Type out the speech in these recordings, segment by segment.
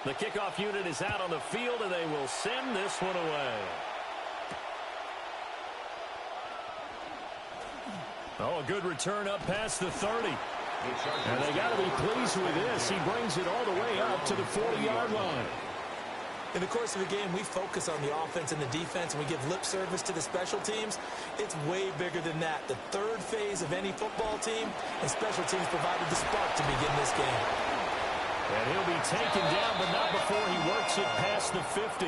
The kickoff unit is out on the field, and they will send this one away. Oh, a good return up past the 30. And they got to be pleased with this. He brings it all the way up to the 40-yard line. In the course of the game, we focus on the offense and the defense, and we give lip service to the special teams. It's way bigger than that. The third phase of any football team, and special teams provided the spark to begin this game. And he'll be taken down, but not before he works it past the 50.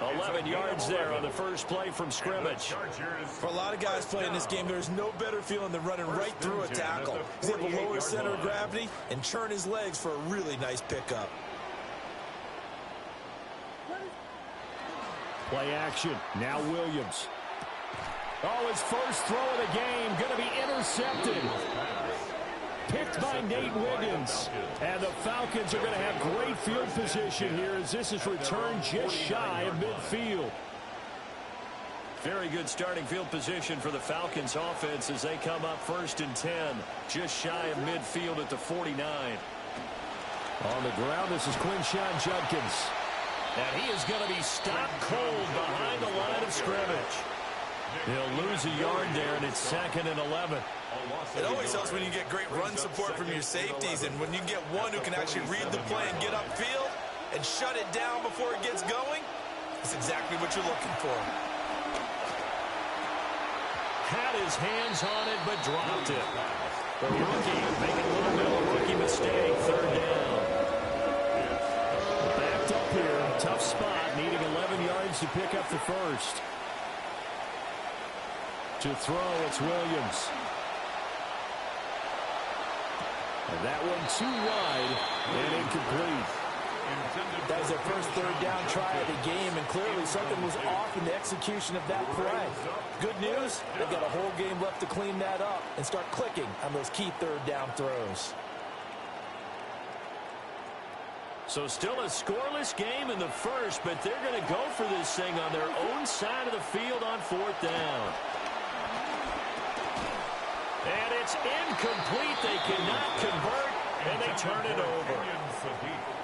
11 yards there on the first play from scrimmage. For a lot of guys playing this game, there's no better feeling than running right through a tackle. He's able to lower his center of gravity and churn his legs for a really nice pickup. Play action. Now Williams. Oh, his first throw of the game going to be intercepted. Picked by Nate Wiggins. And the Falcons are going to have great field position here as this is returned just shy of midfield. Very good starting field position for the Falcons offense as they come up 1st and 10. Just shy of midfield at the 49. On the ground, this is Quinshawn Judkins. And he is going to be stopped cold behind the line of scrimmage. He'll lose a yard there, and it's 2nd and 11. It always helps when you get great run support from your safeties, and when you get one who can actually read the play and get upfield and shut it down before it gets going, that's exactly what you're looking for. Had his hands on it, but dropped it. The rookie making a little bit of a rookie mistake, 3rd down. Backed up here, tough spot, needing 11 yards to pick up the first. To throw, it's Williams. And that one too wide and incomplete. That was their first 3rd down try of the game, and clearly something was off in the execution of that play. Good news, they've got a whole game left to clean that up and start clicking on those key 3rd down throws. So still a scoreless game in the first, but they're going to go for this thing on their own side of the field on 4th down. And it's incomplete. They cannot convert, and they turn it over.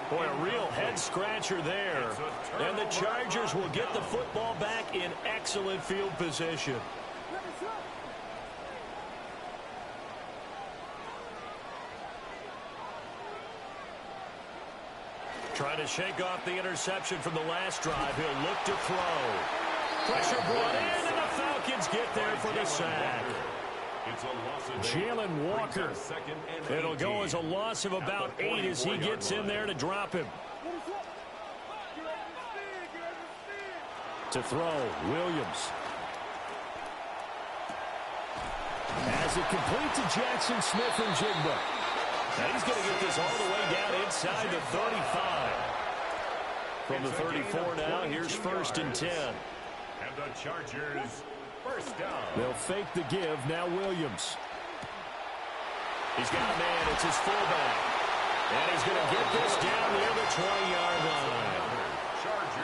Boy, a real head-scratcher there. And the Chargers will get the football back in excellent field position. Trying to shake off the interception from the last drive. He'll look to throw. Pressure brought in, and the Falcons get there for the sack. Jalen Walker. It'll go as a loss of about 8 as he gets in there to drop him. To throw, Williams. As it complete to Jackson Smith-Njigba. Now he's going to get this all the way down inside the 35. From the 34 now, here's 1st and 10. And the Chargers, first down. They'll fake the give. Now Williams. He's got a man. It's his fullback. And he's going to get this down near the 20-yard line.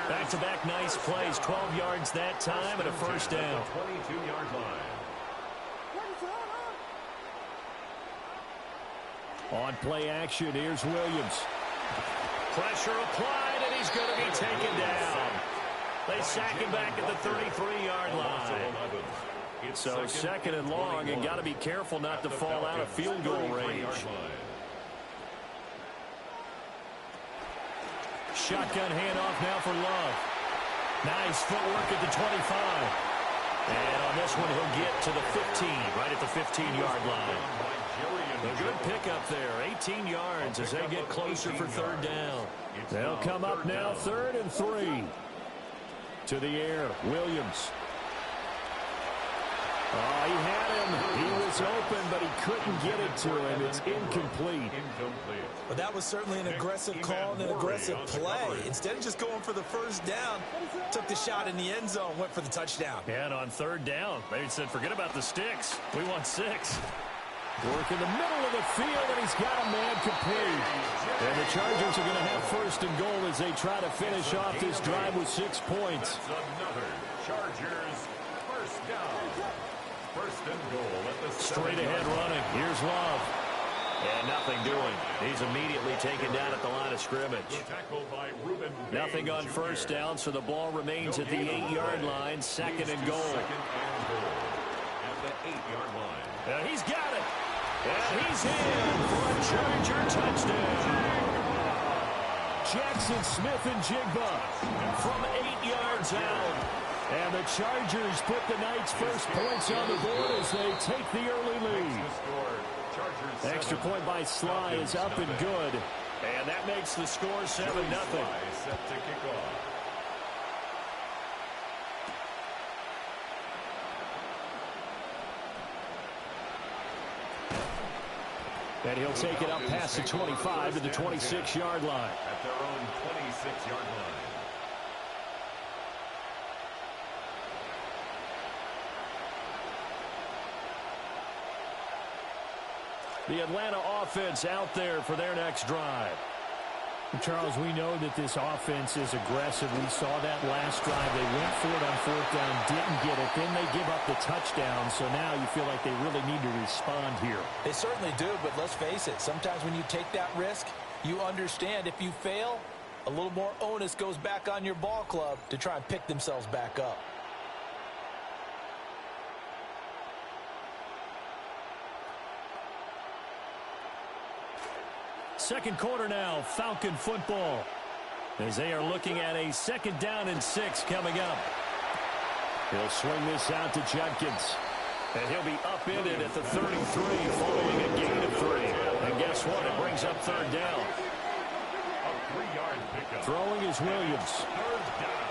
Back-to-back nice plays. 12 yards that time and a first down. 22-yard line. On play action, here's Williams. Pressure applied, and he's going to be taken down. They sack him back at the 33-yard line. So 2nd and long, and got to be careful not to fall out of field goal range. Shotgun handoff now for Love. Nice footwork at the 25. And on this one, he'll get to the 15, right at the 15-yard line. A good pickup there, 18 yards as they get closer for 3rd down. They'll come up now, 3rd and 3. To the air, Williams. Oh, he had him. He was open, but he couldn't get it to him. It's incomplete. But that was certainly an aggressive call and an aggressive play. Instead of just going for the first down, took the shot in the end zone, went for the touchdown. And on 3rd down, they said, forget about the sticks. We want 6. Work in the middle of the field, and he's got a man complete. And the Chargers are going to have 1st and goal as they try to finish off this drive with 6 points. That's another Chargers first down. 1st and goal at the straight ahead running. Here's Love. And nothing doing. He's immediately taken down at the line of scrimmage. Nothing on 1st down, so the ball remains at the 8-yard line. 2nd and goal. At the 8-yard line. And he's got it. And he's in for a Charger touchdown. Jackson Smith-Njigba from 8 yards out. And the Chargers put the Knights' first points on the board as they take the early lead. Extra point by Sly is up and good. And that makes the score 7-0. Set to kick off. And he'll take it up past the 25 to the 26-yard line. At their own 26-yard line. The Atlanta offense out there for their next drive. Charles, we know that this offense is aggressive. We saw that last drive. They went for it on 4th down, didn't get it. Then they give up the touchdown. So now you feel like they really need to respond here. They certainly do, but let's face it. Sometimes when you take that risk, you understand if you fail, a little more onus goes back on your ball club to try and pick themselves back up. Second quarter now, Falcon football. As they are looking at a 2nd down and 6 coming up. He'll swing this out to Judkins. And he'll be up in it at the 33 following a gain of 3. And guess what? It brings up 3rd down. A 3-yard pickup. Throwing is Williams. 3rd down.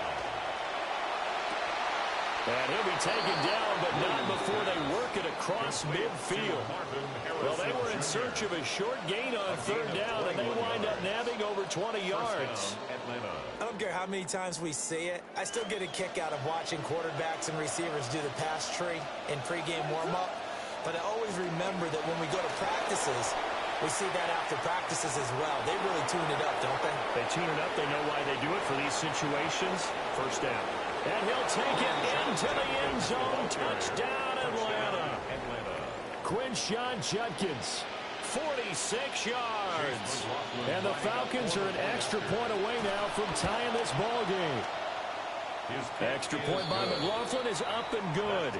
And he'll be taken down, but not before they work it across midfield. Well, they were in search of a short gain on 3rd down, and they wind up nabbing over 20 yards. I don't care how many times we see it. I still get a kick out of watching quarterbacks and receivers do the pass tree in pregame warm-up. But I always remember that when we go to practices, we see that after practices as well. They really tune it up, don't they? They tune it up. They know why they do it for these situations. 1st down. And he'll take it into the end zone. Touchdown, Atlanta. Quinshon Judkins, 46 yards. And the Falcons are an extra point away now from tying this ball game. Extra point by McLaughlin is up and good.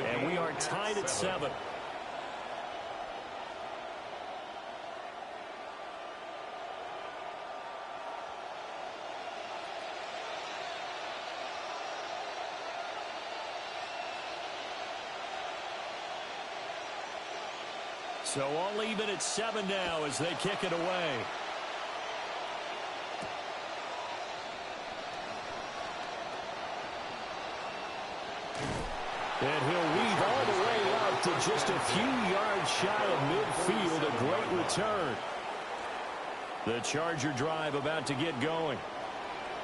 And we are tied at 7. So all even at 7 now as they kick it away. And he'll weave all the way out to just a few yards shy of midfield. A great return. The Charger drive about to get going.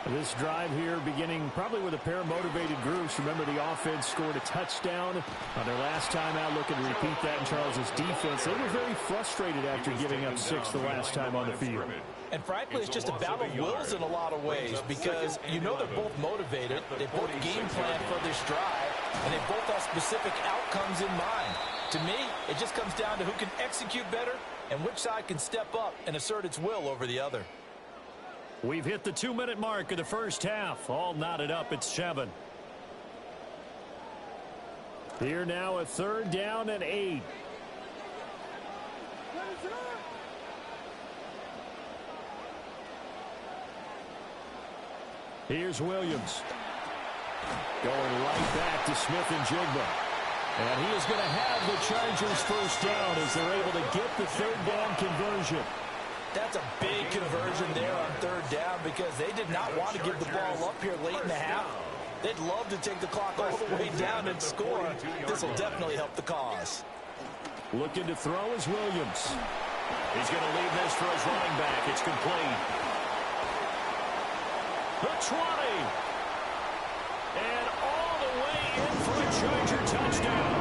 This drive here beginning probably with a pair of motivated groups. Remember, the offense scored a touchdown on their last time out. Looking to repeat that in Charles' defense. They were very frustrated after giving up 6 the last time on the field. And frankly, it's just a battle of wills in a lot of ways because you know they're both motivated. They both game plan for this drive, and they both have specific outcomes in mind. To me, it just comes down to who can execute better and which side can step up and assert its will over the other. We've hit the 2-minute mark of the first half. All knotted up at 7. Here now, a 3rd down and 8. Here's Williams. Going right back to Smith and Jigba. And he is going to have the Chargers first down as they're able to get the 3rd down conversion. That's a big conversion there on 3rd down because they did not want to give the ball up here late in the half. They'd love to take the clock all the way down and score. This will definitely help the cause. Looking to throw is Williams. He's going to leave this for his running back. It's complete. The 20. And all the way in for a Charger touchdown.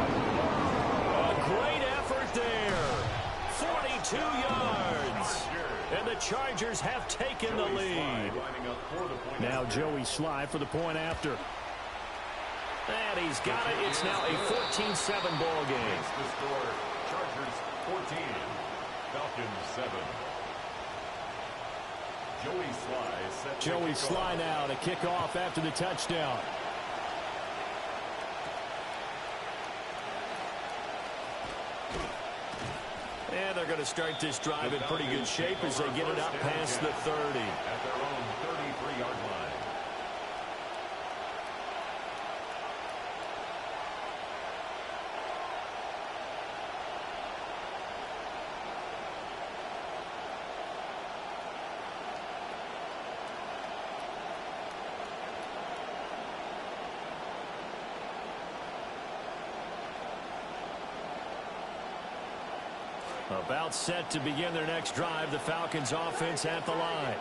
A great effort there. 42 yards. And the Chargers have taken the lead. Now Joey Sly for the point after. And he's got it. It's now a 14-7 ball game. The score, Chargers 14, Falcons 7. Joey Sly now to kick off after the touchdown. And they're going to start this drive in pretty good shape as they get it up past the 30. At their own 33-yard line. About set to begin their next drive, the Falcons offense at the line.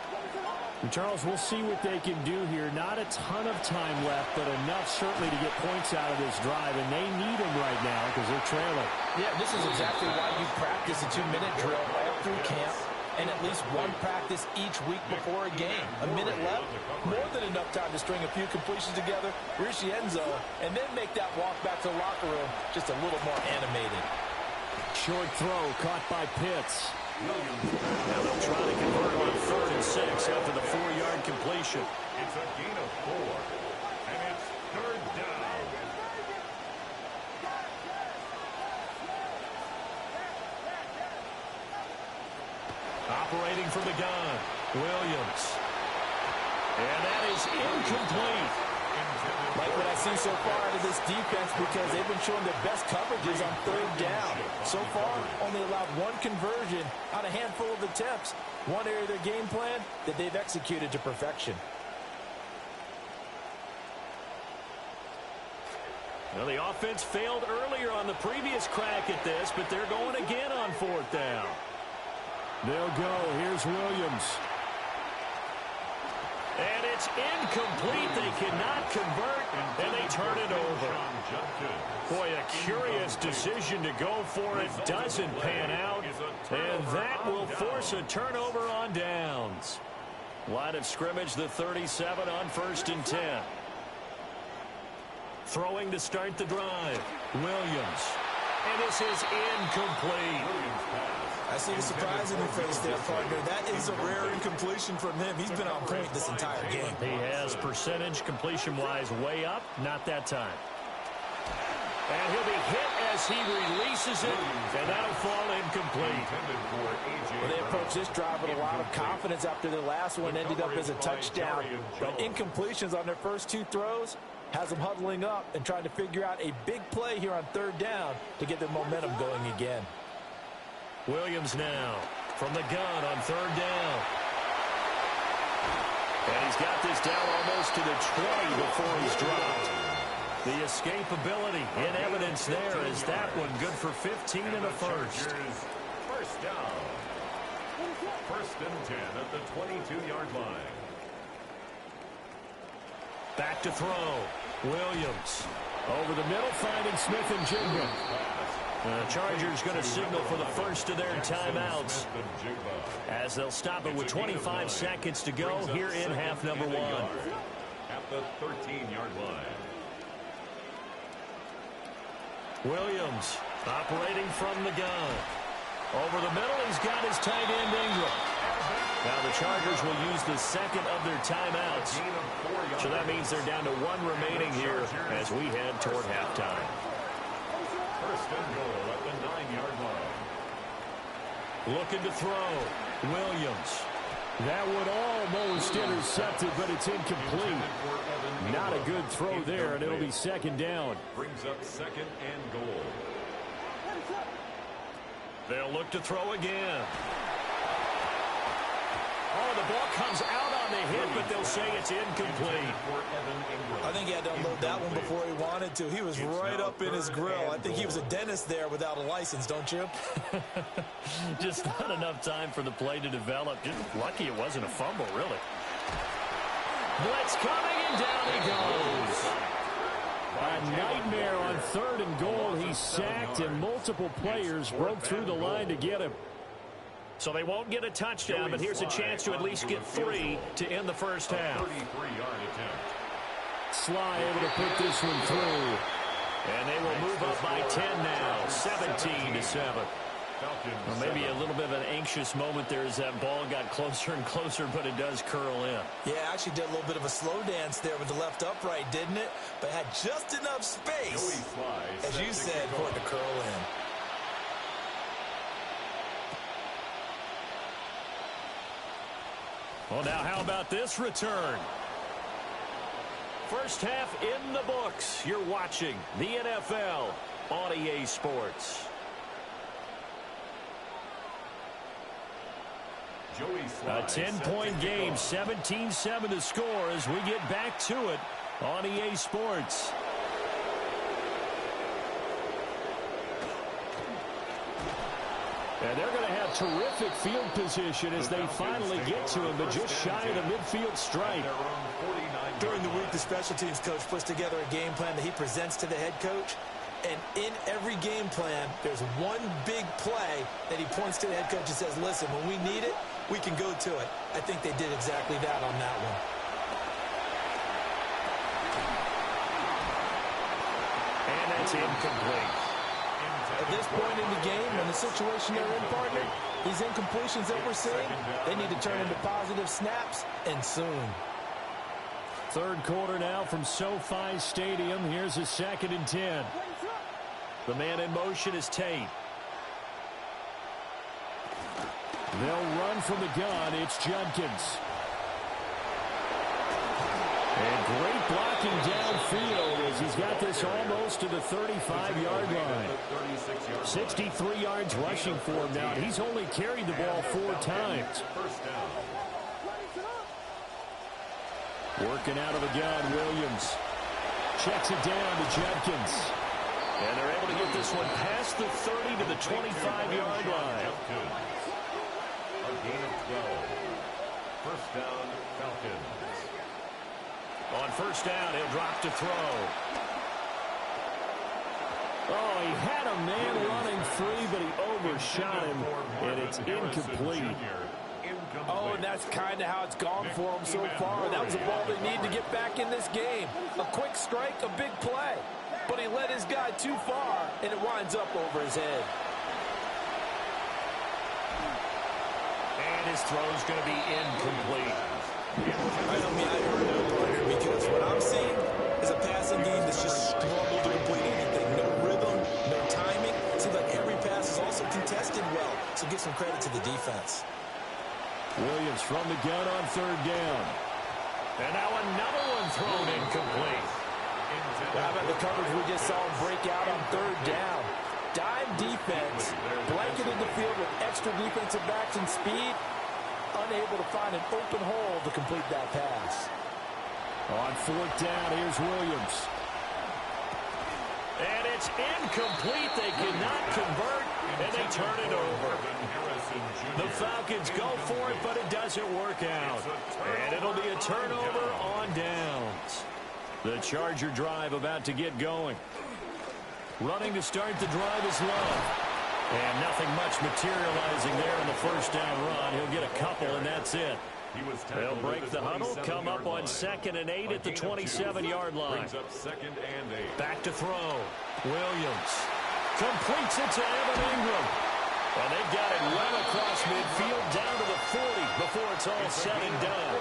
And Charles, we'll see what they can do here. Not a ton of time left, but enough certainly to get points out of this drive, and they need them right now because they're trailing. Yeah, this is exactly why you practice a 2-minute drill all through camp and at least one practice each week before a game. A minute left, more than enough time to string a few completions together, reach the end zone, and then make that walk back to the locker room just a little more animated. Short throw caught by Pitts. Now they'll try to convert on 3rd and 6 after the 4-yard completion. It's a gain of 4, and it's 3rd down. Operating from the gun, Williams. And that is incomplete. Like what I see so far out of this defense because they've been showing their best coverages on 3rd down. So far, only allowed 1 conversion on a handful of attempts. One area of their game plan that they've executed to perfection. Well, the offense failed earlier on the previous crack at this, but they're going again on 4th down. They'll go. Here's Williams. And it's incomplete. They cannot convert, and they turn it over. Boy, a curious decision to go for it. Doesn't pan out, and that will force a turnover on downs. Line of scrimmage, the 37 on 1st and 10. Throwing to start the drive, Williams. And this is incomplete. I see the surprise in your face there, partner. That is a rare incompletion from him. He's been on point this entire game. He has percentage completion-wise way up. Not that time. And he'll be hit as he releases it, and that'll fall incomplete. Well, they approached this drive with a lot of confidence after the last one ended up as a touchdown. But incompletions on their first 2 throws has them huddling up and trying to figure out a big play here on 3rd down to get their momentum going again. Williams now from the gun on third down. And he's got this down almost to the 20 before he's dropped. The escapability in evidence there is that one good for 15 and a first. First down. First and 10 at the 22-yard line. Back to throw. Williams. Over the middle, finding Smith and Jigba. The Chargers going to signal for the first of their timeouts as they'll stop it with 25 seconds to go here in half number one. At the 13-yard line. Williams operating from the gun. Over the middle, he's got his tight end Ingram. Now the Chargers will use the second of their timeouts. So that means they're down to one remaining here as we head toward halftime. First and goal at the 9-yard line. Looking to throw. Williams. That one almost intercepted, but it's incomplete. Not a good throw there, and it'll be second down. Brings up second and goal. They'll look to throw again. Oh, the ball comes out on the hit, but they'll say it's incomplete. I think he had to unload that one before he wanted to. He was right up in his grill. I think he was a dentist there without a license, don't you? Just not enough time for the play to develop. Just lucky it wasn't a fumble, really. Blitz coming, and down he goes. A nightmare on third and goal. He's sacked, and multiple players broke through the line to get him. So they won't get a touchdown, but here's a chance to at least get 3 to end the first half. 33-yard attempt. Sly able to put this one through. And they will move up by 10 now, 17-7. Well, maybe a little bit of an anxious moment there as that ball got closer and closer, but it does curl in. Yeah, actually did a little bit of a slow dance there with the left upright, didn't it? But had just enough space, as you said, for it to curl in. Well, now how about this return? First half in the books. You're watching the NFL on EA Sports. A 10-point game, 17-7 to score as we get back to it on EA Sports. And they're going to have terrific field position as they finally get to him, but just shy of the midfield stripe. During the week, the special teams coach puts together a game plan that he presents to the head coach. And in every game plan, there's one big play that he points to the head coach and says, listen, when we need it, we can go to it. I think they did exactly that on that one. And that's incomplete. At this point in the game, in the situation they're in, partner, these incompletions that we're seeing, they need to turn into positive snaps, and soon. Third quarter now from SoFi Stadium. Here's a 2nd and 10. The man in motion is Tate. They'll run from the gun. It's Judkins. And great blocking downfield as he's got this almost to the 35-yard line. 63 yards rushing for him now. He's only carried the ball 4 times. Working out of the gun, Williams. Checks it down to Judkins. And they're able to get this one past the 30 to the 25-yard line. A gain of 12. First down, Falcons. On first down, he'll drop to throw. Oh, he had a man running free, but he overshot him, and it's incomplete. Oh, and that's kind of how it's gone for him so far. That was a ball they need to get back in this game. A quick strike, a big play. But he led his guy too far, and it winds up over his head. And his throw's going to be incomplete. I don't know, partner, because what I'm seeing is a passing game that's just struggled to complete anything. No rhythm, no timing. Seems like every pass is also contested well. So give some credit to the defense. Williams from the gun on third down. And now another one thrown incomplete. How about the coverage we just saw him break out on third down? Dime defense, blanketed the field with extra defensive backs and speed, unable to find an open hole to complete that pass. On fourth down, here's Williams. And it's incomplete. They cannot convert, and they turn it over. The Falcons go for it, but it doesn't work out. And it'll be a turnover on downs. The Charger drive about to get going. Running to start the drive is Love. And nothing much materializing there in the first down run. He'll get a couple, and that's it. They'll break the huddle, come up on 2nd and 8 at the 27-yard line. Back to throw. Williams completes it to Evan Ingram. And they've got it well across midfield down to the 40 before it's all said and done.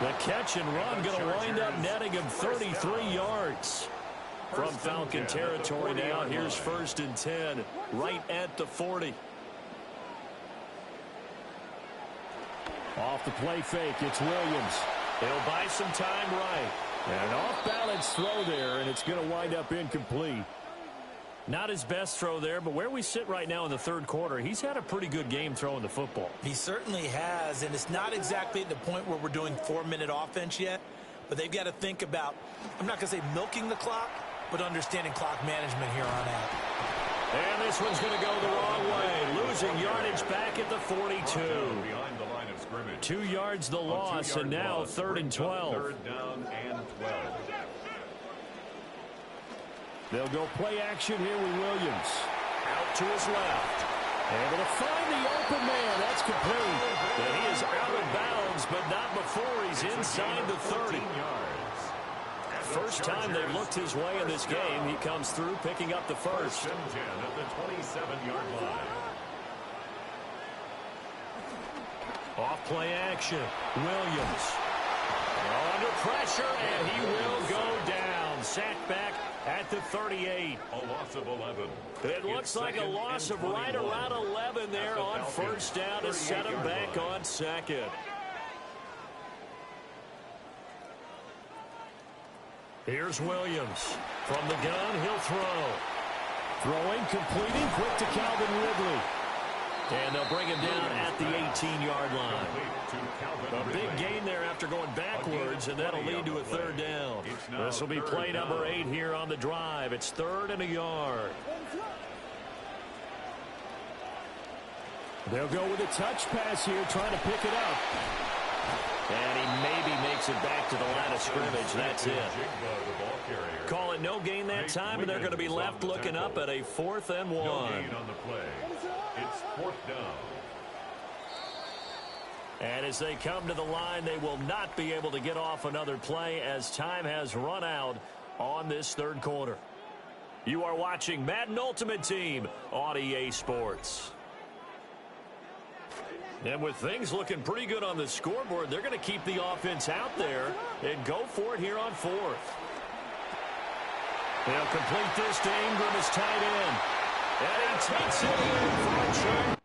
The catch and run going to wind up netting him 33 yards. From Falcon territory now, here's 1st and 10, right at the 40. Off the play fake, it's Williams. He'll buy some time right. And an off-balance throw there, and it's going to wind up incomplete. Not his best throw there, but where we sit right now in the third quarter, he's had a pretty good game throwing the football. He certainly has, and it's not exactly at the point where we're doing 4-minute offense yet, but they've got to think about, I'm not going to say milking the clock, but understanding clock management here on out. And this one's going to go the wrong way. Losing yardage back at the 42. 2 yards the loss, and now 3rd and 12. 3rd down and 12. They'll go play action here with Williams. Out to his left. Able to find the open man. That's complete. And he is out of bounds, but not before he's inside the 30. First time they've looked his way in this game. He comes through picking up the first. 10 at the 27-yard line. Off play action. Williams. Under pressure, and he will go down. Sacked back at the 38. A loss of 11. It looks like a loss of right around 11 there on first down to set him back on 2nd. Here's Williams. From the gun, he'll throw. Throwing, completing, quick to Calvin Ridley. And they'll bring him down at the 18-yard line. A big gain there after going backwards, and that'll lead to a 3rd down. This will be play number 8 here on the drive. It's 3rd and a yard. They'll go with a touch pass here, trying to pick it up. And he maybe makes it back to the line of scrimmage. That's it. Call it no gain that time, and they're going to be left looking up at a 4th and 1. No gain on the play. It's 4th down. And as they come to the line, they will not be able to get off another play as time has run out on this third quarter. You are watching Madden Ultimate Team on EA Sports. And with things looking pretty good on the scoreboard, they're going to keep the offense out there and go for it here on 4th. They'll complete this to Ingram as tight end. And he takes it in for a try.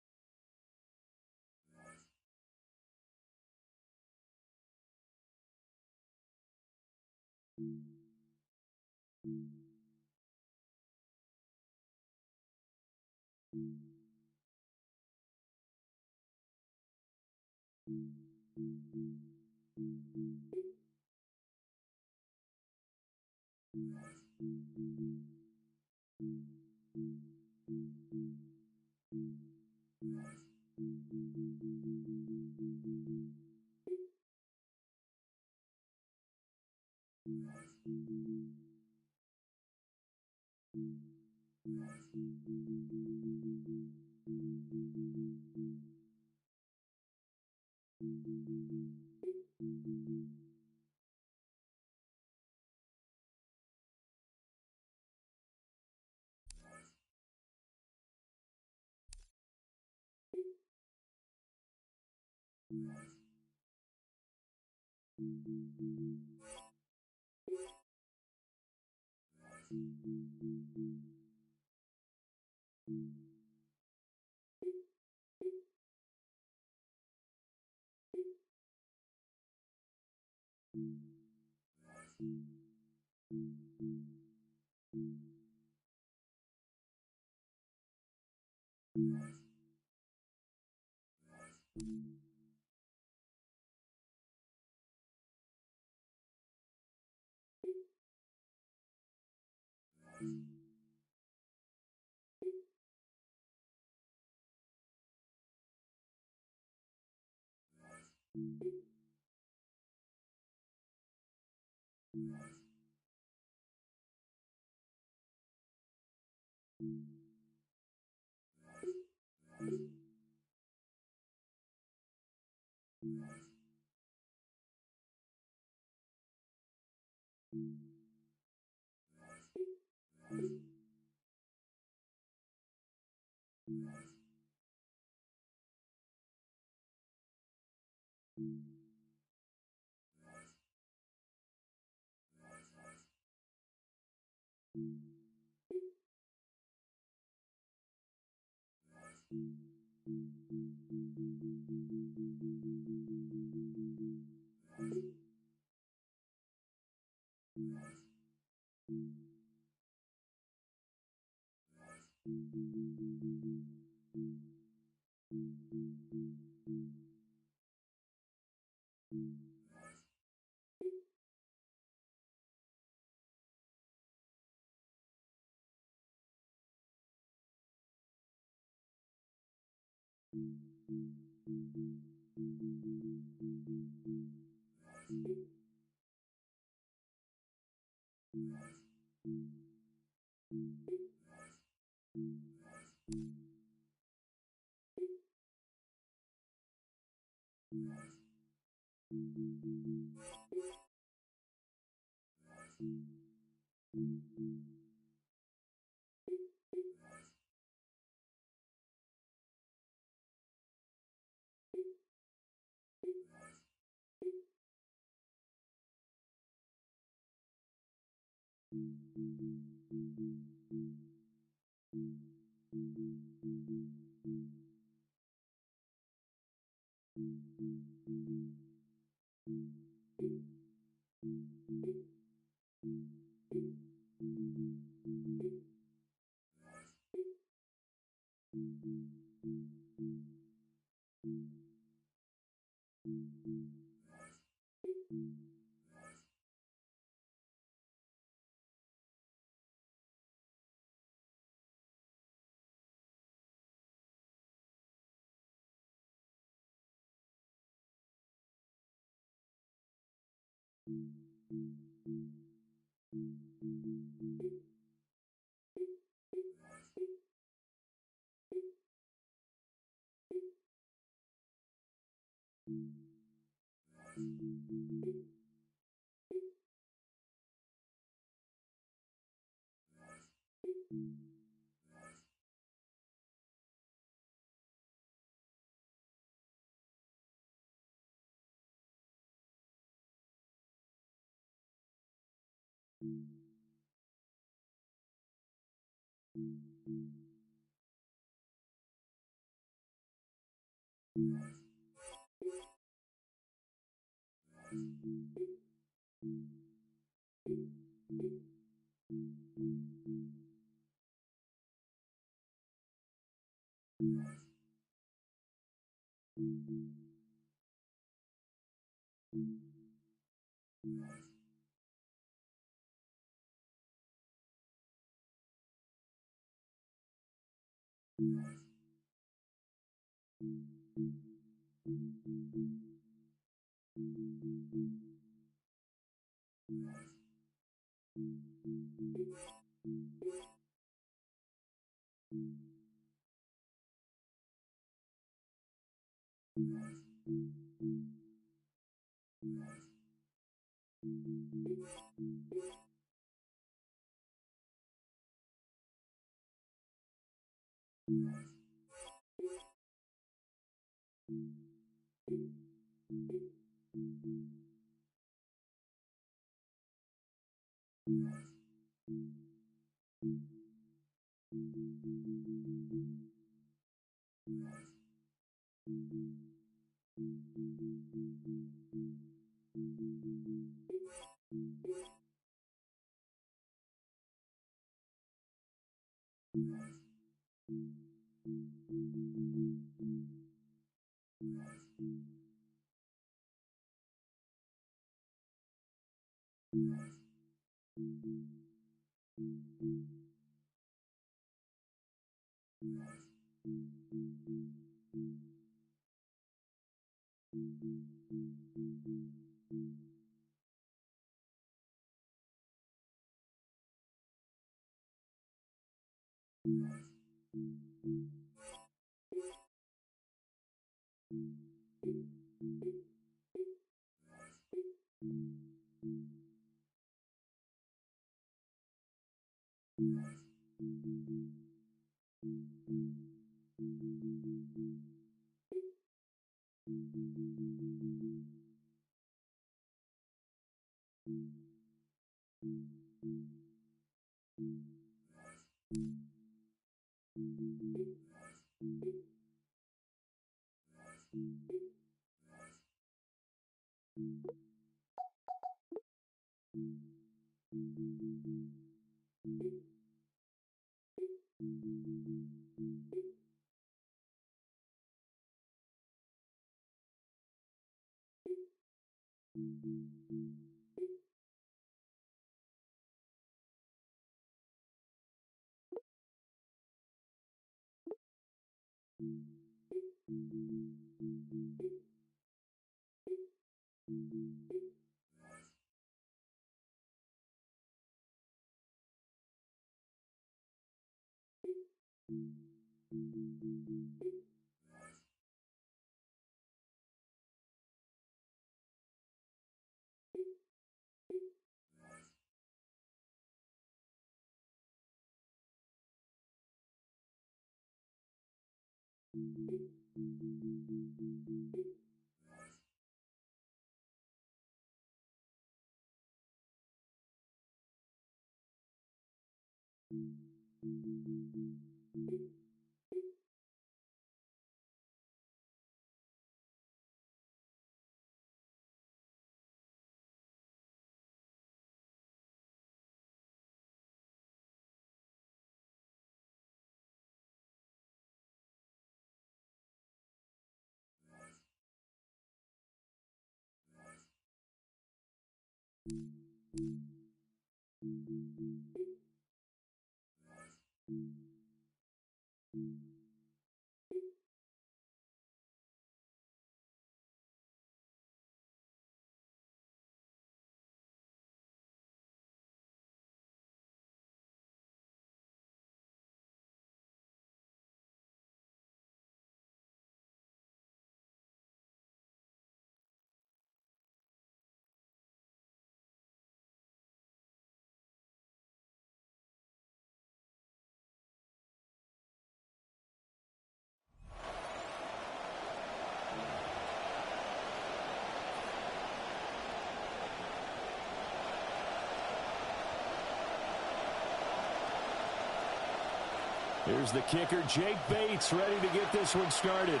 Here's the kicker, Jake Bates, ready to get this one started.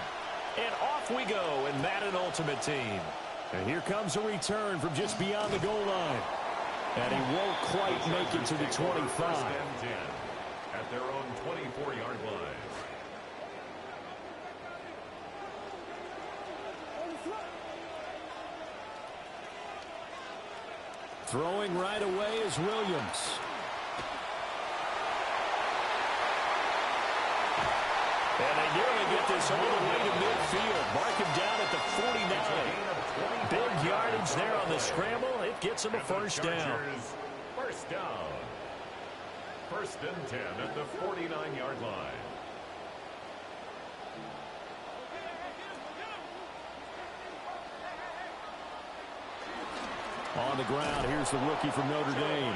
And off we go in Madden Ultimate Team. And here comes a return from just beyond the goal line. And he won't quite make it to the 25. At their own 24-yard line. Throwing right away is Williams. And they nearly get this all the way to midfield. Mark him down at the 49. Big yardage there on the scramble. It gets him a first down. First down. First and 10 at the 49-yard line. On the ground, here's the rookie from Notre Dame.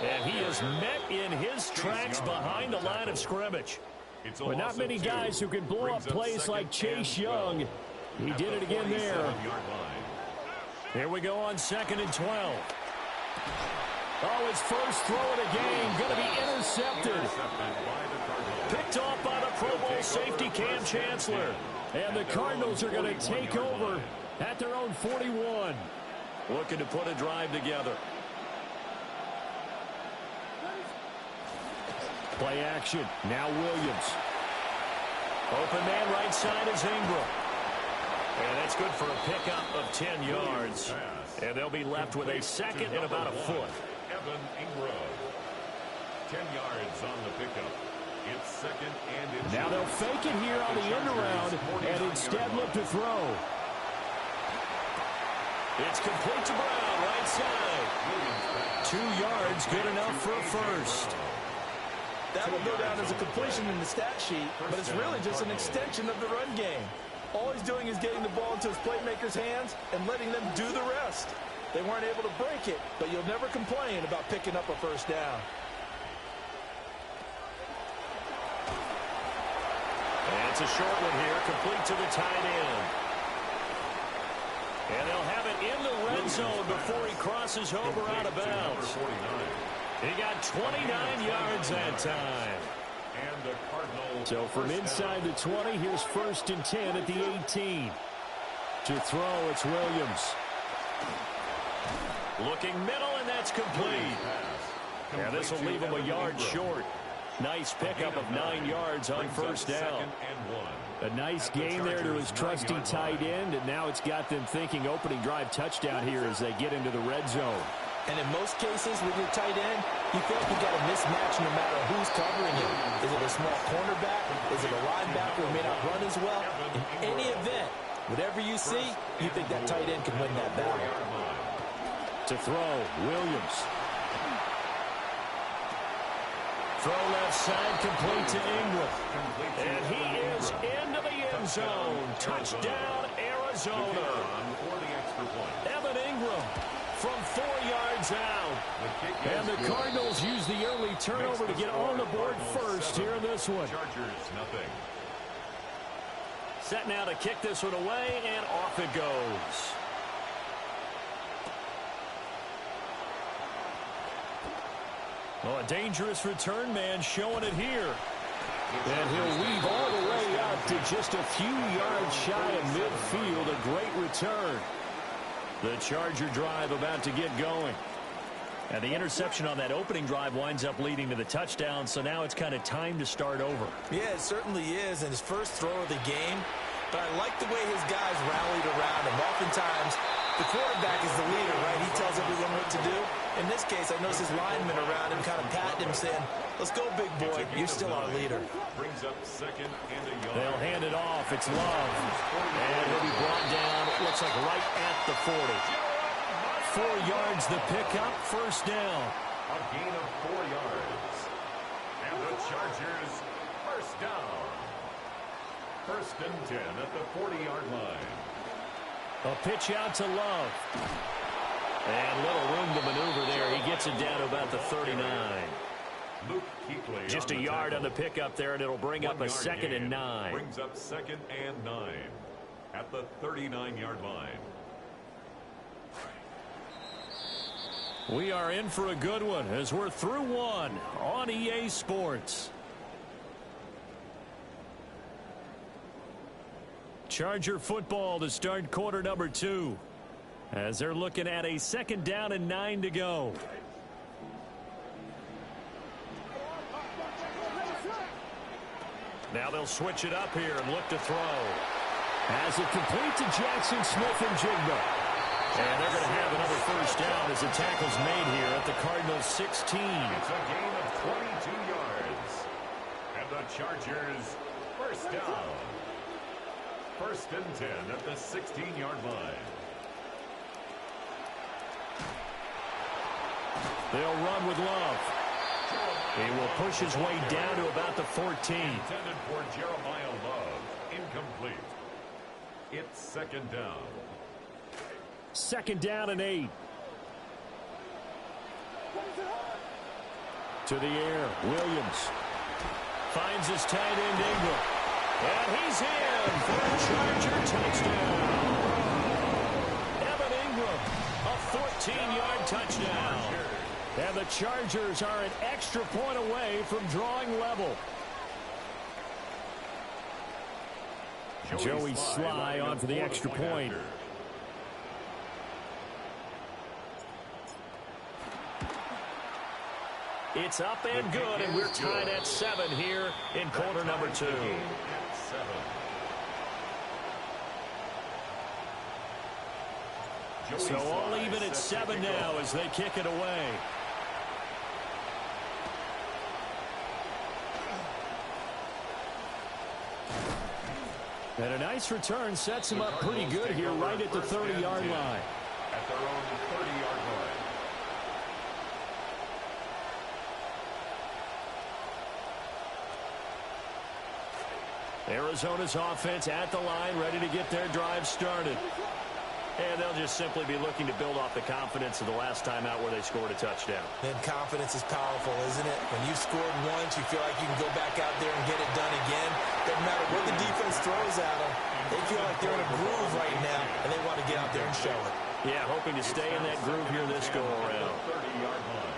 And he is met in his tracks behind the line of scrimmage. But not many guys who can blow up plays like Chase Young. He did it again there. Here we go on 2nd and 12. Oh, his first throw of the game going to be intercepted. Picked off by the Pro Bowl safety Cam Chancellor. And the Cardinals are going to take over at their own 41. Looking to put a drive together. Play action. Now Williams. Open man right side is Ingram. And that's good for a pickup of 10 yards. And they'll be left with a second and about a foot. Evan Ingram. 10 yards on the pickup. It's second and inches. Now they'll fake it here on the end around and instead look to throw. It's complete to Brown, right side. 2 yards, good enough for a first. That will go down as a completion in the stat sheet, but it's really just an extension of the run game. All he's doing is getting the ball into his playmakers' hands and letting them do the rest. They weren't able to break it, but you'll never complain about picking up a first down. And it's a short one here, complete to the tight end. And they'll have it in the red zone before he crosses over out of bounds. He got 29 yards that time. So from inside the 20, here's 1st and 10 at the 18. To throw, it's Williams. Looking middle, and that's complete. Yeah, this will leave him a yard short. Nice pickup of 9 yards on first down. A nice gain there to his trusty tight end, and now it's got them thinking opening drive touchdown here as they get into the red zone. And in most cases with your tight end, you feel like you got a mismatch no matter who's covering him. Is it a small cornerback? Is it a linebacker who may not run as well? In any event, whatever you see, you think that tight end can win that battle. To throw, Williams. Throw left side, complete to Ingram. And he is into the end zone. Touchdown, Arizona. Evan Ingram from 4 yards out. And the Cardinals use the early turnover to get on the board first here in this one. Set now to kick this one away, and off it goes. Oh, a dangerous return man showing it here. And he'll weave all the way out to just a few yards shy of midfield. A great return. The Charger drive about to get going. And the interception on that opening drive winds up leading to the touchdown, so now it's kind of time to start over. Yeah, it certainly is in his first throw of the game. But I like the way his guys rallied around him. Oftentimes, the quarterback is the leader, right? He tells everyone what to do. In this case, I noticed his linemen around him kind of patting him, saying, "Let's go, big boy. You're still our leader." Brings up second and a yard. They'll hand it off. It's Love. And he'll be brought down, it looks like right at the 40. 4 yards the pickup, first down. A gain of 4 yards. And the Chargers, first down. 1st and 10 at the 40-yard line. A pitch out to Love. And little room to maneuver there. He gets it down to about the 39. Luke Kuechly Just a yard on the pickup there, and it'll bring up a 2nd and 9. Brings up 2nd and 9 at the 39-yard line. We are in for a good one as we're through one on EA Sports. Charger football to start quarter number 2. As they're looking at a 2nd down and 9 to go. Now they'll switch it up here and look to throw. Has it complete to Jackson Smith and Jigba. And they're going to have another first down as the tackle's made here at the Cardinals 16. It's a gain of 22 yards. And the Chargers, first down. 1st and 10 at the 16-yard line. They'll run with Love. He will push his way down to about the 14. Intended for Jeremiah Love. Incomplete. It's 2nd down. 2nd down and 8. To the air, Williams. Finds his tight end Ingram. And he's in for a Charger touchdown. Evan Ingram, a 14-yard touchdown. And the Chargers are an extra point away from drawing level. Joey Sly on for the extra point. It's up and good, and we're tied at 7 here in quarter number 2. 7. So all even at 7 now as they kick it away. And a nice return sets him up pretty good here right at the 30-yard line. At their own 30-yard line. Arizona's offense at the line, ready to get their drive started. And they'll just simply be looking to build off the confidence of the last time out where they scored a touchdown. And confidence is powerful, isn't it? When you've scored once, you feel like you can go back out there and get it done again. Doesn't matter what the defense throws at them. They feel like they're in a groove right now, and they want to get out there and show it. Yeah, hoping to stay in that groove here this go-around. 30-yard line.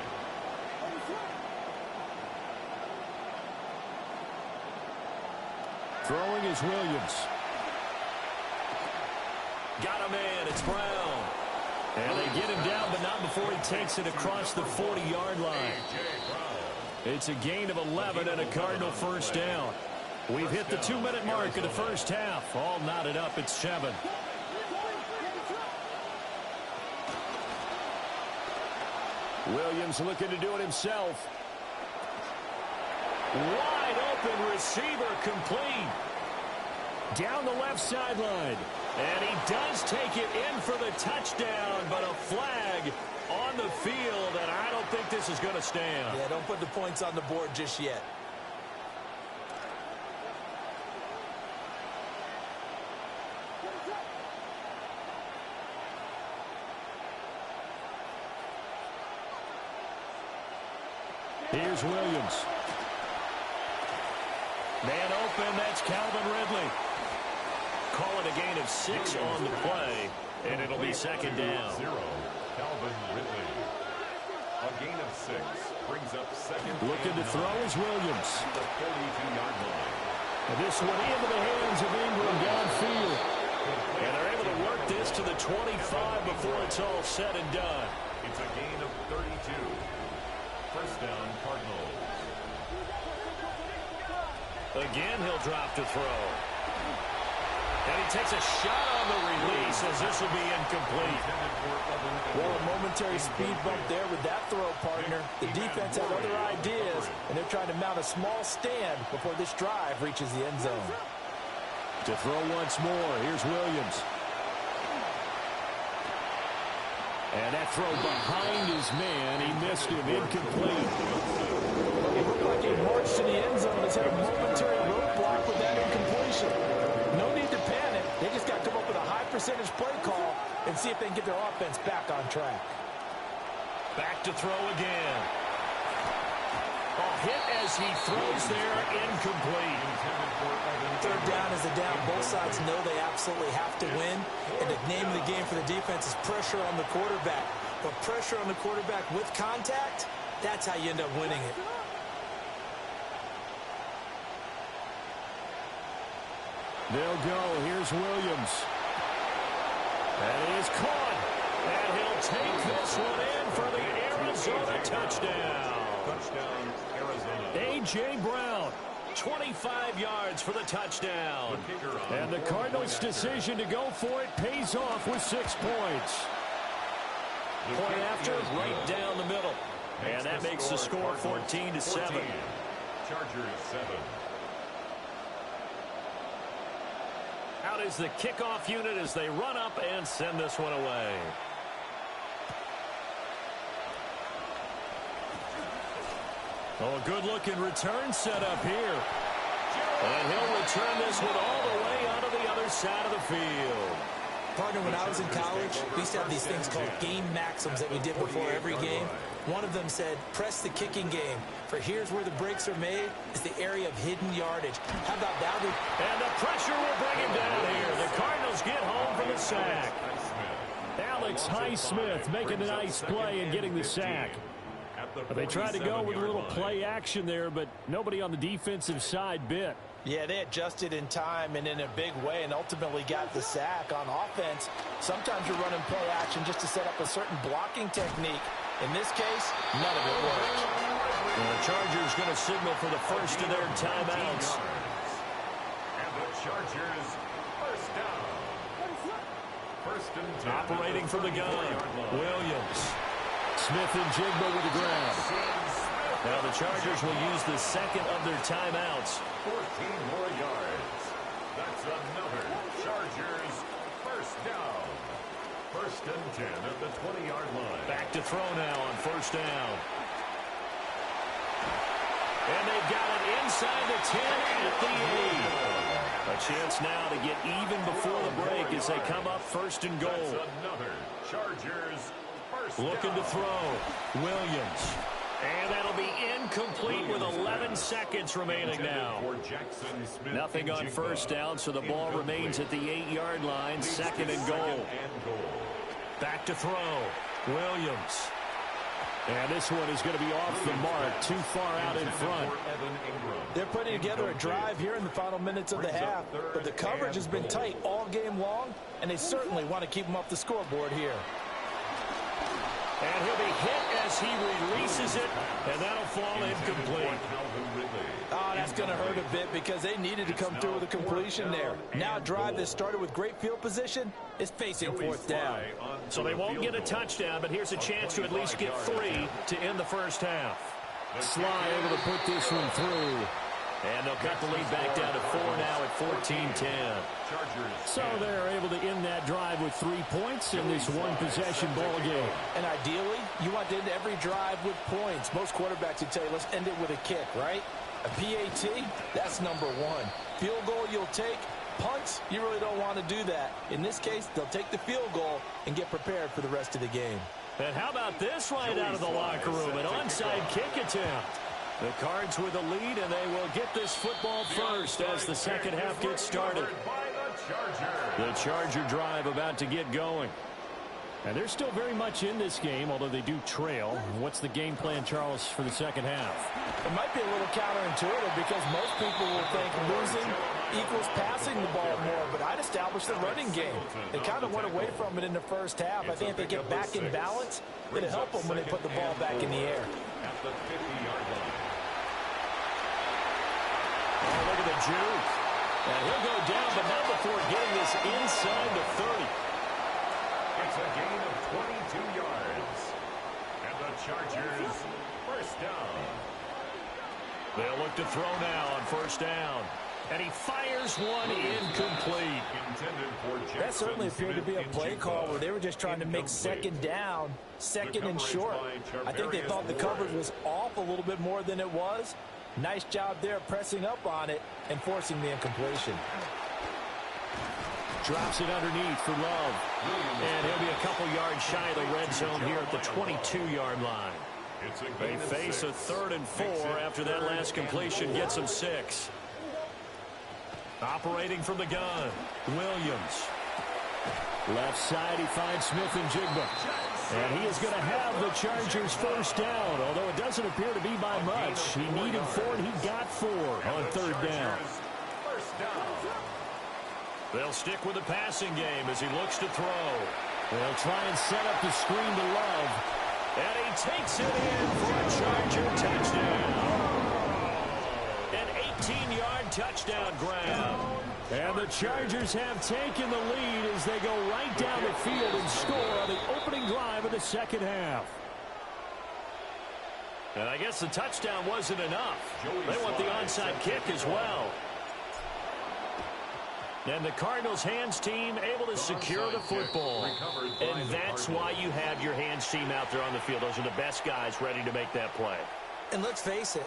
Throwing is Williams. Got a man, it's Brown. And they get him down, but not before he takes it across the 40-yard line. It's a gain of 11 and a Cardinal first down. We've hit the 2-minute mark of the first half. All knotted up at 7. Williams looking to do it himself. Wide open receiver complete. Down the left sideline. And he does take it in for the touchdown, but a flag on the field, and I don't think this is going to stand. Yeah, don't put the points on the board just yet. Here's Williams. Man open, that's Calvin Ridley. Call it a gain of 6 on the play, and it'll be second down. Calvin Ridley. A gain of 6 brings up second. Looking to throw is Williams. The 42-yard line. And this one into the hands of Ingram downfield. And they're able to work this to the 25 before it's all said and done. It's a gain of 32. First down, Cardinals. Again, he'll drop to throw. And he takes a shot on the release as this will be incomplete. Well, a momentary speed bump there with that throw, partner. The defense has other ideas, and they're trying to mount a small stand before this drive reaches the end zone. To throw once more, here's Williams. And that throw behind his man, he missed him, incomplete. It looked like he marched to the end zone, has had a momentary roadblock with that incompletion. No need to panic. They just got to come up with a high percentage play call and see if they can get their offense back on track. Back to throw again. A hit as he throws there, incomplete. Third down is the down. Both sides know they absolutely have to win. And the name of the game for the defense is pressure on the quarterback. But pressure on the quarterback with contact, that's how you end up winning it. They'll go. Here's Williams. And he is caught. And he'll take this one in for the Arizona touchdown. Touchdown, Arizona. A.J. Brown, 25 yards for the touchdown. And the Cardinals' decision to go for it pays off with 6 points. Point after, right down the middle. And that makes the score 14-7. Chargers 7. Out is the kickoff unit as they run up and send this one away. Oh, a good-looking return set up here. And he'll return this one all the way onto the other side of the field. Partner, when I was in college, we used to have these things called game maxims that we did before every game. One of them said, press the kicking game, for here's where the breaks are made, is the area of hidden yardage. How about that? And the pressure will bring him down here. The Cardinals get home from the sack. Alex Highsmith making a nice play and getting the sack. They tried to go with a little play action there, but nobody on the defensive side bit. Yeah, they adjusted in time and in a big way and ultimately got the sack. On offense, sometimes you're running play action just to set up a certain blocking technique. In this case, none of it worked. And the Chargers going to signal for the first of their timeouts. Chargers, first down. First and 10. Operating from the gun, Williams. Smith and Jigba with the grab. Now the Chargers will use the second of their timeouts. 14 more yards. That's another Chargers first down. First and 10 at the 20-yard line. Back to throw now on first down. And they've got it inside the 10 at the 8. A chance now to get even before the break as they come up first and goal. That's another Chargers first Looking down. to throw. Williams. And that'll be incomplete with 11 seconds remaining now. Nothing on first down, so the ball remains at the 8-yard line, second and goal. Back to throw. Williams. And this one is going to be off the mark, too far out in front. They're putting together a drive here in the final minutes of the half, but the coverage has been tight all game long, and they certainly want to keep them off the scoreboard here. And he'll be hit as he releases it, and that'll fall incomplete. Oh, that's going to hurt a bit because they needed to come through with a completion there. Now a drive that started with great field position is facing fourth down. So they won't get a touchdown, but here's a chance to at least get 3 to end the first half. Sly able to put this one through. And they'll cut the lead back down to 4 now at 14-10. So they're able to end that drive with 3 points in this one-possession ball game. And ideally, you want to end every drive with points. Most quarterbacks would tell you, let's end it with a kick, right? A PAT, that's number 1. Field goal you'll take. Punts, you really don't want to do that. In this case, they'll take the field goal and get prepared for the rest of the game. And how about this right out of the locker room? An onside kick attempt. The Cards with a lead, and they will get this football first as the second half gets started. The Charger drive about to get going. And they're still very much in this game, although they do trail. What's the game plan, Charles, for the second half? It might be a little counterintuitive because most people will think losing equals passing the ball more, but I'd establish the running game. They kind of went away from it in the first half. I think if they get back in balance, it'll help them when they put the ball back in the air. At the 50-yard line. Oh, look at the juke. And he'll go down, but not before getting this inside the 30. It's a gain of 22 yards. And the Chargers first down. They'll look to throw now on first down. And he fires one incomplete. That certainly appeared to be a play call where they were just trying to make second down, second and short. I think they thought the coverage was off a little bit more than it was. Nice job there pressing up on it and forcing the incompletion. Drops it underneath for Love. And he'll be a couple yards shy of the red zone here at the 22-yard line. They face a 3rd and 4 after that last completion gets them 6. Operating from the gun, Williams. Left side, he finds Smith and Jigba. And he is going to have the Chargers first down, although it doesn't appear to be by much. He needed 4, and he got 4 on 3rd down. They'll stick with the passing game as he looks to throw. They'll try and set up the screen to Love. And he takes it in for a Charger touchdown. An 18-yard touchdown grab. And the Chargers have taken the lead as they go right down the field and score on the opening drive of the second half. And I guess the touchdown wasn't enough. They want the onside kick as well. And the Cardinals' hands team able to secure the football. And that's why you have your hands team out there on the field. Those are the best guys ready to make that play. And let's face it,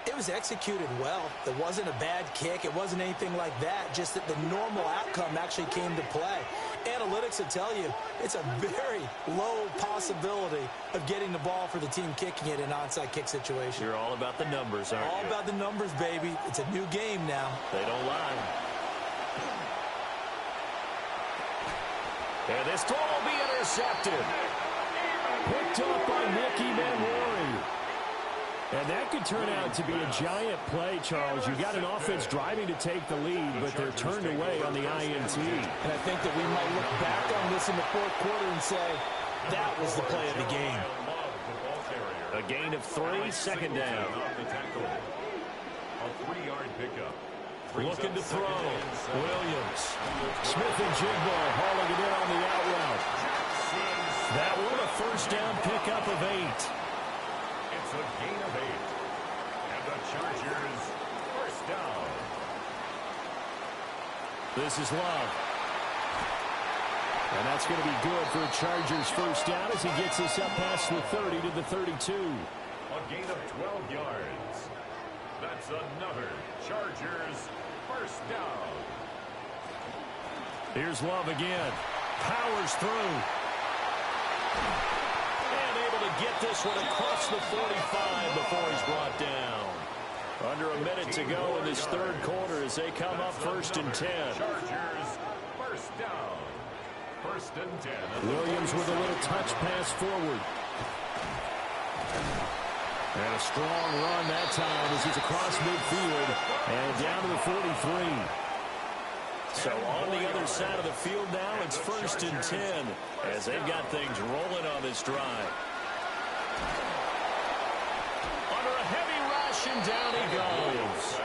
it was executed well. It wasn't a bad kick. It wasn't anything like that. Just that the normal outcome actually came to play. Analytics will tell you it's a very low possibility of getting the ball for the team kicking it in an onside kick situation. You're all about the numbers, aren't you? All about the numbers, baby. It's a new game now. They don't lie. And this throw will be intercepted. Picked up by Nicky Manwari. And that could turn out to be a giant play, Charles. You've got an offense driving to take the lead, but they're turned away on the INT. And I think that we might look back on this in the fourth quarter and say, that was the play of the game. A gain of 3, second down. A 3-yard pickup. Looking to throw. Williams. Smith and Jigbo hauling it in on the out route. That one a first down pickup of 8. It's a gain of 8. And the Chargers first down. This is Love. And that's going to be good for a Chargers first down as he gets us up past the 30 to the 32. A gain of 12 yards. That's another Chargers first down. Here's Love again. Powers through. And able to get this one across the 45 before he's brought down. Under a minute to go in this third quarter as they come up first and 10. Chargers first down. First and 10. Williams with a little touch pass forward. And a strong run that time as he's across midfield and down to the 43. So on the other side of the field now, it's first and 10 as they've got things rolling on this drive. Under a heavy rush and down he goes.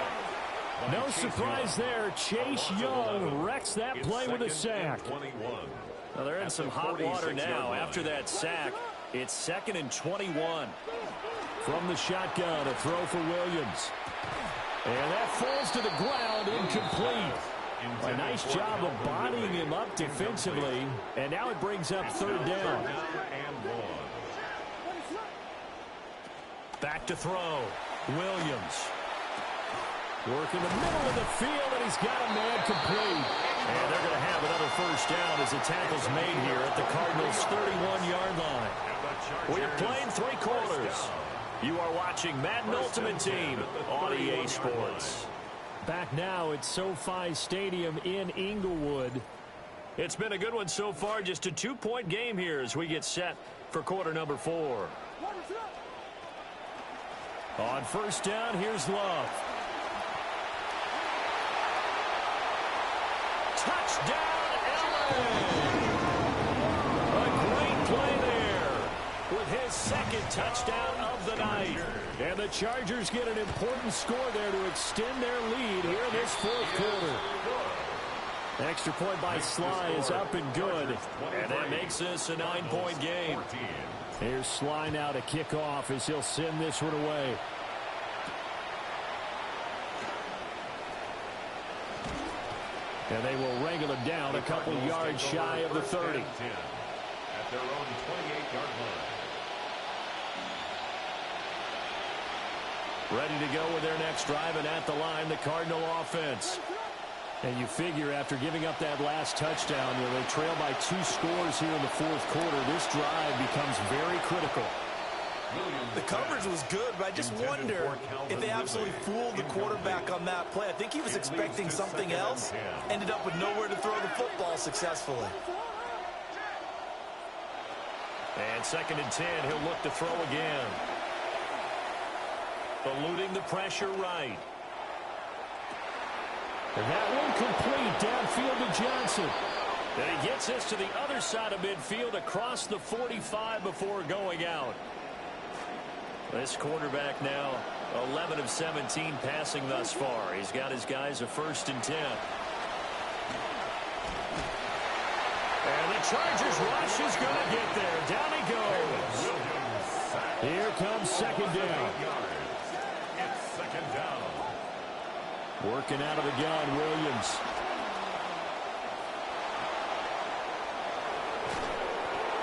No surprise there. Chase Young wrecks that play with a sack. Well, they're in some hot water now. After that sack, it's second and 21. From the shotgun, a throw for Williams. And that falls to the ground, incomplete. A nice job of bodying him up defensively. And now it brings up third down. Back to throw. Williams. Work in the middle of the field, and he's got a man complete. And they're going to have another first down as the tackle's made here at the Cardinals' 31-yard line. We're playing three quarters. You are watching Madden Ultimate Team on EA Sports. Back now at SoFi Stadium in Inglewood. It's been a good one so far. Just a 2-point game here as we get set for quarter number 4. On first down, here's Love. Touchdown, LA! A great play there with his second touchdown of the night. And the Chargers get an important score there to extend their lead here in this fourth quarter. Extra point by Sly is up and good. And that makes this a 9-point game. Here's Sly now to kick off as he'll send this one away. And they will wrangle him down a couple yards shy of the 30. At their own 28-yard line. Ready to go with their next drive, and at the line, the Cardinal offense. And you figure after giving up that last touchdown, they trail by 2 scores here in the fourth quarter. This drive becomes very critical. The coverage was good, but I just wonder if they absolutely fooled the quarterback on that play. I think he was expecting something else, ended up with nowhere to throw the football successfully. And second and 10, he'll look to throw again. Eluding the pressure right. And that one complete downfield to Johnson. And he gets this to the other side of midfield across the 45 before going out. This quarterback now 11 of 17 passing thus far. He's got his guys a first and 10. And the Chargers rush is going to get there. Down he goes. Here comes second down. It's second down. Working out of the gun, Williams.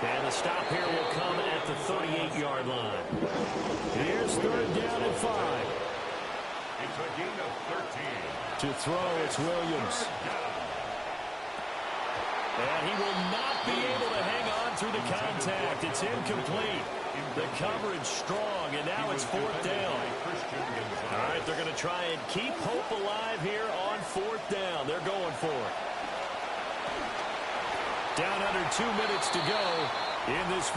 And the stop here will come at the 38-yard line. Here's third down and 5. It's a gain of 13. To throw, it's Williams. And he will not be able to hang on through the contact. It's incomplete. The coverage strong, and now it's fourth down. All right, they're going to try and keep hope alive here on fourth down. They're going for it. Down under 2 minutes to go in this.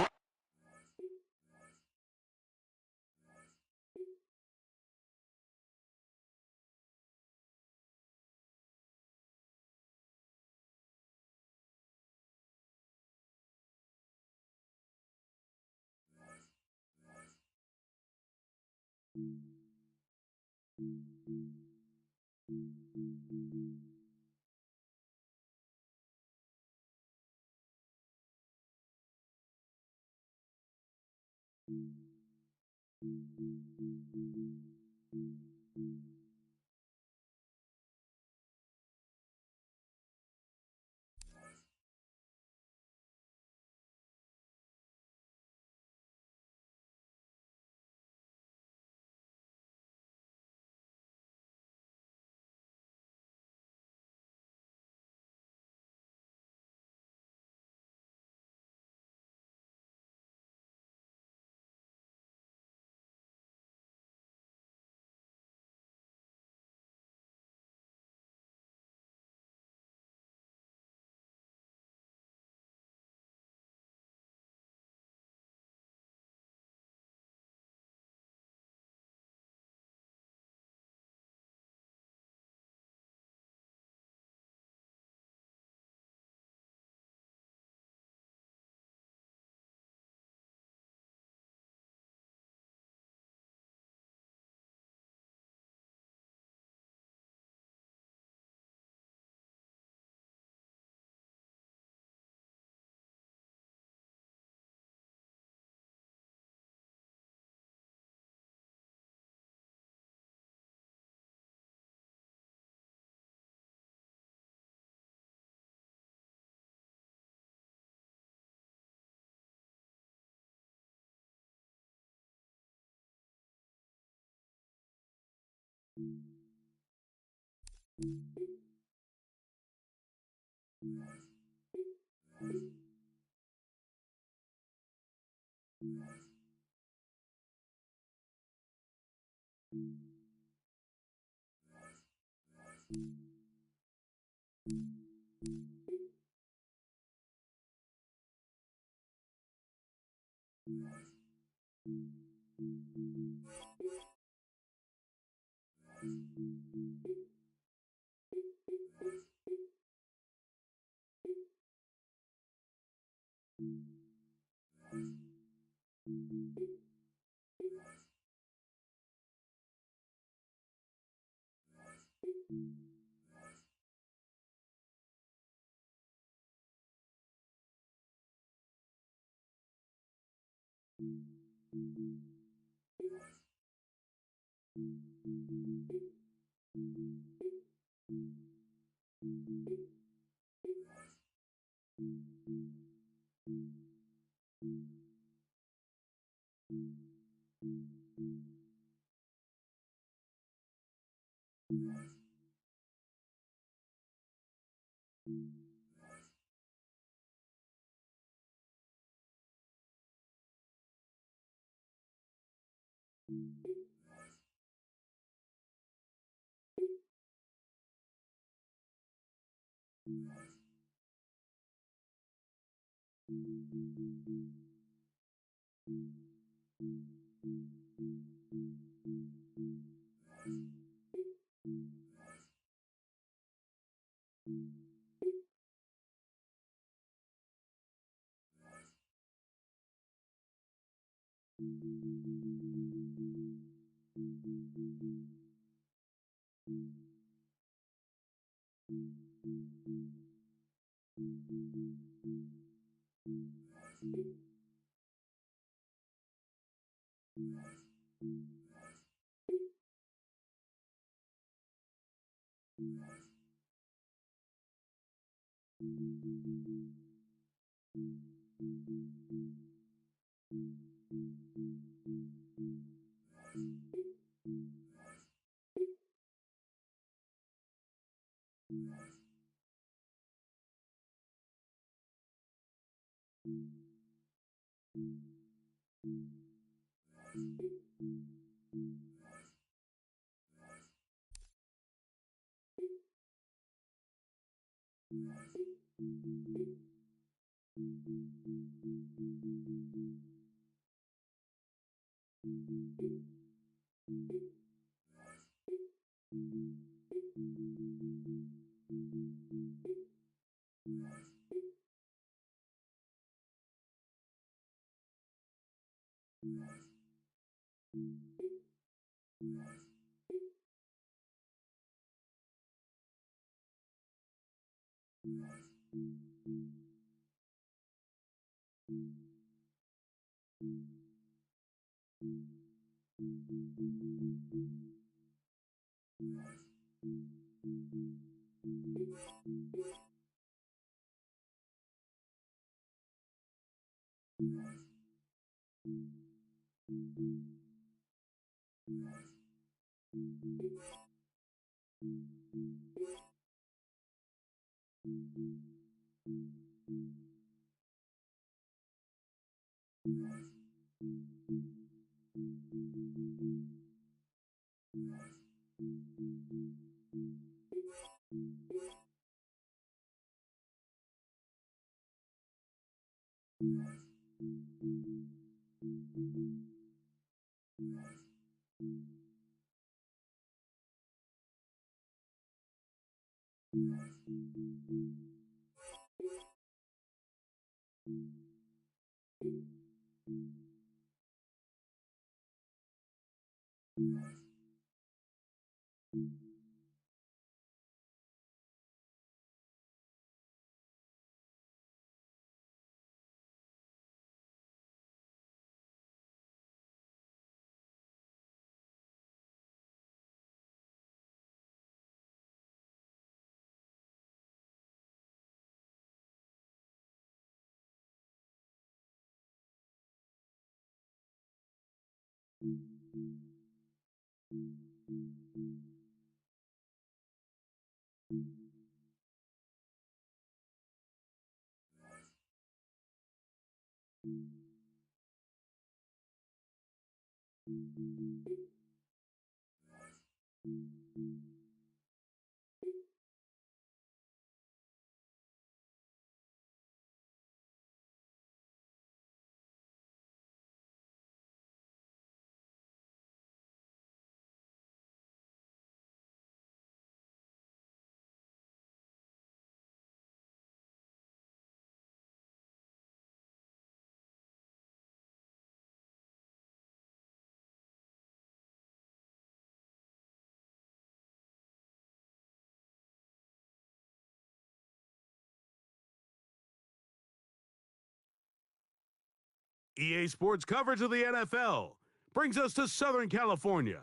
EA Sports coverage of the NFL brings us to Southern California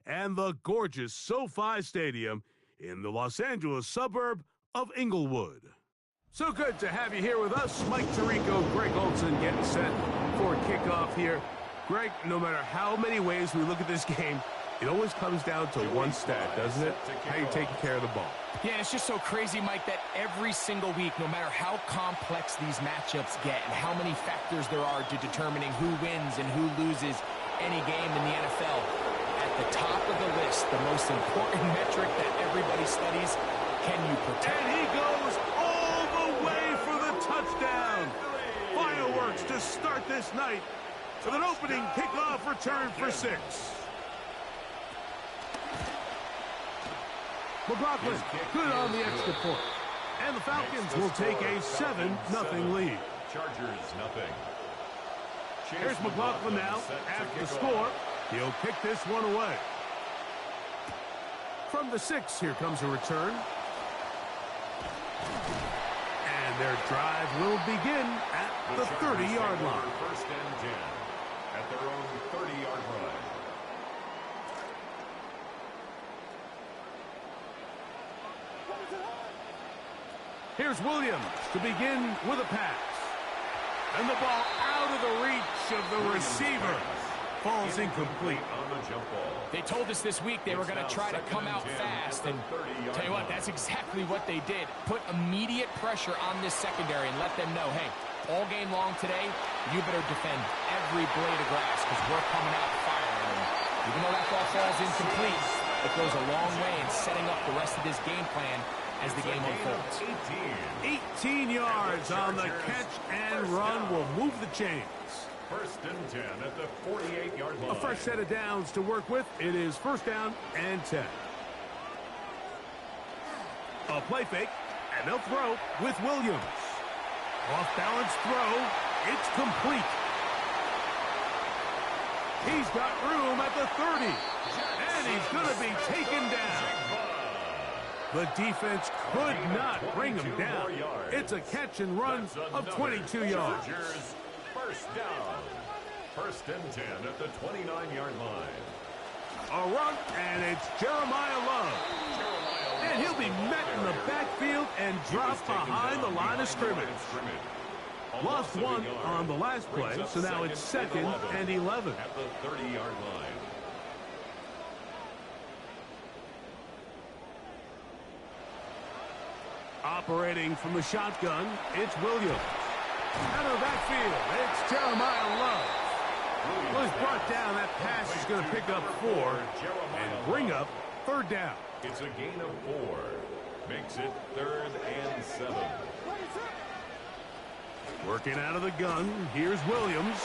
and the gorgeous SoFi Stadium in the Los Angeles suburb of Inglewood. So good to have you here with us. Mike Tirico, Greg Olson getting set for kickoff here. Greg, no matter how many ways we look at this game, it always comes down to one stat, doesn't it? How you taking care of the ball. Yeah, it's just so crazy, Mike, that every single week, no matter how complex these matchups get and how many factors there are to determining who wins and who loses any game in the NFL, at the top of the list, the most important metric that everybody studies, can you protect? And he goes all the way for the touchdown. Fireworks to start this night with an opening kickoff return for 6. McLaughlin, good on the extra point. And the Falcons will take a 7-0 lead. Chargers, nothing. Here's McLaughlin now after the score. He'll kick this one away. From the 6, here comes a return. And their drive will begin at the 30-yard line. First and 10 at their own 30-yard line. Here's Williams to begin with a pass. And the ball out of the reach of the receiver. Falls incomplete. On the jump ball. They told us this week they were going to try to come out fast, and tell you what, that's exactly what they did. Put immediate pressure on this secondary and let them know, hey, all game long today, you better defend every blade of grass because we're coming out firing. And even though that ball falls incomplete, it goes a long way in setting up the rest of this game plan as the game unfolds. 18 yards on the catch and run will move the chains. First and 10 at the 48-yard line. A fresh set of downs to work with. It is first down and 10. A play fake, and they'll throw with Williams. Off-balance throw. It's complete. He's got room at the 30. And he's going to be taken down. The defense could not bring him down. It's a catch and run of 22 yards. First down. First and 10 at the 29-yard line. A run, and it's Jeremiah Love. And he'll be met in the backfield and dropped behind the line of scrimmage. Lost one on the last play, so now it's 2nd and 11. At the 30-yard line. Operating from the shotgun, it's Williams. Out of the backfield, it's Jeremiah Love. Well, he's brought down. That pass is going to pick up 4 and bring up 3rd down. It's a gain of 4. Makes it 3rd and 7. Working out of the gun, here's Williams.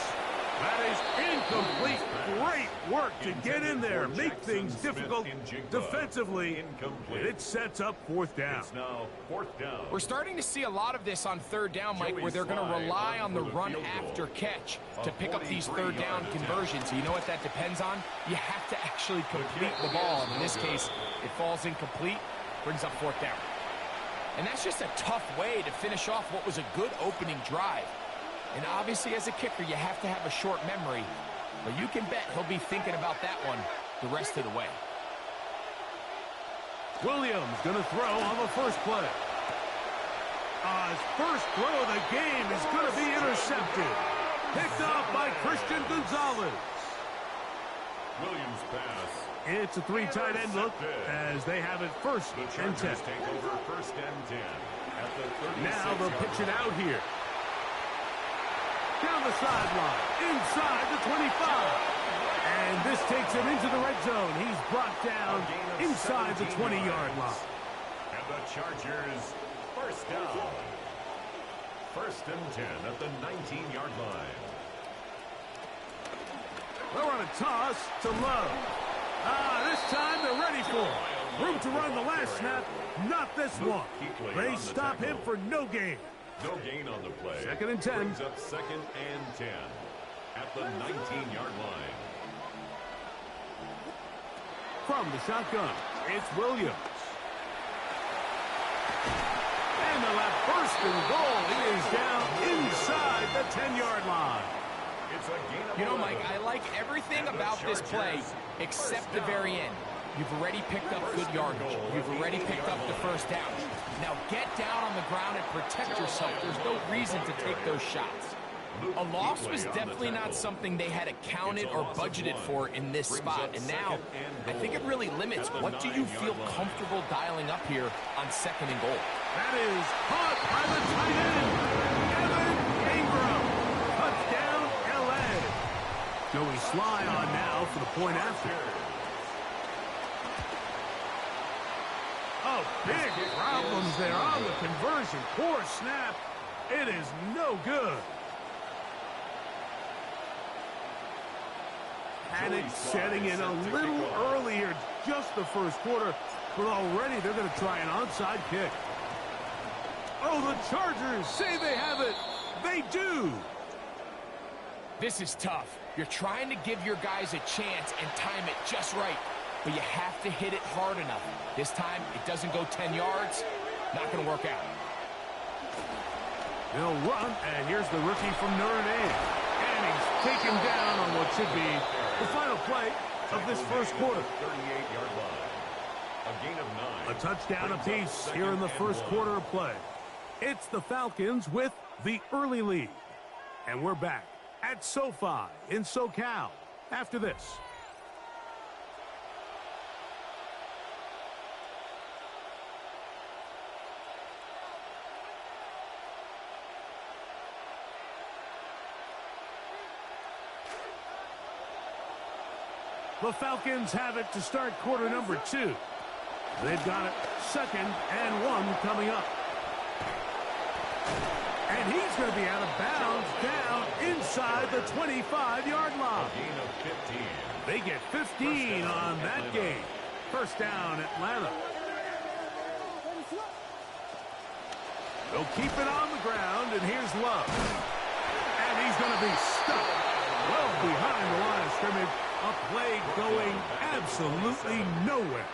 That is incomplete. Great work to get in there, make things difficult defensively. And it sets up 4th down. It's now 4th down. We're starting to see a lot of this on 3rd down, Mike, where they're going to rely on the run after catch to pick up these 3rd down conversions. You know what that depends on? You have to actually complete the ball. And in this case, it falls incomplete, brings up 4th down. And that's just a tough way to finish off what was a good opening drive. And obviously, as a kicker, you have to have a short memory. But you can bet he'll be thinking about that one the rest of the way. Williams going to throw on the first play. His first throw of the game is going to be intercepted. Picked off by Christian Gonzalez. Williams pass. It's a 3 tight end look as they have it 1st and 10. Take over 1st and 10 at the 36. Now they'll pitch it out here. Down the sideline, inside the 25. And this takes him into the red zone. He's brought down inside the 20-yard line. And the Chargers, 1st down. 1st and 10 at the 19-yard line. They're on a toss to Love. This time they're ready for it. Room to run the last snap, not this one. They stop him for no gain. No gain on the play. 2nd and 10. Brings up 2nd and 10 at the 19-yard line. From the shotgun, it's Williams. And they'll have 1st and goal. He is down inside the 10-yard line. It's a gain of You know, 11. Mike, I like everything about this play except the very end. You've already picked up good yardage. You've already picked up the 1st down. Now get down on the ground and protect yourself. There's no reason to take those shots. A loss was definitely not something they had accounted or budgeted for in this spot. And now, I think it really limits what do you feel comfortable dialing up here on 2nd and goal. That is caught by the tight end, Evan Ingram. Touchdown, L.A. Joey Sly on now for the point after. Oh, big problems there on the conversion. Poor snap. It is no good. Panic setting in a little earlier, just the 1st quarter, but already they're going to try an onside kick. Oh, the Chargers say they have it. They do. This is tough. You're trying to give your guys a chance and time it just right. But you have to hit it hard enough. This time, it doesn't go 10 yards. Not going to work out. They'll run, and here's the rookie from Notre Dame. And he's taken down on what should be the final play of this 1st quarter. 38-yard line. A gain of 9. A touchdown apiece here in the 1st quarter of play. It's the Falcons with the early lead. And we're back at SoFi in SoCal after this. The Falcons have it to start quarter number 2. They've got it 2nd and 1 coming up. And he's going to be out of bounds down inside the 25-yard line. A gain of 15. They get 15 on that game. 1st down, Atlanta. They'll keep it on the ground, and here's Love. And he's going to be stuck well behind the line of scrimmage. A play going absolutely nowhere.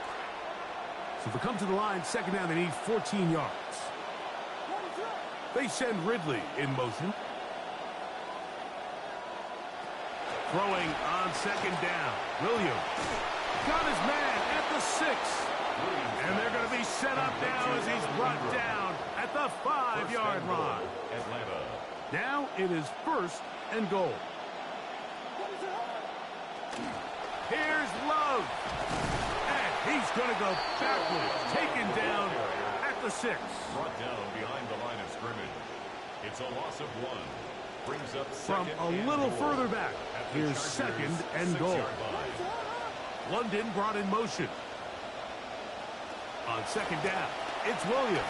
So they come to the line, second down, they need 14 yards. They send Ridley in motion. Throwing on second down. Williams got his man at the 6. And they're going to be set up now as he's brought down at the 5-yard line. Now it is first and goal. Here's Love. And he's going to go backwards, taken down at the 6. Brought down behind the line of scrimmage. It's a loss of 1. Brings up From a little further back, here's second and goal. London brought in motion. On second down, it's Williams.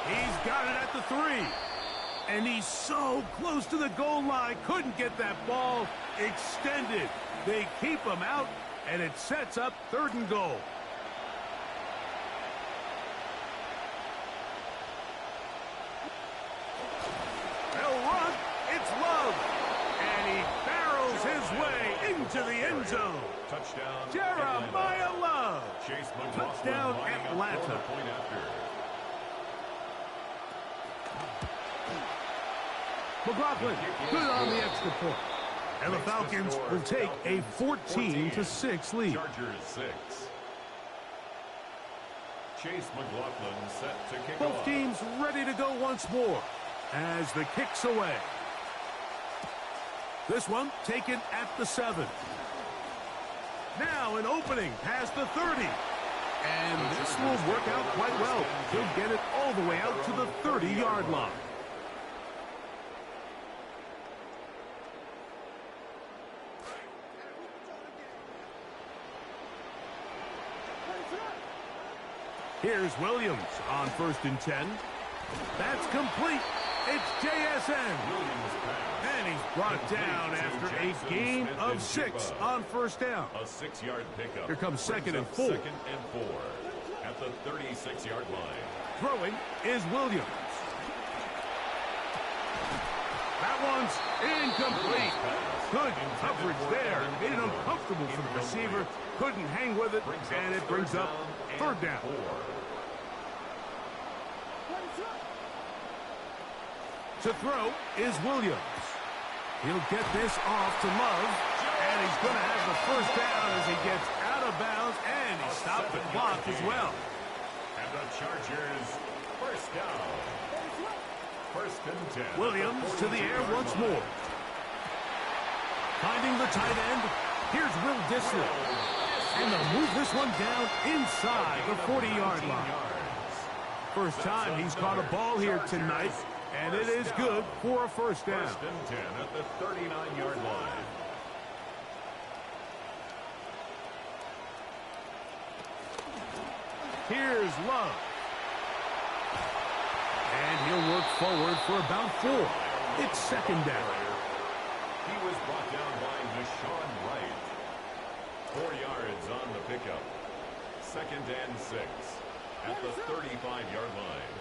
He's got it at the 3. And he's so close to the goal line, couldn't get that ball extended. They keep him out, and it sets up third and goal. They'll run. It's Love. And he barrels his way into the end zone. Touchdown, Jeremiah Love. Chase Touchdown, Atlanta. Point after. McLaughlin, good on the extra point. And the Falcons will take a 14-6 lead. Chargers 6. Chase McLaughlin set to kick Both off. teams ready to go once more as the kick's away. This one taken at the 7. Now an opening past the 30. And this will work out quite well. He'll get it all the way out to the 30-yard line. Here's Williams on 1st and 10. That's complete. It's JSN. And he's brought down after a gain of 6 on 1st down. A 6-yard pickup. Here comes second and 4. Second and 4 at the 36-yard line. Throwing is Williams. That one's incomplete. Good coverage there. Made it uncomfortable for the receiver. Couldn't hang with it, and it brings up third down. To throw is Williams. He'll get this off to Love, and he's going to have the first down as he gets out of bounds, and he stopped the clock as well. And the Chargers first down. 1st and 10. Williams to the air once more. Finding the tight end, here's Will Dissler. And they'll move this one down inside the 40-yard line. First time he's caught a ball here tonight, and it is good for a first down. 1st and 10 at the 39-yard line. Here's Love. And he'll work forward for about 4. It's second down. He was brought down by Deshaun Wright. 4 yards on the pickup. 2nd and 6 at the 35-yard line.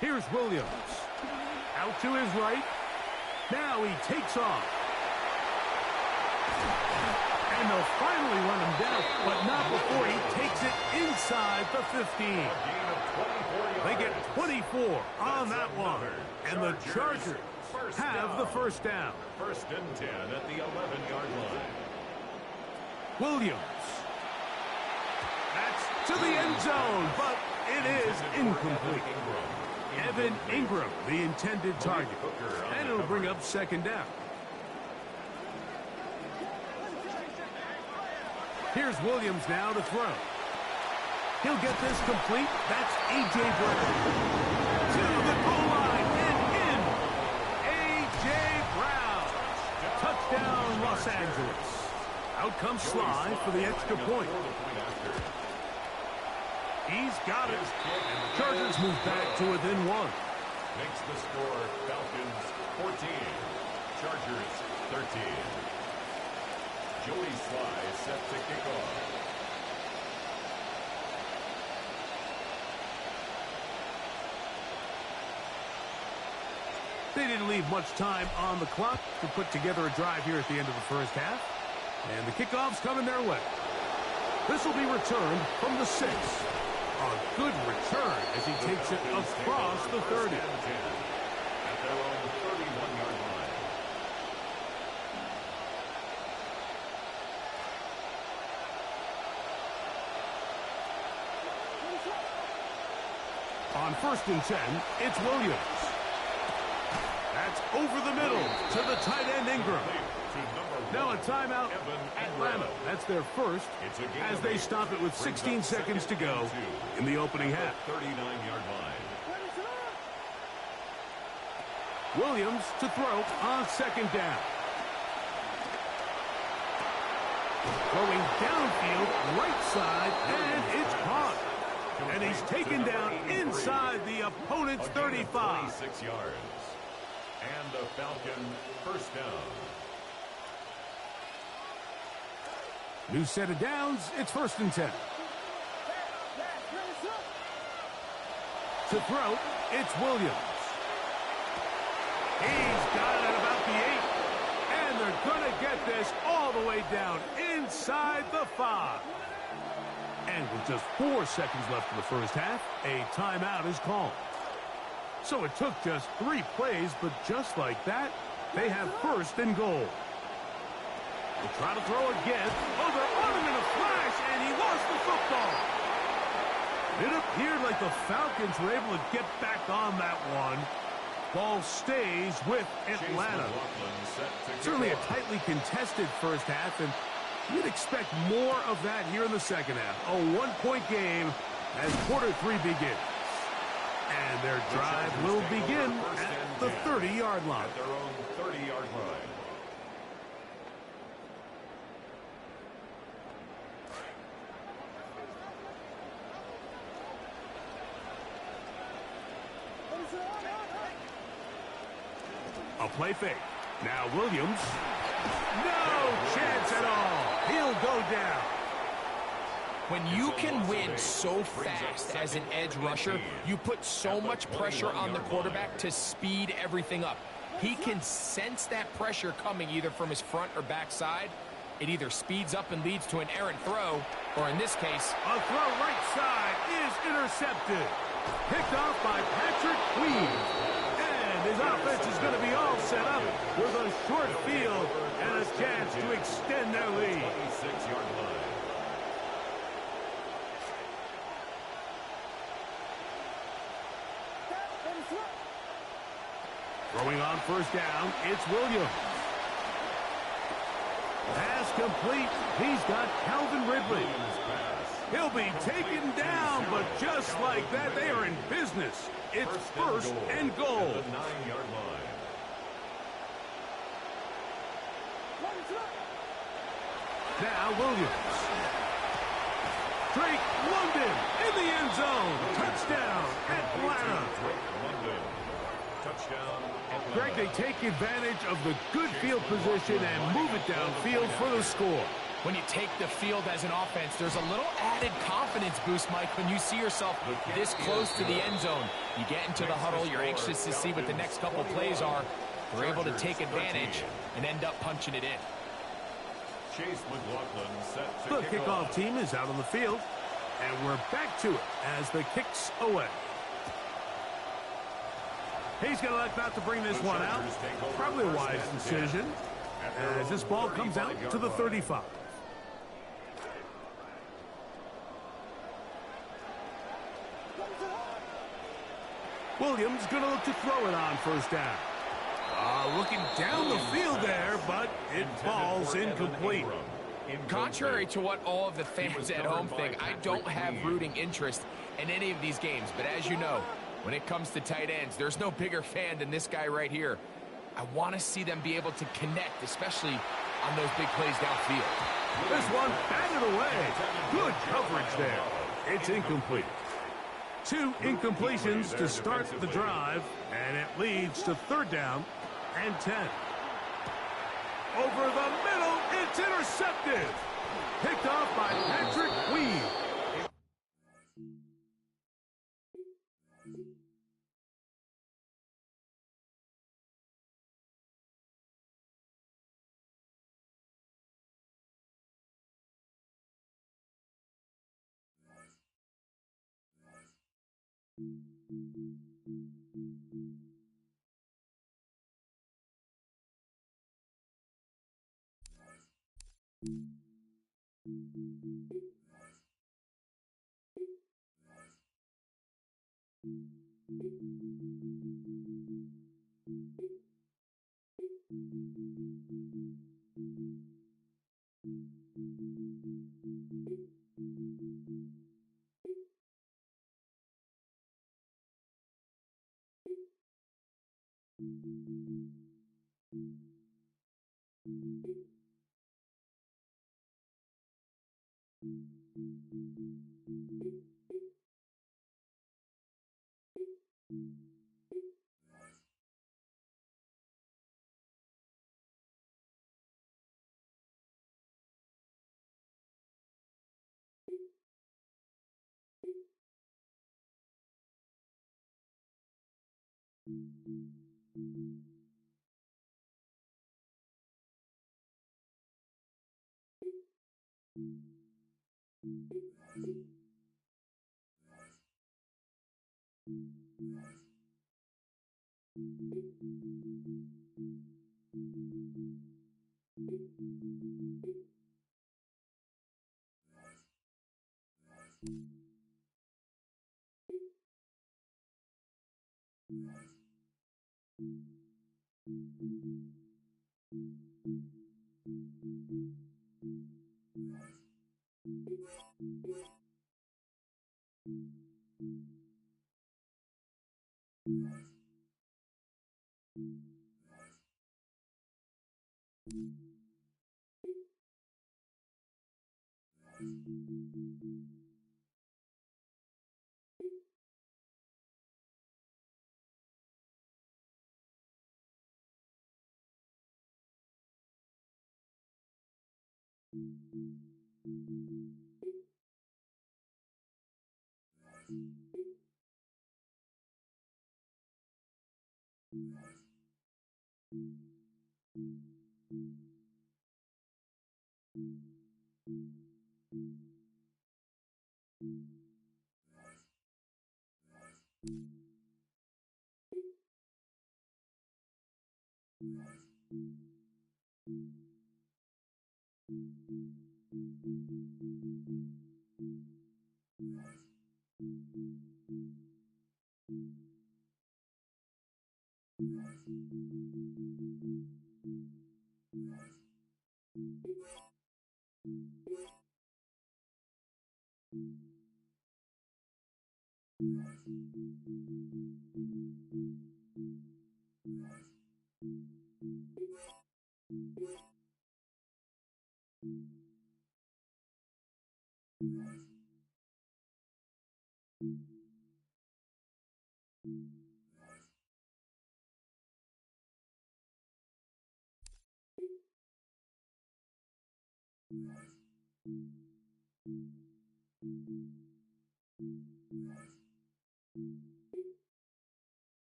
Here's Williams. Out to his right. Now he takes off. And they'll finally run him down, but not before he takes it inside the 15. They get 24 on that one. And the Chargers have the first down. 1st and 10 at the 11-yard line. Williams. That's to the end zone, but it is incomplete. Evan Ingram, the intended target. And it'll bring up second down. Here's Williams now to throw. He'll get this complete. That's A.J. Brown. To the goal line and in. A.J. Brown. Touchdown, Los Angeles. Out comes Sly for the extra point. He's got it. Chargers move back to within 1. Makes the score Falcons 14, Chargers 13. Joey Sly set to kick off. They didn't leave much time on the clock to put together a drive here at the end of the first half. And the kickoff's coming their way. This will be returned from the 6. A good return as he takes it across the 30. At their own 31-yard line. On 1st and 10, it's Williams. That's over the middle to the tight end Ingram. Now a timeout, Atlanta. That's their first as they stop it with 16 seconds to go in the opening half. 39-yard line. Williams to throw on 2nd down. Throwing downfield, right side, and it's caught. And he's taken down inside the opponent's 35. 26 yards. And the Falcon first down. New set of downs, it's 1st and 10. To throw, it's Williams. He's got it at about the 8. And they're going to get this all the way down inside the 5. And with just 4 seconds left in the first half, a timeout is called. So it took just 3 plays, but just like that, they have 1st and goal. They'll try to throw again. Oh, they're on him in a flash, and he lost the football. It appeared like the Falcons were able to get back on that one. Ball stays with Atlanta. Certainly a tightly contested first half, and you'd expect more of that here in the second half. A 1-point game as quarter 3 begins. And their drive will begin at the 30-yard line. At their own 30-yard line. A play fake. Now Williams. No chance at all. He'll go down. When you can win so fast as an edge rusher, you put so much pressure on the quarterback to speed everything up. He can sense that pressure coming either from his front or back side. It either speeds up and leads to an errant throw, or in this case, a throw right side is intercepted. Picked off by Patrick Queen. And his offense is going to be all set up with a short field and a chance to extend their lead. 26-yard line. Throwing on 1st down, it's Williams. Pass complete. He's got Calvin Ridley. He'll be taken down, but just like that, they are in business. It's 1st and goal. At the 9-yard line. Now Williams. Drake London in the end zone. Touchdown, Atlanta. Touchdown, Atlanta. Greg, they take advantage of the good field position and move it downfield for the score. when you take the field as an offense, there's a little added confidence boost, Mike, when you see yourself this close to the end zone. You get into the huddle, you're anxious to see what the next couple plays are. They're able to take advantage and end up punching it in. Chase McLaughlin set to The kickoff team is out on the field, and we're back to it as the kick's away. He's going to elect not to bring this one out. Probably a wise decision as this ball comes out to the 35. Williams going to look to throw it on first down. Looking down the field there, but it falls incomplete. Contrary to what all of the fans at home think, I don't have rooting interest in any of these games. But as you know, when it comes to tight ends, there's no bigger fan than this guy right here. I want to see them be able to connect, especially on those big plays downfield. This one batted away. Good coverage there. It's incomplete. 2 incompletions to start the drive, and it leads to 3rd down and 10. Over the middle, it's intercepted. Picked off by Patrick Weed.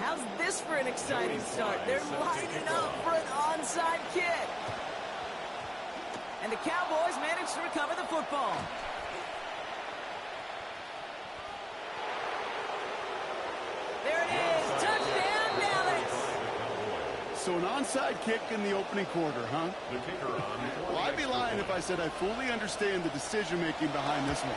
How's this for an exciting start? They're lining up for an onside kick. And the Cowboys manage to recover the football. There it is. Touchdown, Dallas. so an onside kick in the opening quarter, huh? The kicker on. Well, I'd be lying if I said I fully understand the decision-making behind this one.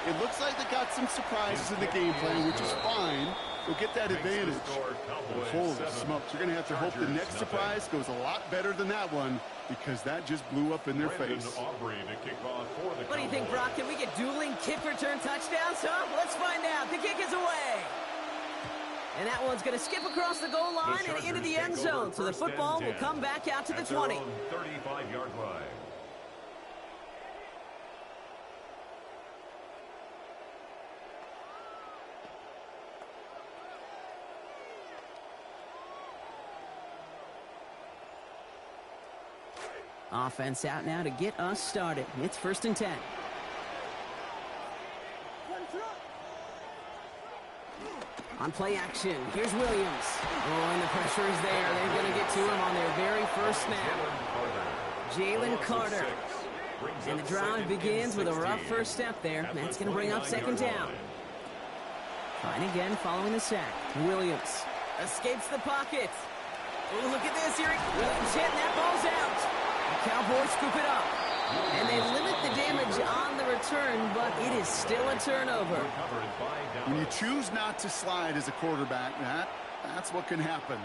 It looks like they got some surprises in the game plan, which is fine. They'll get that advantage. But holy smokes, you're going to have to hope the next surprise goes a lot better than that one, because that just blew up in their face. What do you think, Brock? Can we get dueling kick return touchdowns, huh? Let's find out. The kick is away. And that one's going to skip across the goal line and into the end zone. So the football will come back out to the 20. 35-yard line. Offense out now to get us started. It's 1st and 10. On play action, here's Williams. Oh, and the pressure is there. They're going to get to him on their very first snap. Jalen Carter. And the drive begins with a rough first step there. That's going to bring up 2nd down. Trying again following the sack. Williams escapes the pocket. Oh, look at this here. Williams hit, and that ball's out. The Cowboys scoop it up. And they limit the damage on the return, but it is still a turnover. When you choose not to slide as a quarterback, that's what can happen.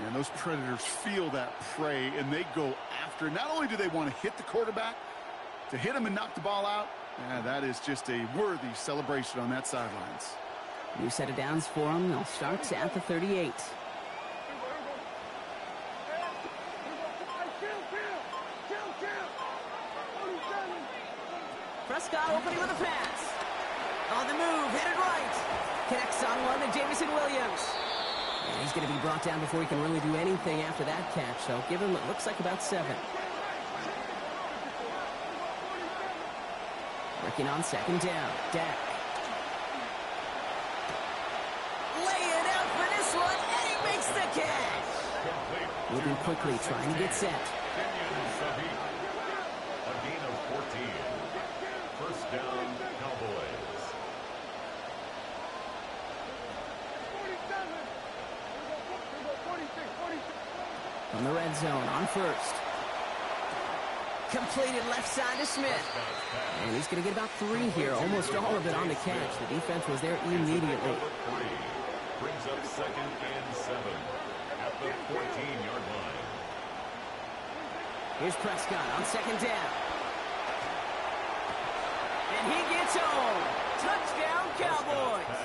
And those Predators feel that prey, and they go after it. Not only do they want to hit the quarterback, to hit him and knock the ball out, that is just a worthy celebration on that sidelines. New set of downs for them. They'll start at the 38. Prescott opening with a pass. On the move, headed right. Connects on one to Jamison Williams. And he's going to be brought down before he can really do anything after that catch. So give him, it looks like about 7. Working on 2nd down. Dak. Lay it out for this one, and he makes the catch. Moving quickly, trying to get set. A gain of 14. 1st down, Cowboys. From the red zone on 1st. Completed left side to Smith. And he's going to get about 3 here, almost all of it on the catch. The defense was there immediately. Brings up 2nd and 7 at the 14-yard line. Here's Prescott on 2nd down. And he gets home. Touchdown, Cowboys.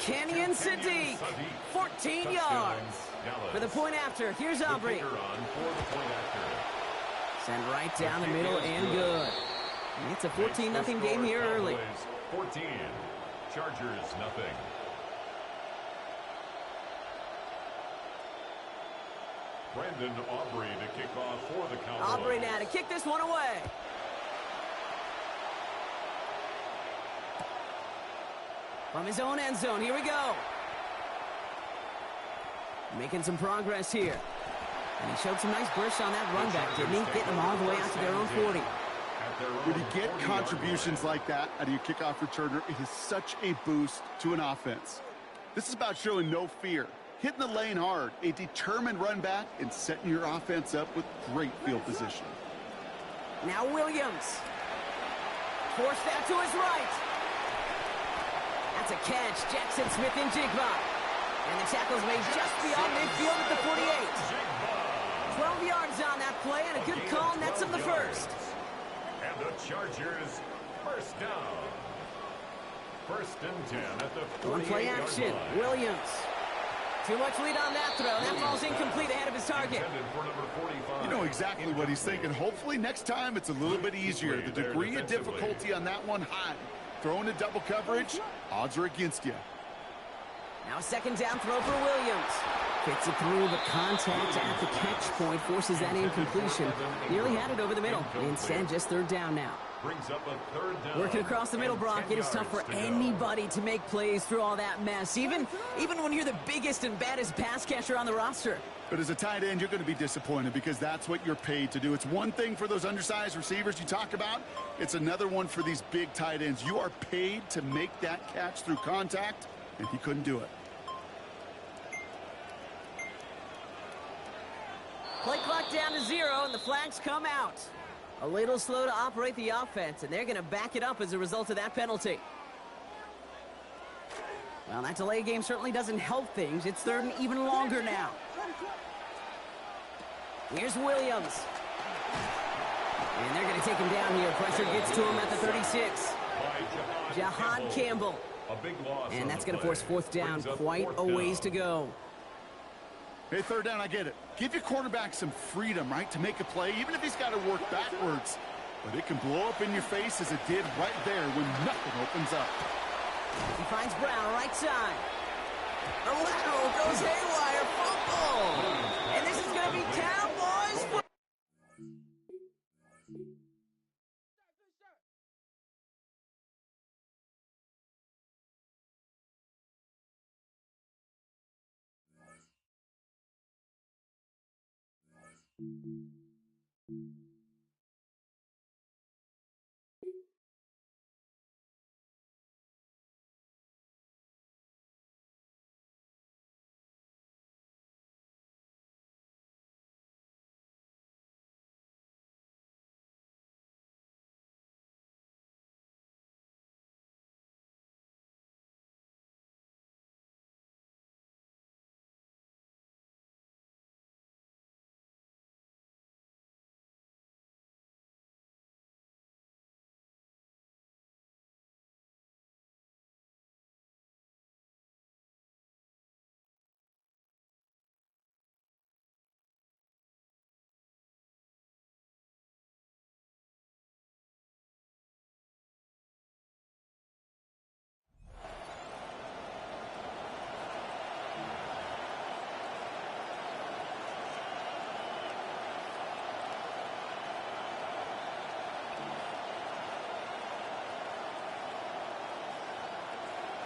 Kenyon Sadiq, 14 yards. For the point after, here's Aubrey. Send right down the middle and good. And it's a 14-0 game here early. 14. Chargers nothing. Brandon Aubrey to kick off for the Cowboys. Aubrey now to kick this one away. From his own end zone, here we go. Making some progress here. And he showed some nice bursts on that run back, didn't he? Getting them all the way out to their own 40. When you get contributions like that out of your kickoff returner, it is such a boost to an offense. This is about showing no fear, hitting the lane hard, a determined run back, and setting your offense up with great field position. Now Williams. Forced that to his right. That's a catch. Jackson Smith-Njigba. And the tackle's made just beyond midfield at the 48. 12 yards on that play, and a good call nets him the first. And the Chargers first down. 1st and 10 at the 48-yard line. On play action, Williams. Too much lead on that throw. That ball's incomplete ahead of his target. You know exactly what he's thinking. Hopefully next time it's a little bit easier. The degree of difficulty on that one high. Throwing a double coverage, odds are against you. Now a 2nd down throw for Williams. Gets it through, but contact at the catch point forces that incompletion. Nearly had it over the middle. Instead, just 3rd down now. Brings up a 3rd down. Working across the middle, Brock. It is tough for anybody to make plays through all that mess, even when you're the biggest and baddest pass catcher on the roster. But as a tight end, you're going to be disappointed because that's what you're paid to do. It's one thing for those undersized receivers you talk about. It's another one for these big tight ends. You are paid to make that catch through contact, and he couldn't do it. 0, and the flags come out. A little slow to operate the offense, and they're going to back it up as a result of that penalty. Well, that delay game certainly doesn't help things. It's third and even longer now. Here's Williams. And they're going to take him down here. Pressure gets to him at the 36. Jahan Campbell. And that's going to force fourth down. Quite a ways to go. Hey, third down, I get it. Give your quarterback some freedom, right, to make a play, even if he's got to work backwards. But it can blow up in your face as it did right there when nothing opens up. He finds Brown right side. The lateral goes haywire. Fumble. And this is going to be Cowboys.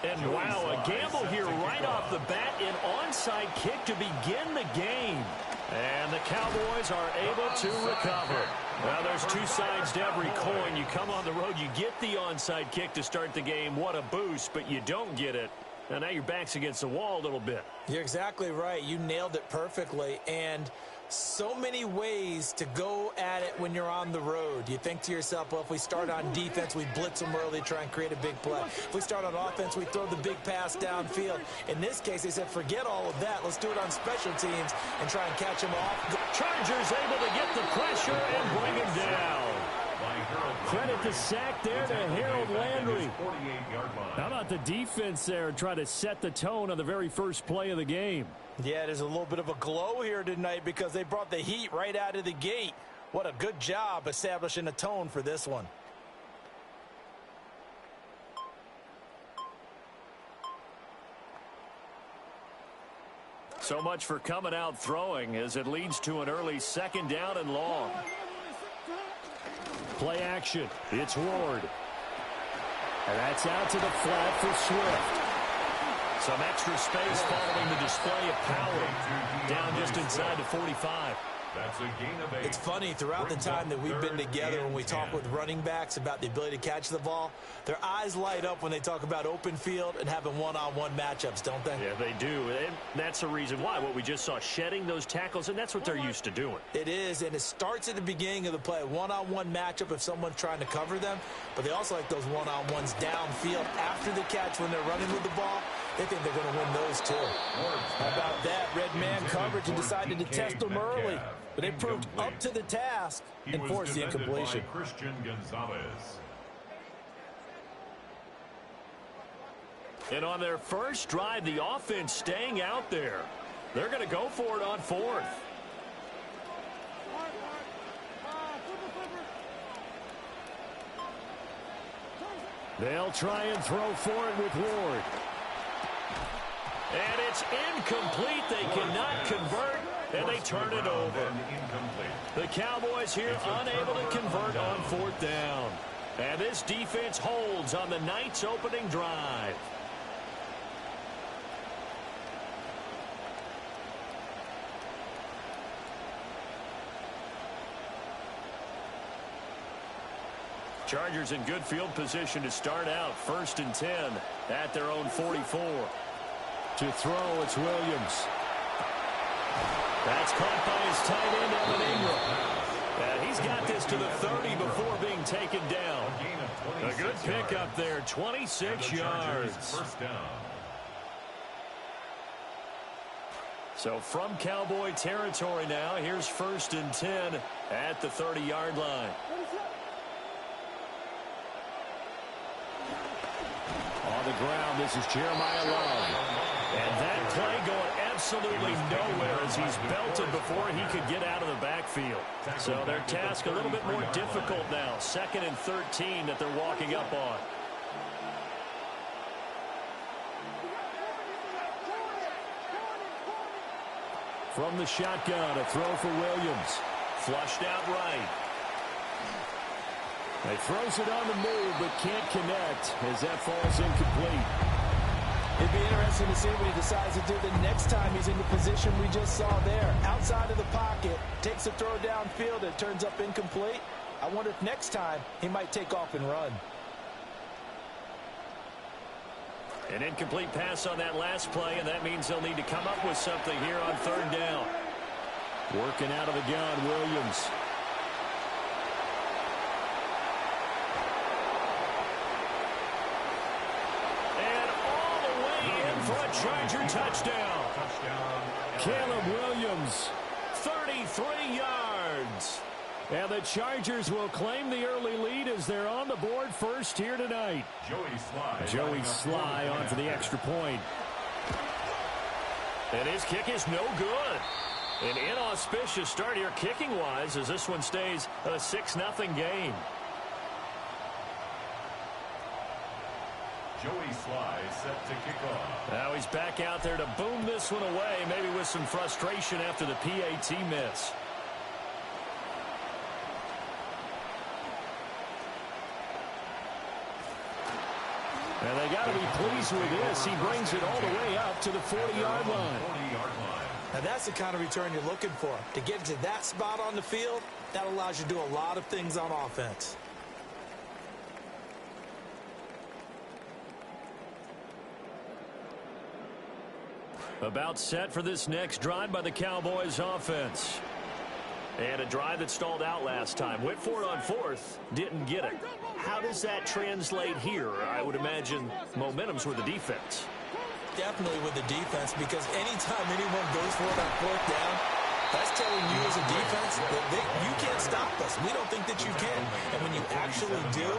And wow, a gamble here right off the bat, an onside kick to begin the game. And the Cowboys are able to recover. Well, there's two sides to every coin. You come on the road, you get the onside kick to start the game. What a boost, but you don't get it. And now your back's against the wall a little bit. You're exactly right. You nailed it perfectly. And so many ways to go at it when you're on the road. You think to yourself, well, if we start on defense, we blitz them early, try and create a big play. If we start on offense, we throw the big pass downfield. In this case, they said, forget all of that. Let's do it on special teams and try and catch them off. Chargers able to get the pressure and bring him down. Credit the sack there to Harold Landry. How about the defense there try to set the tone on the very first play of the game? Yeah, there's a little bit of a glow here tonight because they brought the heat right out of the gate. What a good job establishing a tone for this one. So much for coming out throwing as it leads to an early second down and long. Play action. It's Ward. And that's out to the flat for Swift. Some extra space following the display of power. Down just inside the 45. That's a gain of 8. It's funny, throughout the time that we've been together, when we talk with running backs about the ability to catch the ball, their eyes light up when they talk about open field and having one-on-one matchups, don't they? Yeah, they do. And that's the reason why. What we just saw, shedding those tackles, and that's what they're used to doing. It is, and it starts at the beginning of the play. One-on-one matchup if someone's trying to cover them, but they also like those one-on-ones downfield after the catch when they're running with the ball. They think they're going to win those, too. How about that? Red man coverage and decided to test them early. But they proved up to the task and forced the incompletion. Christian Gonzalez. And on their first drive, the offense staying out there. They're going to go for it on fourth. They'll try and throw for it with Ward. And it's incomplete. They cannot convert, and they turn it over. The Cowboys here unable to convert on fourth down. And this defense holds on the night's opening drive. Chargers in good field position to start out. 1st and 10 at their own 44. To throw, it's Williams. That's caught by his tight end, Evan Ingram. And he's got this to the 30 before being taken down. A good pickup there, 26 yards. First down. So from Cowboy territory now, here's 1st and 10 at the 30-yard line. On the ground, this is Jeremiah Love. And that play going absolutely nowhere as he's belted before he could get out of the backfield. So their task a little bit more difficult now. 2nd and 13 that they're walking up on. From the shotgun, a throw for Williams. Flushed out right. He throws it on the move, but can't connect as that falls incomplete. It'd be interesting to see what he decides to do the next time he's in the position we just saw there. Outside of the pocket, takes a throw downfield, it turns up incomplete. I wonder if next time he might take off and run. An incomplete pass on that last play, and that means they'll need to come up with something here on 3rd down. Working out of the gun, Williams. And all the way in for a Charger touchdown. Caleb Williams, 33 yards. And the Chargers will claim the early lead as they're on the board first here tonight. Joey Sly on for the extra point. And his kick is no good. An inauspicious start here kicking-wise as this one stays a 6-0 game. Joey Sly set to kick off. Now he's back out there to boom this one away, maybe with some frustration after the PAT miss. And they got to be pleased with this. He brings it all the way up to the 40-yard line. Now that's the kind of return you're looking for. To get to that spot on the field, that allows you to do a lot of things on offense. About set for this next drive by the Cowboys offense. And a drive that stalled out last time. Went for it on 4th. Didn't get it. How does that translate here? I would imagine momentum's with the defense. Definitely with the defense, because anytime anyone goes for it on 4th down, that's telling you as a defense that you can't stop us. We don't think that you can. And when you actually do,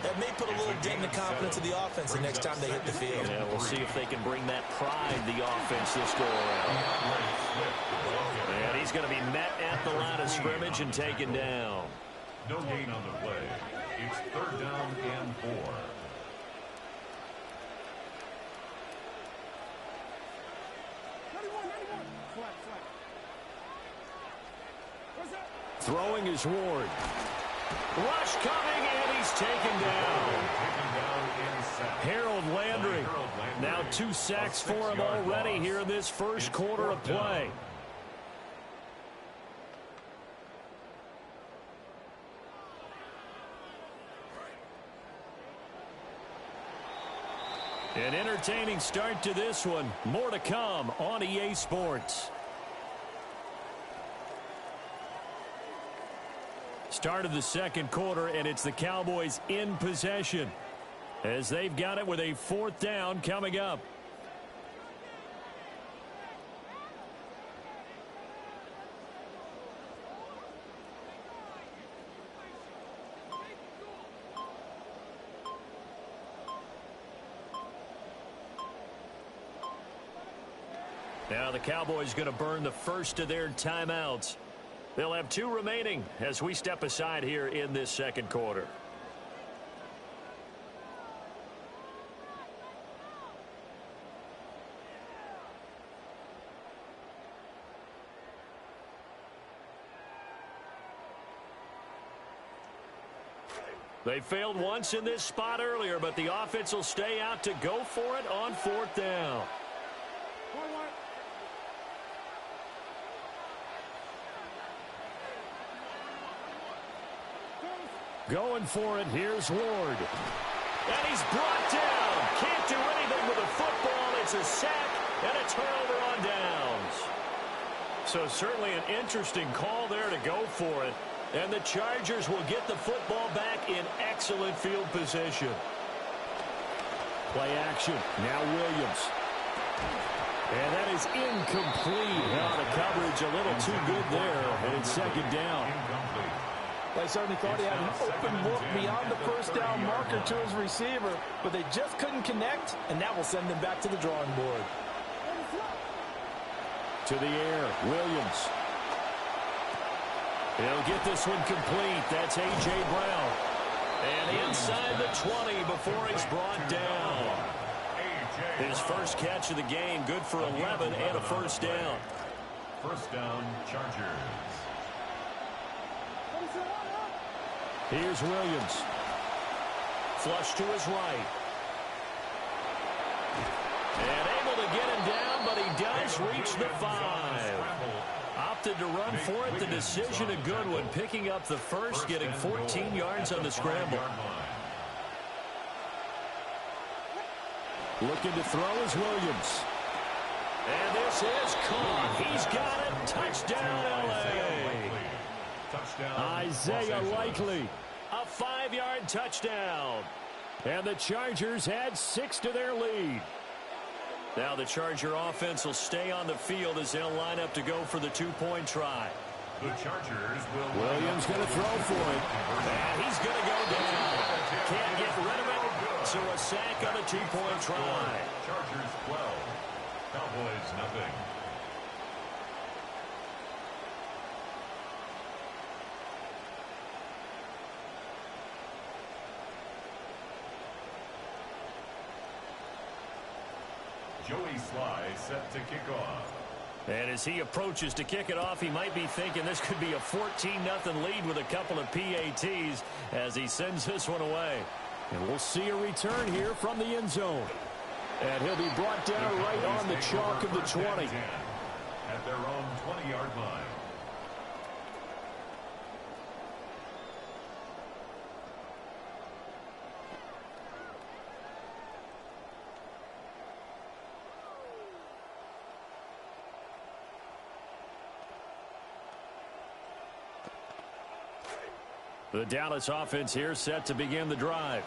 that may put a little dent in the confidence of the offense the next time they hit the field. Yeah, we'll see if they can bring that pride, the offense, this go around. And he's going to be met at the line of scrimmage and taken down. No gain on the play. It's 3rd down and 4. Throwing is Ward. Rush coming, and he's taken down. Harold Landry. Now 2 sacks for him already here in this first quarter of play. An entertaining start to this one. More to come on EA Sports. Start of the second quarter, and it's the Cowboys in possession as they've got it with a 4th down coming up. Now the Cowboys going to burn the first of their timeouts. They'll have 2 remaining as we step aside here in this second quarter. They failed once in this spot earlier, but the offense will stay out to go for it on 4th down. Going for it, here's Ward. And he's brought down. Can't do anything with a football. It's a sack and a turnover on downs. So certainly an interesting call there to go for it. And the Chargers will get the football back in excellent field position. Play action. Now Williams. And that is incomplete. Now the coverage a little too good there. And it's second down. They certainly thought he had an open look beyond the first down marker to his receiver, but they just couldn't connect, and that will send them back to the drawing board. To the air, Williams. He'll get this one complete. That's A.J. Brown. And inside the 20 before he's brought down. His first catch of the game, good for 11 and a first down. First down, Chargers. Here's Williams. Flush to his right. And able to get him down, but he does reach the 5. Opted to run for it. The decision a good one. Picking up the first, getting 14 yards on the scramble. Looking to throw is Williams. And this is caught. He's got it. Touchdown, L.A. Isaiah Likely. A 5-yard touchdown. And the Chargers add 6 to their lead. Now the Charger offense will stay on the field as they'll line up to go for the 2-point try. The Chargers will... Williams going to throw for it. And he's going to go down. Can't get rid of it. So a sack on the 2-point try. Chargers 12. Cowboys nothing. Joey Sly set to kick off. And as he approaches to kick it off, he might be thinking this could be a 14-0 lead with a couple of PATs as he sends this one away. And we'll see a return here from the end zone. And he'll be brought down right on the chalk of the 20. At their own 20-yard line. The Dallas offense here set to begin the drive.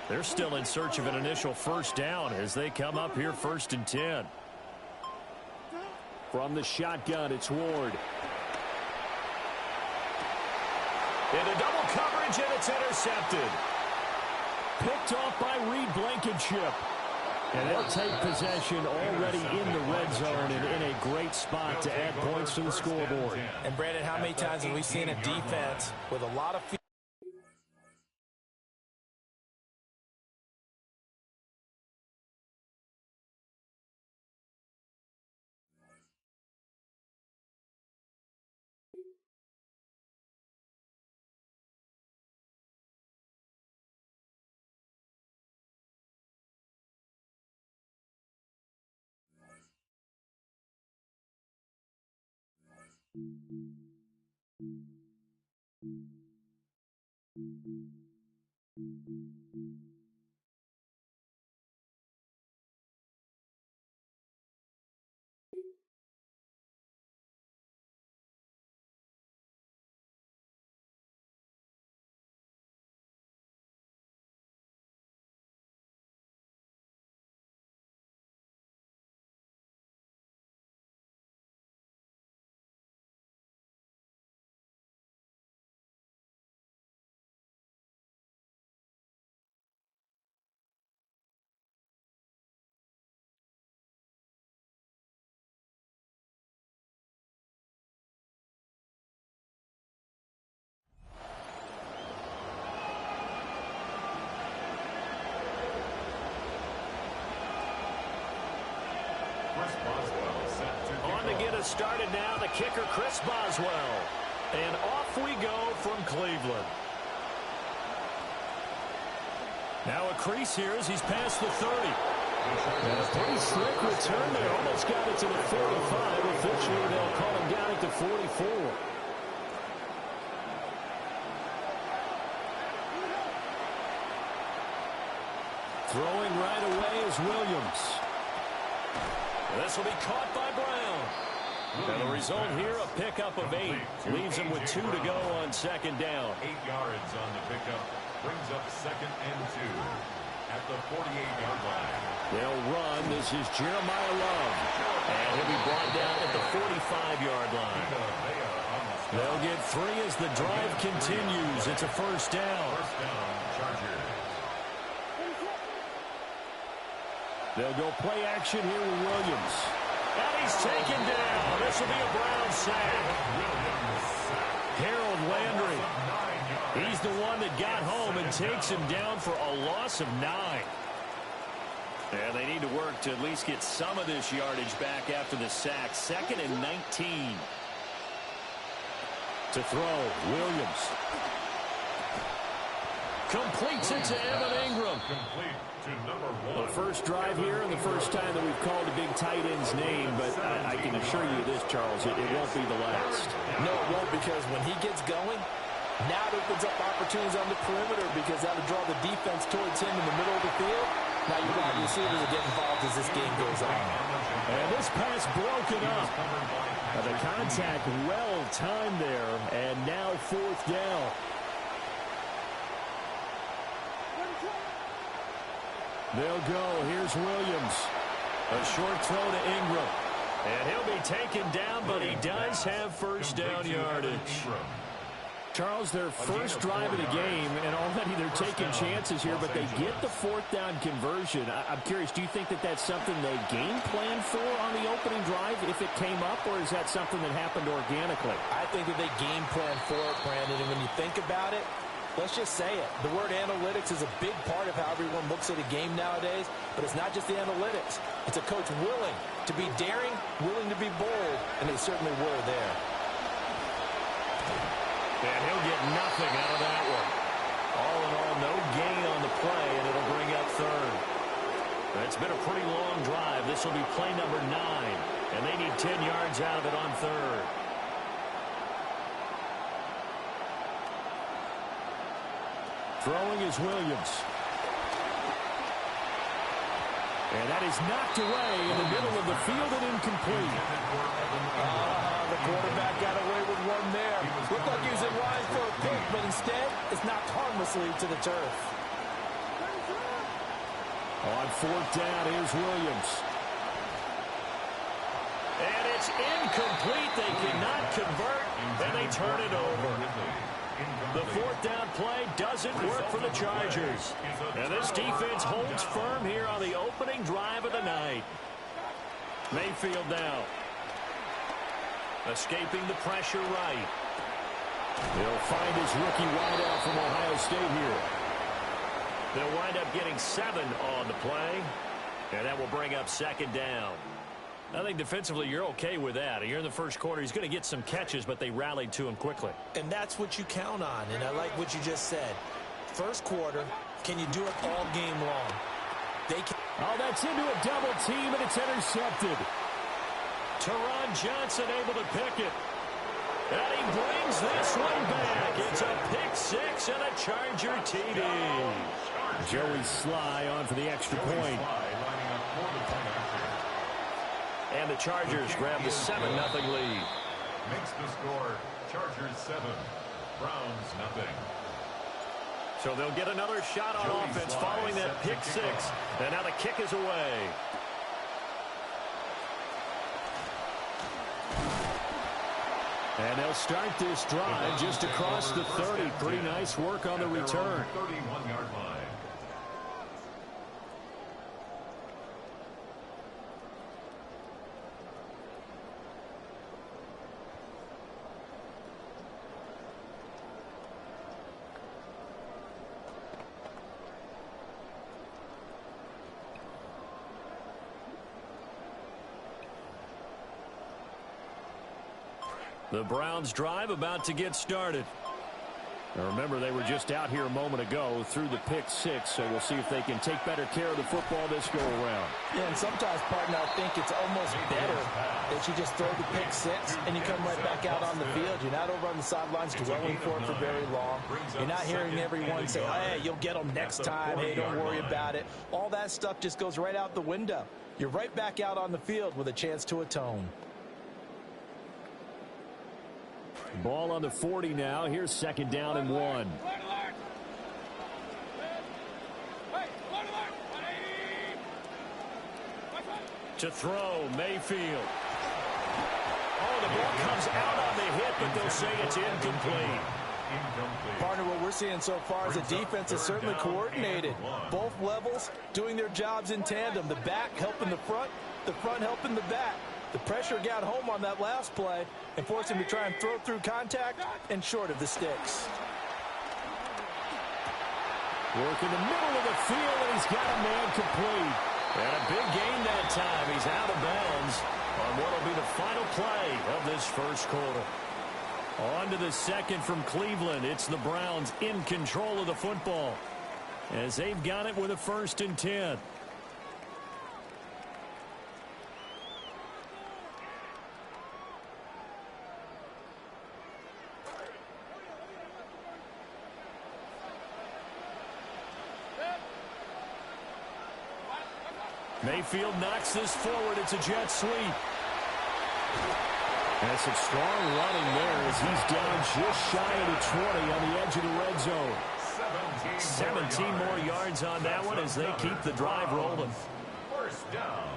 They're still in search of an initial first down as they come up here 1st and 10. From the shotgun, it's Ward. Into double coverage, and it's intercepted. Picked off by Reed Blankenship. And they'll take possession already in the red zone and in a great spot to add points to the scoreboard. And, Brandon, how many times have we seen a defense with a lot of... On to get us started now, the kicker, Chris Boswell. And off we go from Cleveland. Now a crease here as he's past the 30. And a pretty slick return there. Almost got it to the 45. Officially, they'll call him down at the 44. Throwing right away is Williams. This will be caught by Brown. And the result here, a pickup of 8. Leaves them with 2 to go on second down. 8 yards on the pickup. Brings up 2nd and 2 at the 48-yard line. They'll run. This is Jeremiah Love. And he'll be brought down at the 45-yard line. They'll get 3 as the drive continues. It's a first down. First down, Chargers. They'll go play action here with Williams. And he's taken down. This will be a Brown sack. Harold Landry. He's the one that got home and takes him down for a loss of 9. And they need to work to at least get some of this yardage back after the sack. 2nd and 19. To throw, Williams. Completes it to Evan Ingram. Complete to number 1. The first drive here and the first time that we've called a big tight end's name, but I can assure you this, Charles, it won't be the last. No, it won't, because when he gets going, now it opens up opportunities on the perimeter, because that'll draw the defense towards him in the middle of the field. Now your wide receivers will get involved as this game goes on. And this pass broken up. The contact well timed there, and now 4th down. They'll go. Here's Williams. A short throw to Ingram. And he'll be taken down, but he does have first down yardage. Charles, their first drive of the game, and already they're taking chances here, but they get the 4th down conversion. I'm curious, do you think that that's something they game planned for on the opening drive if it came up, or is that something that happened organically? I think that they game planned for it, Brandon, and when you think about it, let's just say it. The word analytics is a big part of how everyone looks at a game nowadays, but it's not just the analytics. It's a coach willing to be daring, willing to be bold, and they certainly were there. And he'll get nothing out of that one. All in all, no gain on the play, and it'll bring up 3rd. It's been a pretty long drive. This will be play number 9, and they need 10 yards out of it on 3rd. Throwing is Williams. And that is knocked away in the middle of the field and incomplete. The quarterback got away with one there. Looked like he was in line for a pick, but instead, it's knocked harmlessly to the turf. On 4th down, here's Williams. And it's incomplete. They cannot convert, and they turn it over. The 4th down play doesn't work for the Chargers. And this defense holds firm here on the opening drive of the night. Mayfield now. Escaping the pressure right. He'll find his rookie wideout from Ohio State here. They'll wind up getting 7 on the play. And that will bring up 2nd down. I think defensively you're okay with that. You're in the first quarter. He's going to get some catches, but they rallied to him quickly. And that's what you count on, and I like what you just said. First quarter, can you do it all game long? They can. Oh, that's into a double team, and it's intercepted. Teron Johnson able to pick it. And he brings this one back. It's a pick 6 and a Charger TD. Joey Sly on for the extra point. And the Chargers grab the 7-0 lead. Makes the score Chargers 7, Browns nothing. So they'll get another shot on offense following that pick 6. And now the kick is away. And they'll start this drive just across the 30. Pretty nice work on the return. 31-yard line. The Browns drive about to get started. Now remember, they were just out here a moment ago through the pick 6, so we'll see if they can take better care of the football this go-around. Yeah, and sometimes, partner, I think it's almost better that you just throw the pick 6 and you come right back out on the field. You're not over on the sidelines dwelling for it for very long. You're not hearing everyone say, hey, you'll get them next time. Hey, don't worry about it. All that stuff just goes right out the window. You're right back out on the field with a chance to atone. Ball on the 40 now. Here's second down and 1. To throw, Mayfield. Oh, the ball comes out on the hit, but they'll say it's incomplete. Partner, what we're seeing so far is the defense is certainly coordinated. Both levels doing their jobs in tandem. The back helping the front helping the back. The pressure got home on that last play and forced him to try and throw through contact and short of the sticks. Work in the middle of the field, and he's got a man complete. And a big gain that time. He's out of bounds on what will be the final play of this first quarter. On to the second from Cleveland. It's the Browns in control of the football as they've got it with a 1st and 10. Mayfield knocks this forward. It's a jet sweep. And some strong running there as he's down just shy of the 20 on the edge of the red zone. 17 more yards on that one as they keep the drive rolling. First down.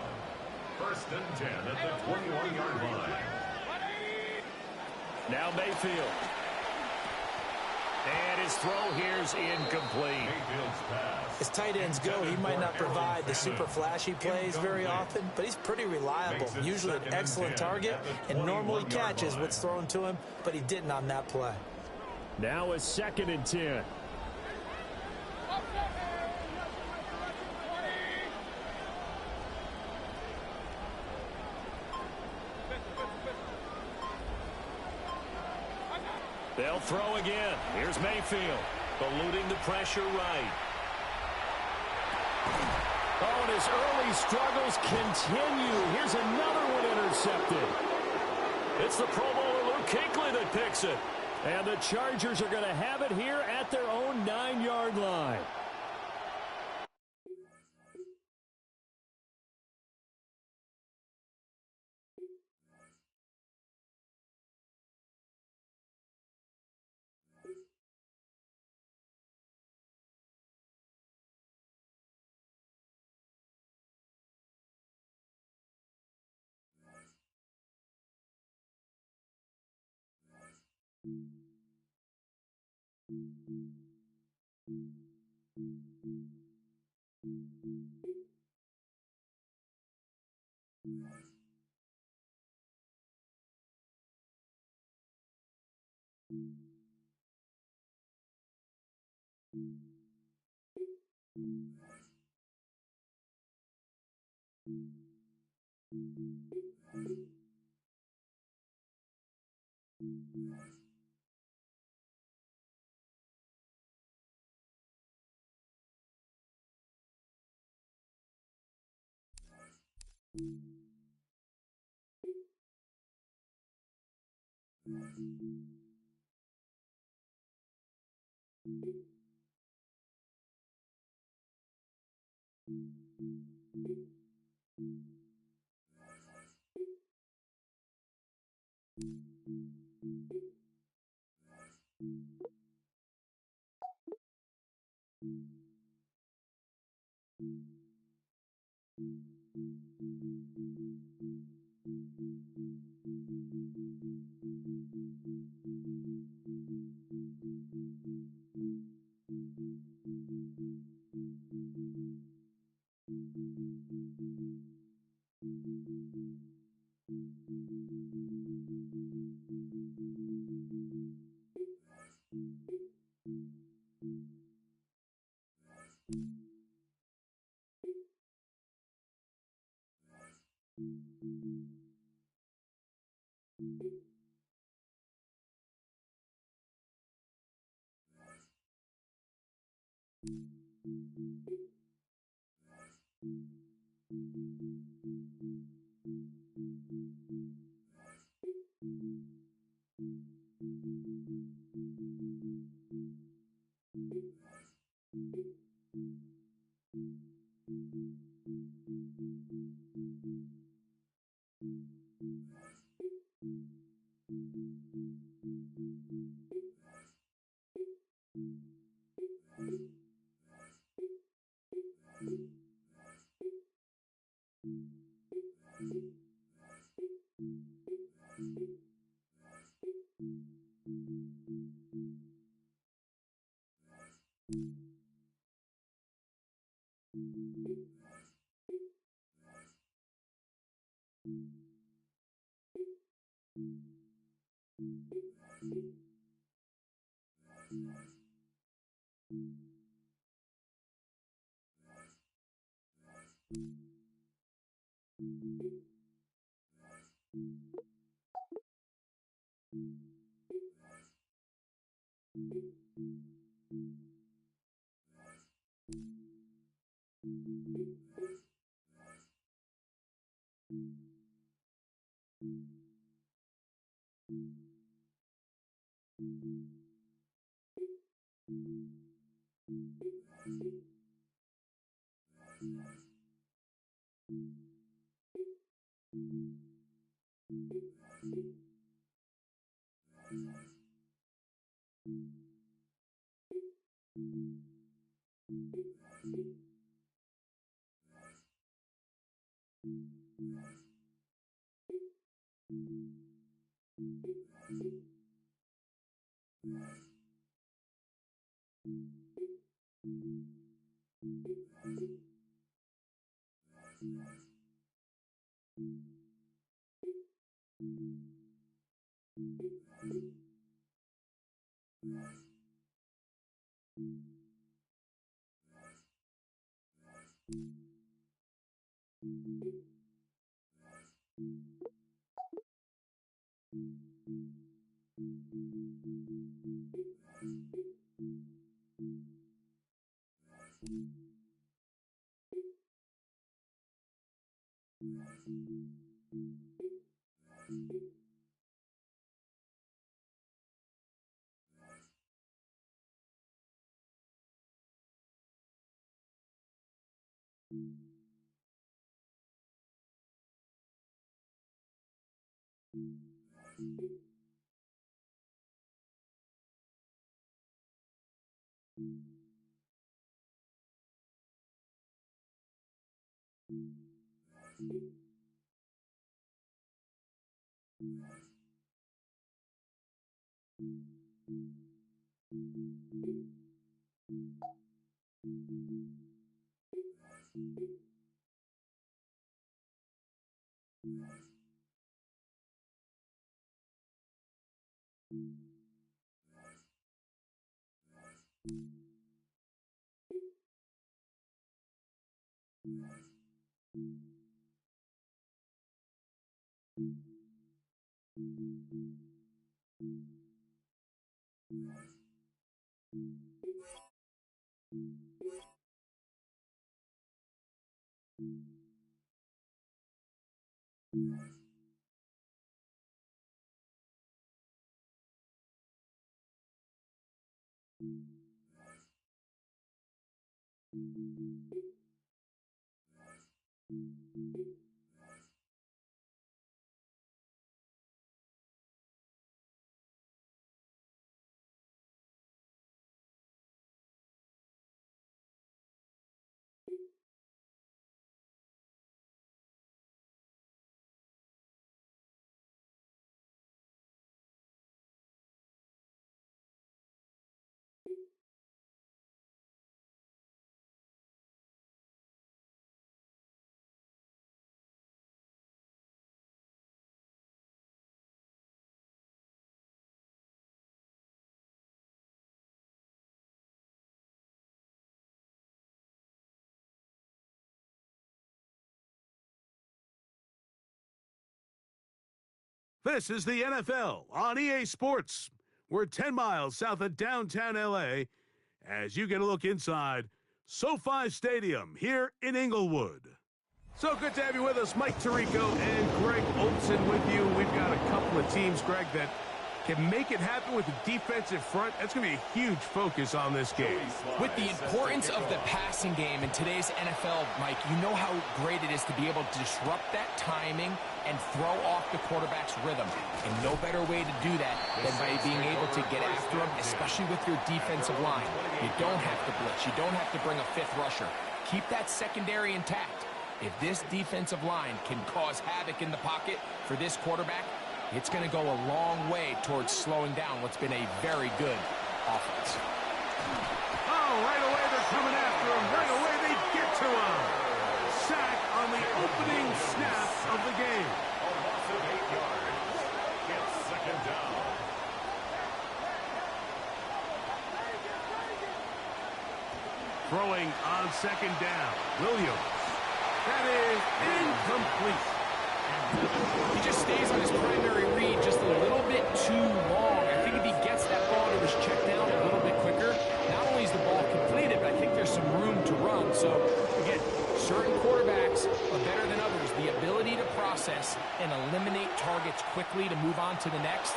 1st and 10 at the 21-yard line. Now Mayfield. And his throw here's incomplete. As tight ends go, he might not provide the super flashy plays very often, but he's pretty reliable, usually an excellent target, and normally catches what's thrown to him, but he didn't on that play. Now a 2nd and 10. They'll throw again. Here's Mayfield, eluding the pressure right. Oh, and his early struggles continue. Here's another one intercepted. It's the Pro Bowler Luke Kuechly that picks it. And the Chargers are going to have it here at their own 9-yard line. This is the NFL on EA Sports. We're 10 miles south of downtown LA as you get a look inside SoFi Stadium here in Inglewood. So good to have you with us, Mike Tirico and Greg Olson with you. We've got a couple of teams, Greg, that can make it happen with the defensive front. That's going to be a huge focus on this game. With the importance of the passing game in today's NFL, Mike, you know how great it is to be able to disrupt that timing and throw off the quarterback's rhythm. And no better way to do that than by being able to get after him, especially with your defensive line. You don't have to blitz. You don't have to bring a fifth rusher. Keep that secondary intact. If this defensive line can cause havoc in the pocket for this quarterback, it's going to go a long way towards slowing down what's been a very good offense. Oh, right away they're coming after him. Right away they get to throwing on second down. Williams. That is incomplete. He just stays on his primary read just a little bit too long. I think if he gets that ball to his check down a little bit quicker, not only is the ball completed, but I think there's some room to run. So, again, certain quarterbacks are better than others. The ability to process and eliminate targets quickly to move on to the next,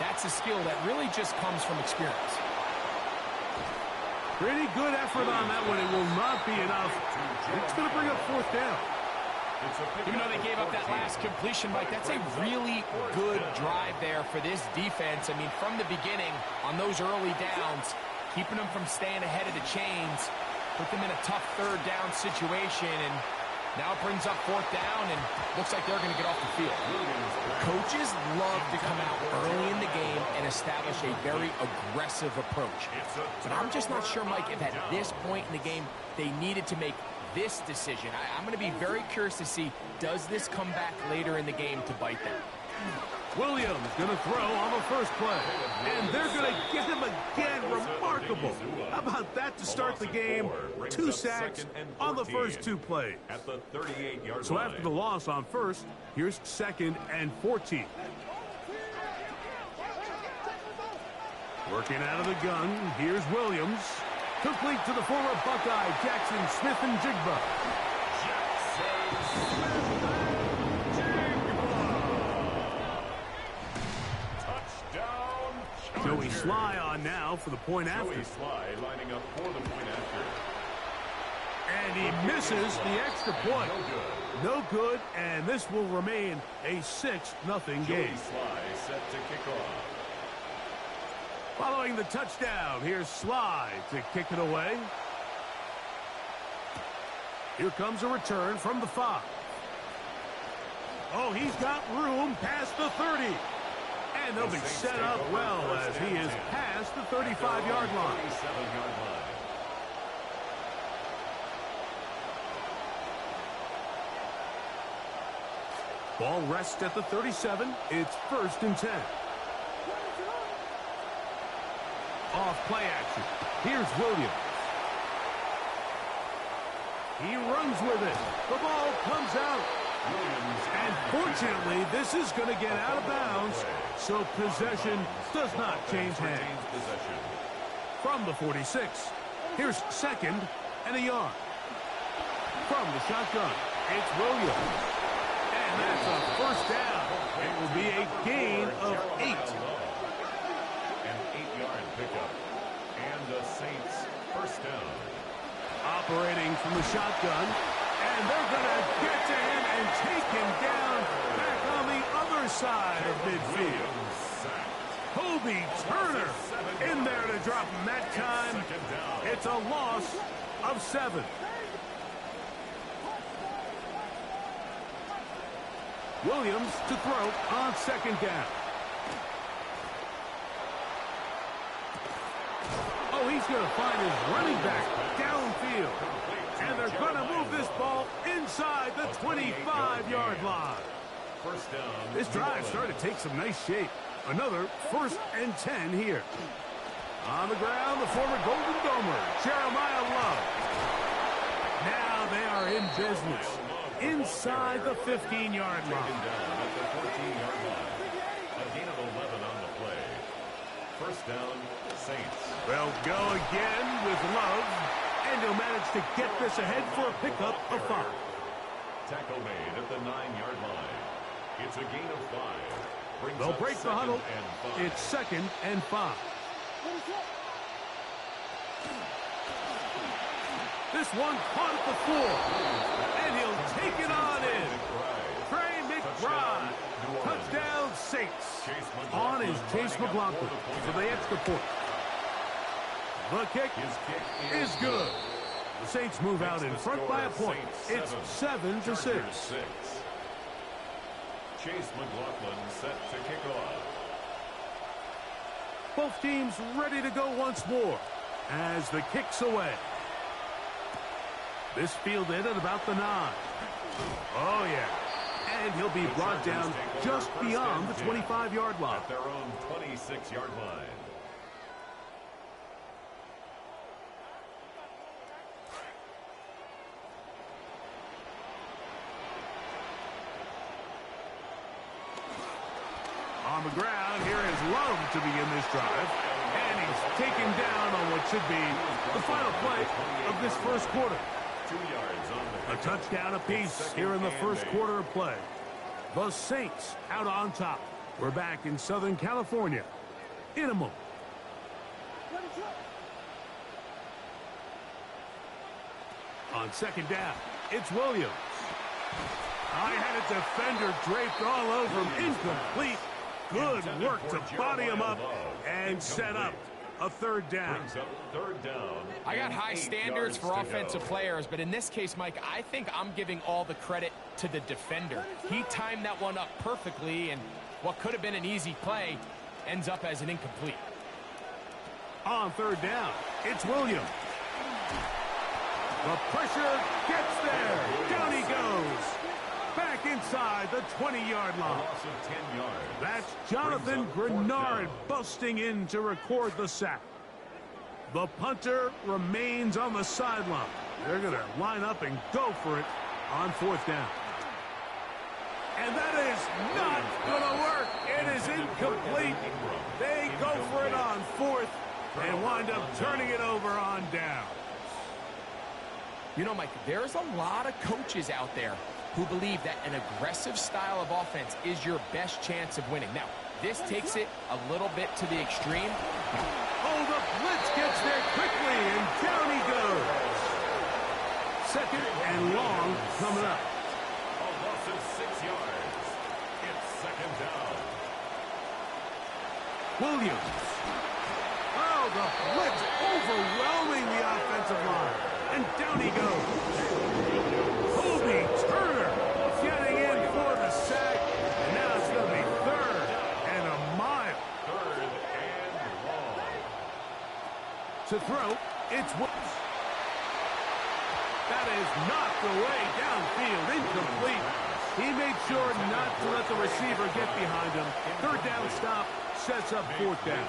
that's a skill that really just comes from experience. Pretty good effort on that one. It will not be enough. It's going to bring up fourth down. Even though they gave up that last completion, Mike, that's a really good drive there for this defense. I mean, from the beginning, on those early downs, keeping them from staying ahead of the chains, put them in a tough third down situation, and now it brings up fourth down, and looks like they're going to get off the field. Coaches love to come out early in the game and establish a very aggressive approach. But I'm just not sure, Mike, if at this point in the game they needed to make this decision. I'm going to be very curious to see, does this come back later in the game to bite them? Williams going to throw on the first play. And they're going to get him again. Remarkable. How about that to start the game? 2 sacks on the first 2 plays. So after the loss on first, here's 2nd and 14. Working out of the gun, here's Williams. Complete to the former Buckeye, Jackson Smith-Njigba. Touchdown, Joey Sly on now for the point after. Joey Sly lining up for the point after. And he misses the extra point. No good, and this will remain a 6-0 game. Joey Sly set to kick off. Following the touchdown, here's Sly to kick it away. Here comes a return from the 5. Oh, he's got room past the 30. And they'll be set up well as he is past the 35-yard line. Ball rests at the 37. It's 1st and 10. Off play action. Here's Williams. He runs with it. The ball comes out. And fortunately, this is going to get out of bounds, so possession does not change hands. From the 46, here's 2nd and a yard. From the shotgun, it's Williams. And that's a first down. It will be a gain of 8. Pickup. And the Saints first down. Operating from the shotgun. And they're going to get to him and take him down back on the other side of midfield. Kobe Turner in there to drop him that time. It's a loss of 7. Williams to throw on 2nd down. Oh, he's going to find his running back downfield. And they're going to move this ball inside the 25-yard line. This drive started to take some nice shape. Another 1st and 10 here. On the ground, the former Golden Domer, Jeremiah Love. Now they are in business. Inside the 15-yard line. A gain of 11 on the play. First down, Saints. They'll go again with Love, and he'll manage to get this ahead for a pickup of 5. Tackle made at the 9-yard line. It's a gain of 5. They'll break the huddle. It's 2nd and 5. This one caught at the floor, and he'll take it on in. Trey McBride, touchdown Saints. On is Chase McLaughlin for the extra point. The kick is good. The Saints move out in front by a point. It's 7-6. Chase McLaughlin set to kick off. Both teams ready to go once more as the kick's away. This fielded at about the 9. Oh, yeah. And he'll be brought down just beyond the 25-yard line. At their own 26-yard line. on the ground. Here is Love to begin this drive. And he's taken down on what should be the final play of this first quarter. 2 yards on the A touchdown apiece here in the first quarter of play. The Saints out on top. We're back in Southern California in a moment. On second down, it's Williams. I had a defender draped all over him. Incomplete. Good work to body him up and set up a third down. I got high standards for offensive players, but in this case, Mike, I think I'm giving all the credit to the defender. He timed that one up perfectly, and what could have been an easy play ends up as an incomplete. On third down, it's Williams. The pressure gets there. Down he goes. Back inside the 20-yard line. That's Jonathan Grenard busting in to record the sack. The punter remains on the sideline. They're going to line up and go for it on fourth down. And that is not going to work. It is incomplete. They go for it on fourth and wind up turning it over on down. You know, Mike, there's a lot of coaches out there who believe that an aggressive style of offense is your best chance of winning. Now, this takes it a little bit to the extreme. Oh, the blitz gets there quickly, and down he goes. Second and long coming up. A loss of 6 yards. It's second down. Williams. Oh, the blitz overwhelming the offensive line. And down he goes. Kobe Turner getting in for the sack. And now it's going to be third and a mile. Third and long. To throw, it's Williams. That is knocked away downfield, incomplete. He made sure not to let the receiver get behind him. Third down stop sets up fourth down.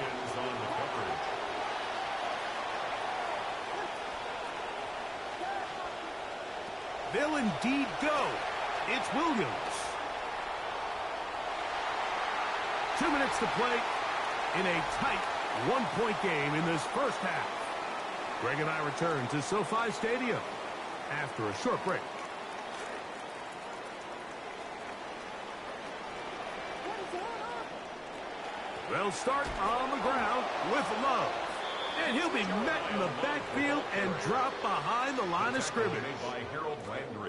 They'll indeed go. It's Williams. 2 minutes to play in a tight one-point game in this first half. Greg and I return to SoFi Stadium after a short break. They'll start on the ground with Love. And he'll be met in the backfield and drop behind the line of scrimmage.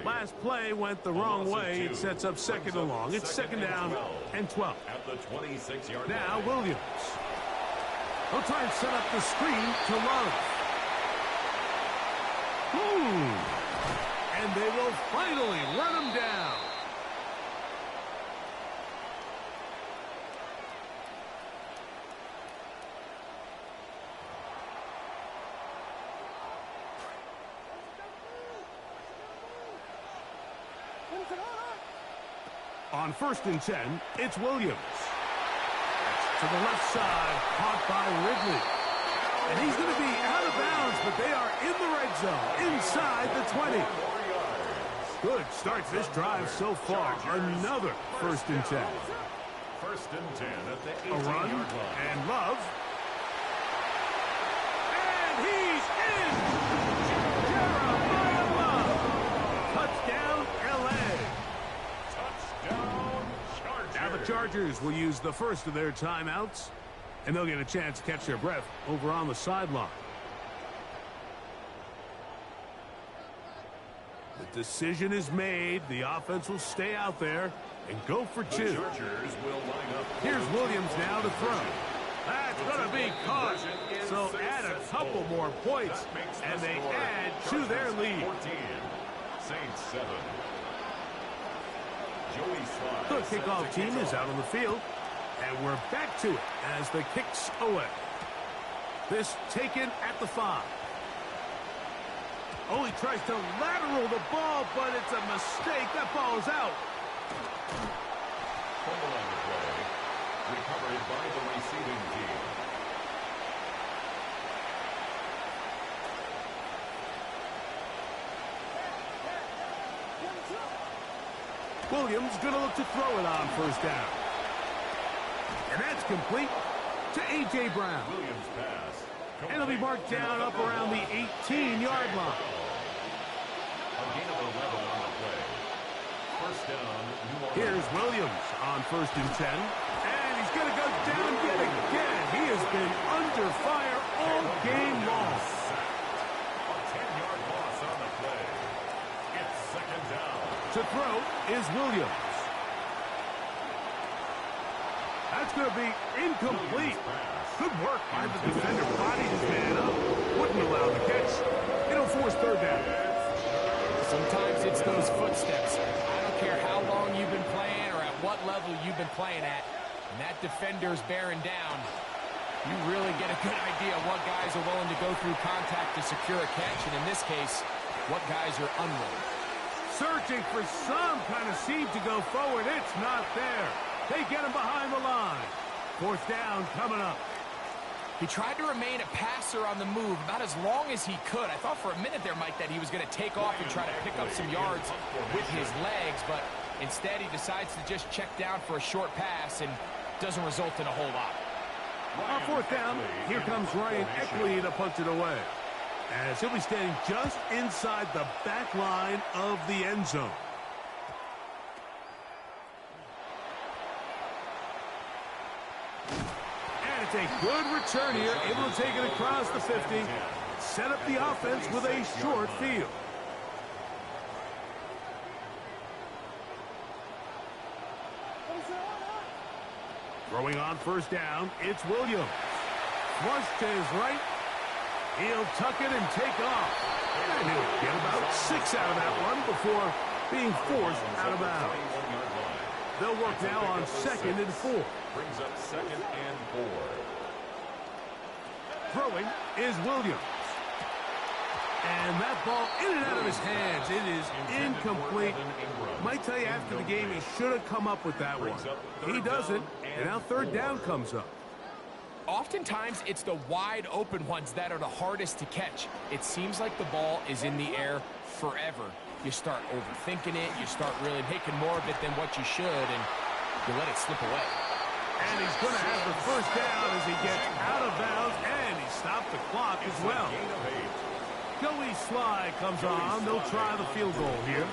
Last play went the wrong way. It sets up second and long. It's second down and 12. At the 26-yard line. Now Williams. They'll try and set up the screen to Love. And they will finally run him down. On first and 10, it's Williams. To the left side, caught by Ridley. And he's going to be out of bounds, but they are in the red zone, inside the 20. Good start this drive so far. Another first and 10. First and 10 at the 18-yard line. And Love. And he's in! Jeremiah Love. Touchdown, L.A. Touchdown, Chargers. Now the Chargers will use the first of their timeouts, and they'll get a chance to catch their breath over on the sideline. The decision is made. The offense will stay out there and go for two. The Chargers will line up. Here's Williams now to throw. That's going to be caught. So add a couple more points, and they add to their lead. 14, Saints 7. The kickoff team is out on the field, and we're back to it as the kick's away. This taken at the 5. Oh, he tries to lateral the ball, but it's a mistake. That ball is out. Fumble on the play. Recovered by the receiving team. Williams going to look to throw it on first down. And that's complete to A.J. Brown. Williams pass. And it'll be marked down up around the 18-yard line. A gain of 11 on the play. First down, New Orleans. Here's Williams on 1st and 10. And he's going to go down yet again. He has been under fire all game long. A 10-yard loss on the play. It's second down. To throw is Williams. That's going to be incomplete. Good work by the defender. Bodied his man up. Wouldn't allow the catch. It'll force 3rd down. Sometimes it's those footsteps. I don't care how long you've been playing or at what level you've been playing at. And that defender's bearing down. You really get a good idea of what guys are willing to go through contact to secure a catch. And in this case, what guys are unwilling. Searching for some kind of seed to go forward. It's not there. They get him behind the line. 4th down coming up. He tried to remain a passer on the move about as long as he could. I thought for a minute there, Mike, that he was going to take off and try to pick up some yards with his legs, but instead he decides to just check down for a short pass and doesn't result in a whole lot. On 4th down, here comes Ryan Eckley to punch it away, as he'll be standing just inside the back line of the end zone. A good return here, able to take it across the 50, set up the offense with a short field. Throwing on 1st down, it's Williams. Flush to his right. He'll tuck it and take off. And he'll get about 6 out of that one before being forced out of bounds. They'll work now on 2nd and 4. Brings up 2nd and 4. Throwing is Williams. And that ball in and out of his hands. It is incomplete. Might tell you after the game he should have come up with that one. He doesn't, and now 3rd down comes up. Oftentimes, it's the wide open ones that are the hardest to catch. It seems like the ball is in the air forever. You start overthinking it. You start really making more of it than what you should, and you let it slip away. And he's going to have the 1st down as he gets out of bounds, and he stopped the clock as well. Joey Sly comes on. They'll try the field goal here.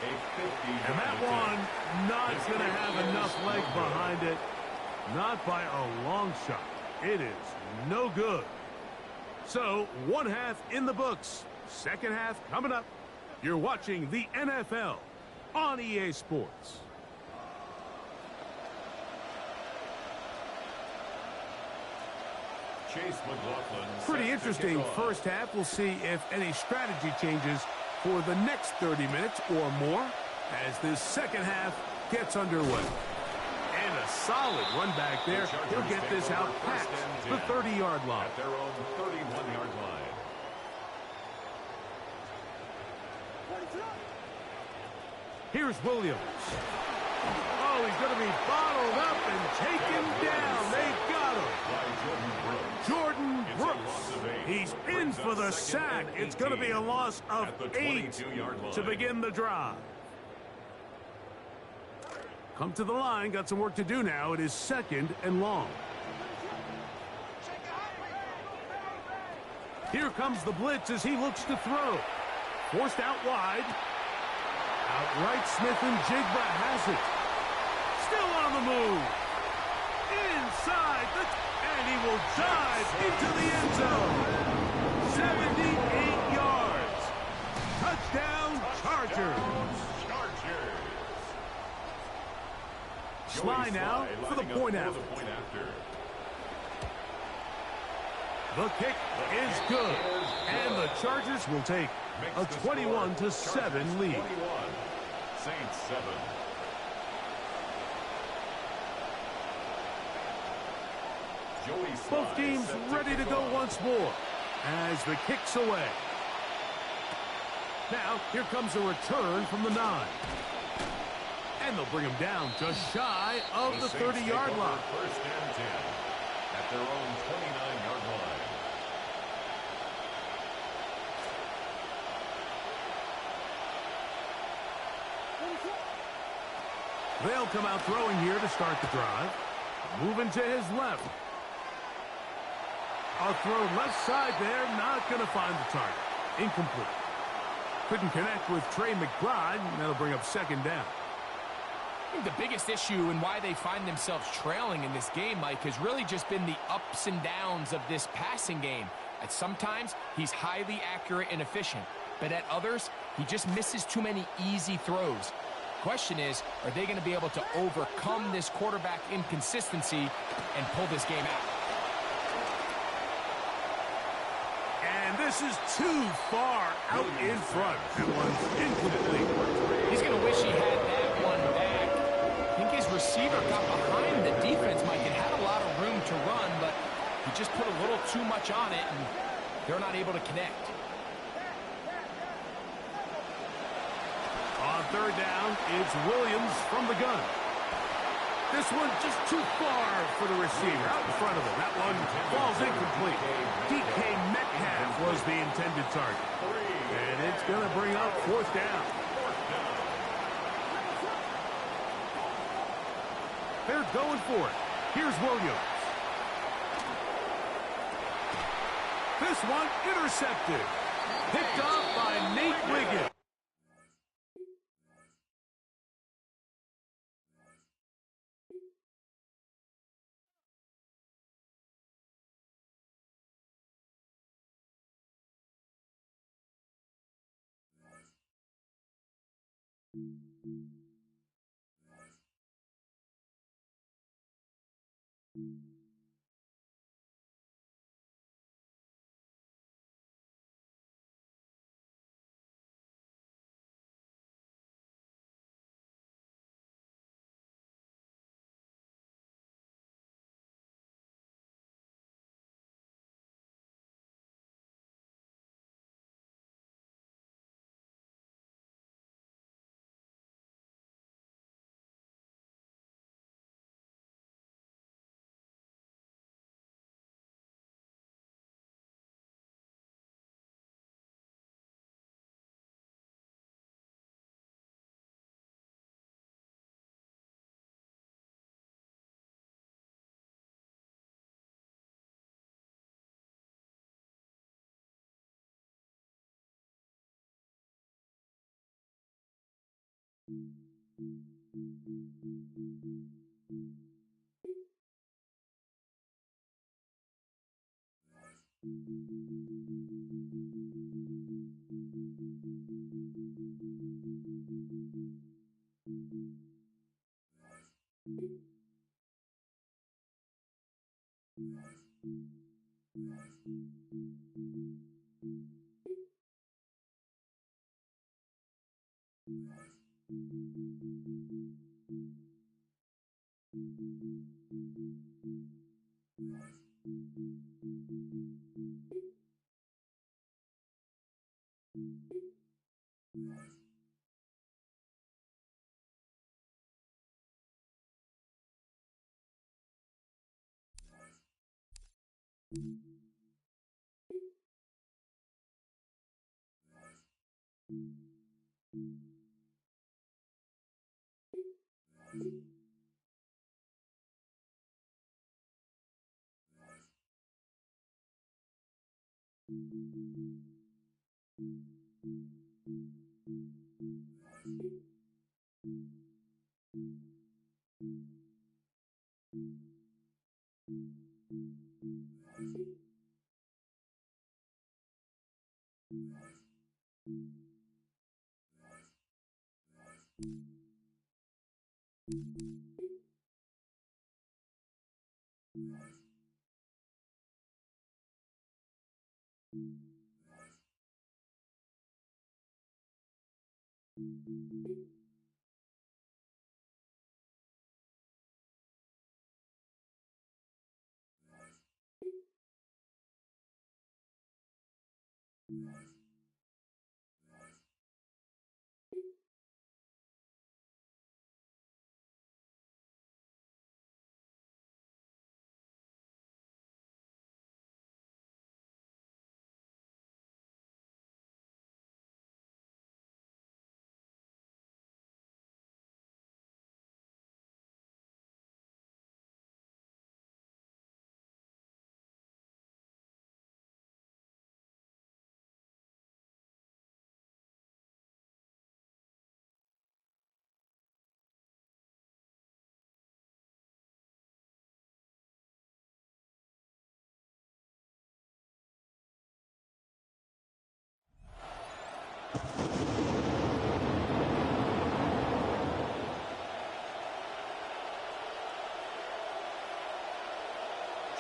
And that one not going to have enough leg behind it. Not by a long shot. It is no good. So, 1 half in the books. 2nd half coming up. You're watching the NFL on EA Sports. Chase McLaughlin. Pretty interesting 1st half. We'll see if any strategy changes for the next 30 minutes or more as this 2nd half gets underway. And a solid run back there. He'll get this out past the 30-yard line. At their own 31-yard line. Here's Williams. Oh, he's going to be bottled up and taken down. They've got him. Jordan Brooks. He's in for the sack. It's going to be a loss of 8 to begin the drive. Come to the line. Got some work to do now. It is 2nd and long. Here comes the blitz as he looks to throw. Forced out wide. Outright Smith and Jigba has it. Still on the move. Inside the... And he will dive into the end zone. 78 yards. Touchdown, Chargers. Sly now for the point after. The kick is good. And the Chargers will take a 21-7 lead. Saints 7. Both teams ready to go once more as the kick's away. Now, here comes a return from the 9. And they'll bring him down just shy of the 30-yard line. 1st and 10 at their own 29-yard line. They'll come out throwing here to start the drive. Moving to his left. A throw left side there, not going to find the target. Incomplete. Couldn't connect with Trey McBride, and that'll bring up second down. I think the biggest issue and why they find themselves trailing in this game, Mike, has really just been the ups and downs of this passing game. At sometimes, he's highly accurate and efficient, but at others, he just misses too many easy throws. Question is, are they going to be able to overcome this quarterback inconsistency and pull this game out? And this is too far out in front. That one's incomplete. He's going to wish he had that one back. I think his receiver got behind the defense, Mike, and had a lot of room to run, but he just put a little too much on it, and they're not able to connect. On third down, it's Williams from the gun. This one just too far for the receiver out in front of him. That one falls incomplete. DK Metcalf was the intended target. And it's going to bring up fourth down. They're going for it. Here's Williams. This one intercepted. Picked off by Nate Wiggins.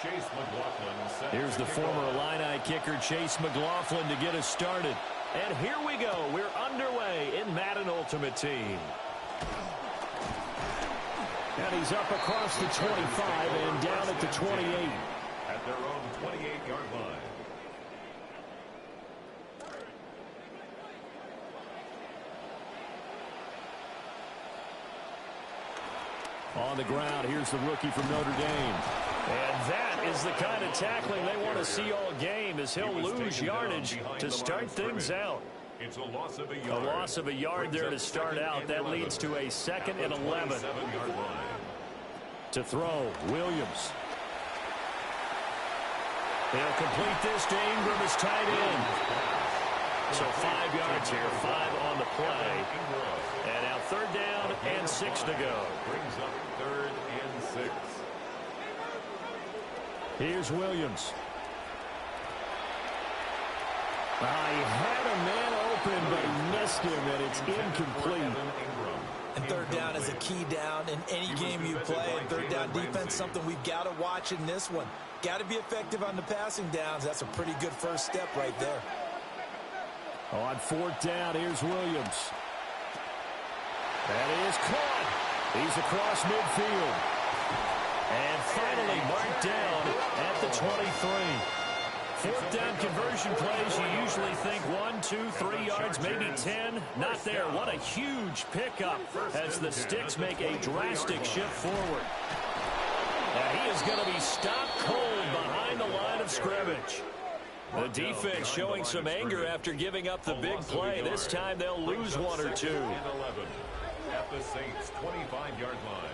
Chase McLaughlin set Here's the former Illini kicker, Chase McLaughlin, to get us started. And here we go. We're underway in Madden Ultimate Team. And he's up across the 25 and down at the 28. At their own 28-yard line. On the ground, here's the rookie from Notre Dame. And that is the kind of tackling they want to see all game, as he'll lose yardage to start things out. It's a loss of a yard. A loss of a yard there to start out. That leads to a 2nd and 11. To throw, Williams. They'll complete this to Ingram as tight end. So 5 yards here, 5 on the play. And now 3rd down and 6 to go. Brings up 3rd and 6. Here's Williams. He had a man open, but he missed him, and it's incomplete. And 3rd down is a key down in any game you play. And 3rd down defense, something we've got to watch in this one. Got to be effective on the passing downs. That's a pretty good first step right there. On 4th down, here's Williams. That is caught. He's across midfield. And finally marked down at the 23. 4th down conversion plays, you usually think 1, 2, 3 yards, maybe 10. Not there. What a huge pickup as the Sticks make a drastic shift forward. Now he is going to be stopped cold behind the line of scrimmage. The defense showing some anger after giving up the big play. This time they'll lose 1 or 2. At the Saints' 25-yard line.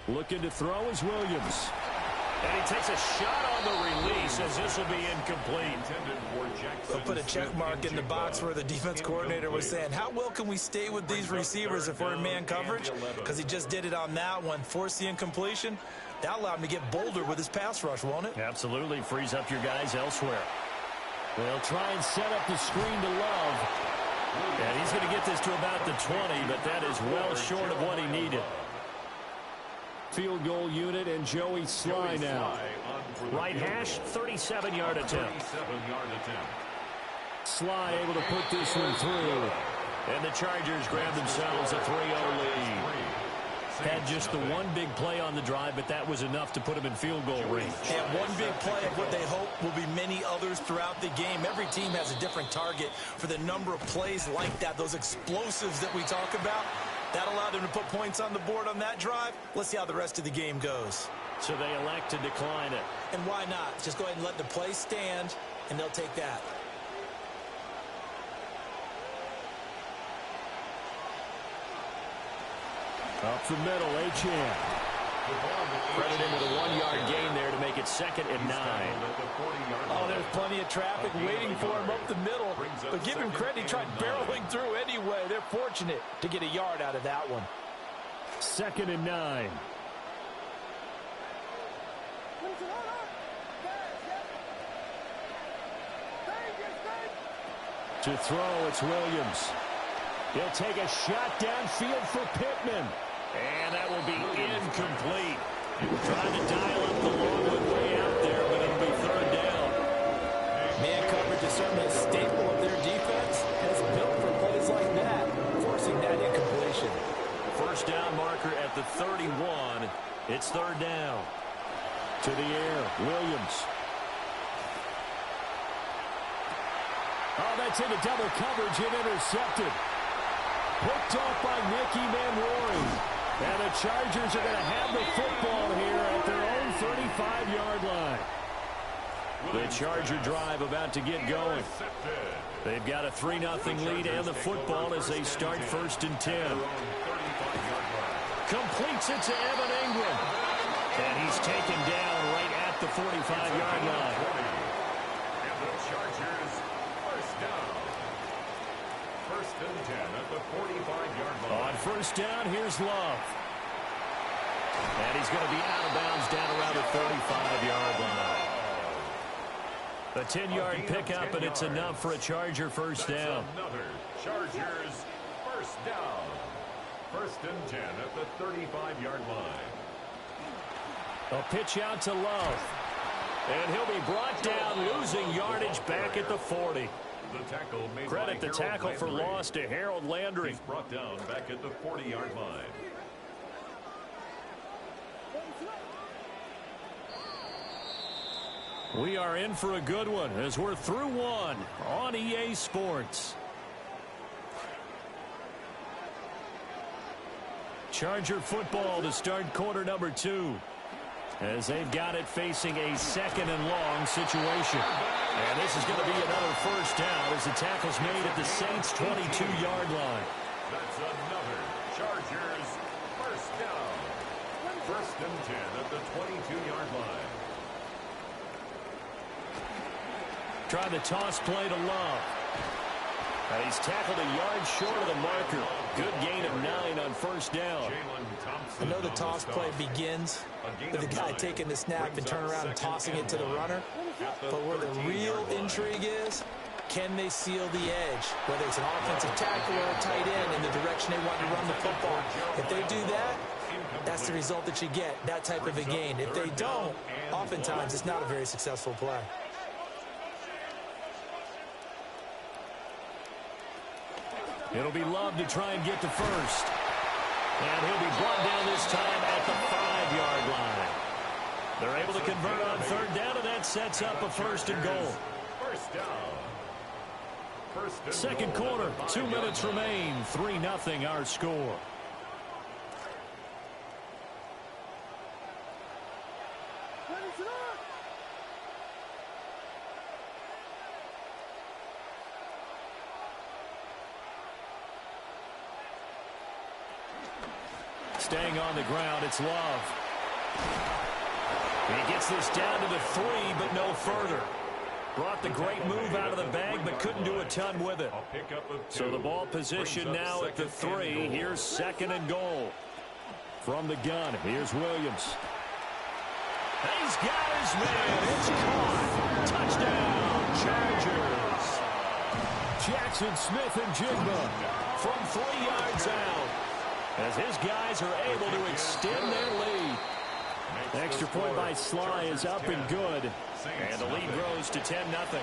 Looking to throw is Williams. And he takes a shot on the release, as this will be incomplete. They'll put a check mark in the box where the defense coordinator was saying, how well can we stay with these receivers if we're in man coverage? Because he just did it on that one, forced the incompletion. That allowed him to get bolder with his pass rush, won't it? Absolutely. Frees up your guys elsewhere. They'll try and set up the screen to Love. And he's going to get this to about the 20, but that is well short of what he needed. Field goal unit and Joey Sly now. Right hash, 37-yard attempt. Sly able to put this one through. And the Chargers grab themselves a 3-0 lead. Had just the one big play on the drive, but that was enough to put him in field goal range. And one big play of what they hope will be many others throughout the game. Every team has a different target for the number of plays like that, those explosives that we talk about. That allowed them to put points on the board on that drive. Let's see how the rest of the game goes. So they elect to decline it. And why not? Just go ahead and let the play stand, and they'll take that. Up the middle, Achane. Credit him with a 1-yard gain there to make it 2nd and 9. Oh, there's plenty of traffic waiting for him up the middle. But give him credit, he tried barreling through anyway. They're fortunate to get a yard out of that one. 2nd and 9. To throw, it's Williams. He'll take a shot downfield for Pittman. And that will be incomplete. Trying to dial up the long one way out there, but it'll be 3rd down. Man coverage is certainly a staple of their defense, and it's built for plays like that, forcing that incompletion. 1st down marker at the 31. It's 3rd down. To the air, Williams. Oh, that's into double coverage and intercepted. Picked off by Nicky Manwari. And the Chargers are going to have the football here at their own 35-yard line. The Charger drive about to get going. They've got a 3-0 lead and the football as they start 1st and 10. Completes it to Evan Ingram. And he's taken down right at the 45-yard line. And the Chargers first down. 1st and 10 at the 45-yard line. On 1st down, here's Love. And he's going to be out of bounds down around the 35-yard line. A 10-yard pickup, and it's enough for a Charger 1st down. Another Chargers 1st down. 1st and 10 at the 35-yard line. A pitch out to Love. And he'll be brought down, losing yardage back at the 40. Credit the tackle for loss to Harold Landry. He's brought down back at the 40-yard line. We are in for a good one as we're through one on EA Sports. Charger football to start quarter number 2. As they've got it facing a second and long situation. And this is going to be another first down as the tackle's made at the Saints' 22-yard line. That's another Chargers first down. First and 10 at the 22-yard line. Trying the toss play to Love. And he's tackled a yard short of the marker. Good gain of 9 on first down. I know the toss play begins with the guy taking the snap and turn around and tossing it to the runner. But where the real intrigue is, can they seal the edge? Whether it's an offensive tackle or a tight end in the direction they want to run the football. If they do that, that's the result that you get, that type of a gain. If they don't, oftentimes it's not a very successful play. It'll be Love to try and get to first. And he'll be brought down this time at the 5-yard line. They're able to convert on third down, and that sets up a first and goal. First down. Second quarter, 2 minutes remain. 3-0 our score. Staying on the ground, it's Love. He gets this down to the 3, but no further. Brought the great move out of the bag, but couldn't do a ton with it. So the ball position now at the 3. Here's second and goal. From the gun, here's Williams. He's got his man. It's caught. Touchdown, Chargers. Jackson Smith and Jigba from 3 yards out, as his guys are able to extend their lead. The extra point by Sly is up and good. And the lead grows to 10-0.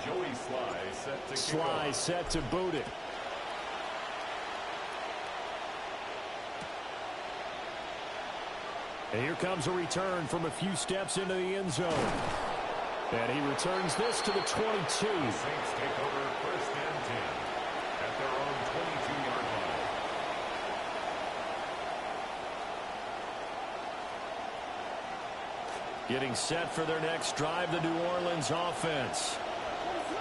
Joey Sly Sly set to boot it. And here comes a return from a few steps into the end zone. And he returns this to the 22. The Saints take over first and 10 at their own 22-yard line. Getting set for their next drive, the New Orleans offense.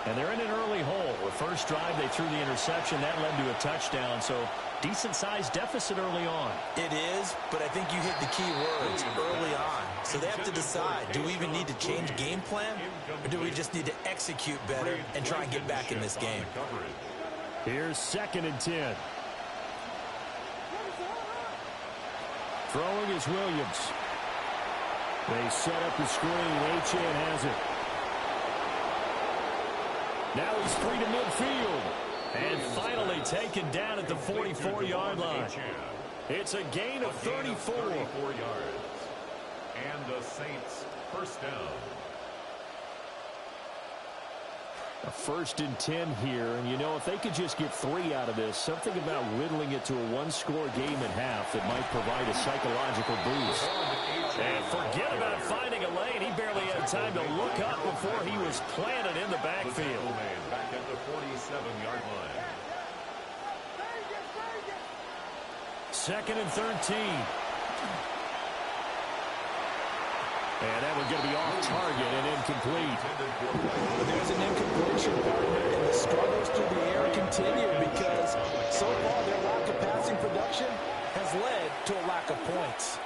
And they're in an early hole. The first drive, they threw the interception. That led to a touchdown, so decent-sized deficit early on. It is, but I think you hit the key words early on. So they have to decide, do we even need to change game plan, or do we just need to execute better and try and get back in this game? Here's second and 10. Throwing is Williams. They set up the screen. Achane has it. Now he's free to midfield. And finally taken down at the 44-yard line. It's a gain of 34. 34 yards. And the Saints first down. A first and 10 here. And, you know, if they could just get 3 out of this, something about whittling it to a one-score game at half that might provide a psychological boost. And forget about finding a lane. He barely had time to look up before he was planted in the backfield. Back at the 47-yard line. Second and 13. And that one's going to be off target and incomplete. There's an incompletion, partner, and the struggles through the air continue because so far their lack of passing production has led to a lack of points.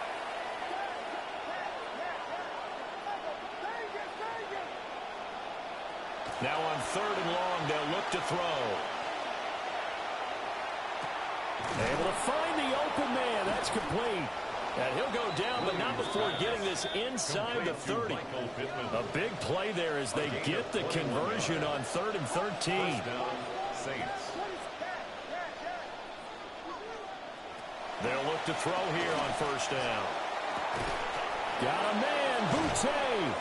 Now on third and long, they'll look to throw. Able to find the open man. That's complete. And he'll go down, but not before getting this inside the 30. A big play there as they get the conversion on third and 13. They'll look to throw here on first down. Got a man, Boutte.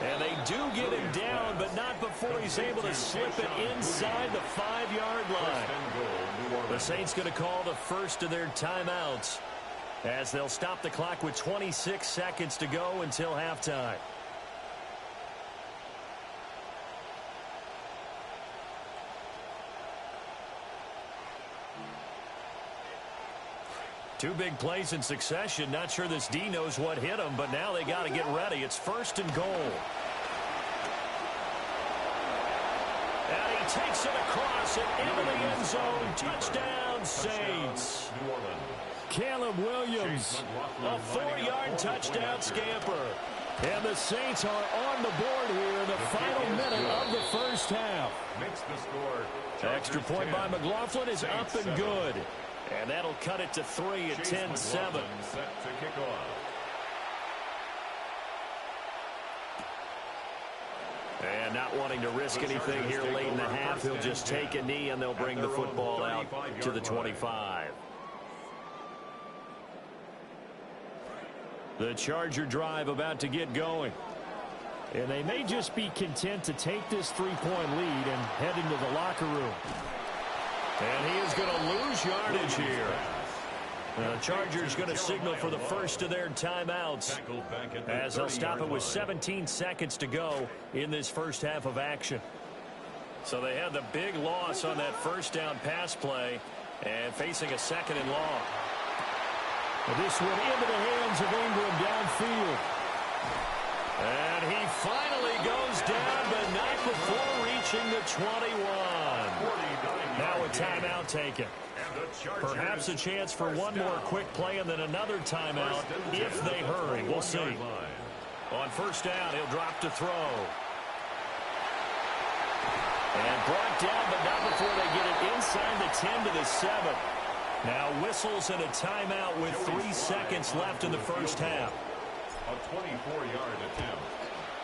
And they do get him down, but not before he's able to slip it inside the 5-yard line. The Saints going to call the first of their timeouts as they'll stop the clock with 26 seconds to go until halftime. Two big plays in succession. Not sure this D knows what hit him, but now they got to get ready. It's first and goal. And he takes it across and into the end zone. Touchdown, Saints. Caleb Williams, a 4-yard touchdown scamper. And the Saints are on the board here in the final minute of the first half. Extra point by McLaughlin is up and good. And that'll cut it to 3 at 10-7. And not wanting to risk anything here late in the half, he'll just take a knee and they'll bring the football out to the 25. The Charger drive about to get going. And they may just be content to take this 3-point lead and head into the locker room. And he is going to lose yardage here. The Chargers going to signal for the first of their timeouts as they'll stop it with 17 seconds to go in this first half of action. So they had the big loss on that first down pass play and facing a second and long. This one into the hands of Ingram downfield. And he finally goes down, but not before reaching the 21. Now a timeout taken. Perhaps a chance for one more quick play and then another timeout if they hurry. We'll see. On first down, he'll drop to throw. And brought down, but not before they get it inside the 10 to the 7. Now whistles and a timeout with 3 seconds left in the first half. A 24-yard attempt.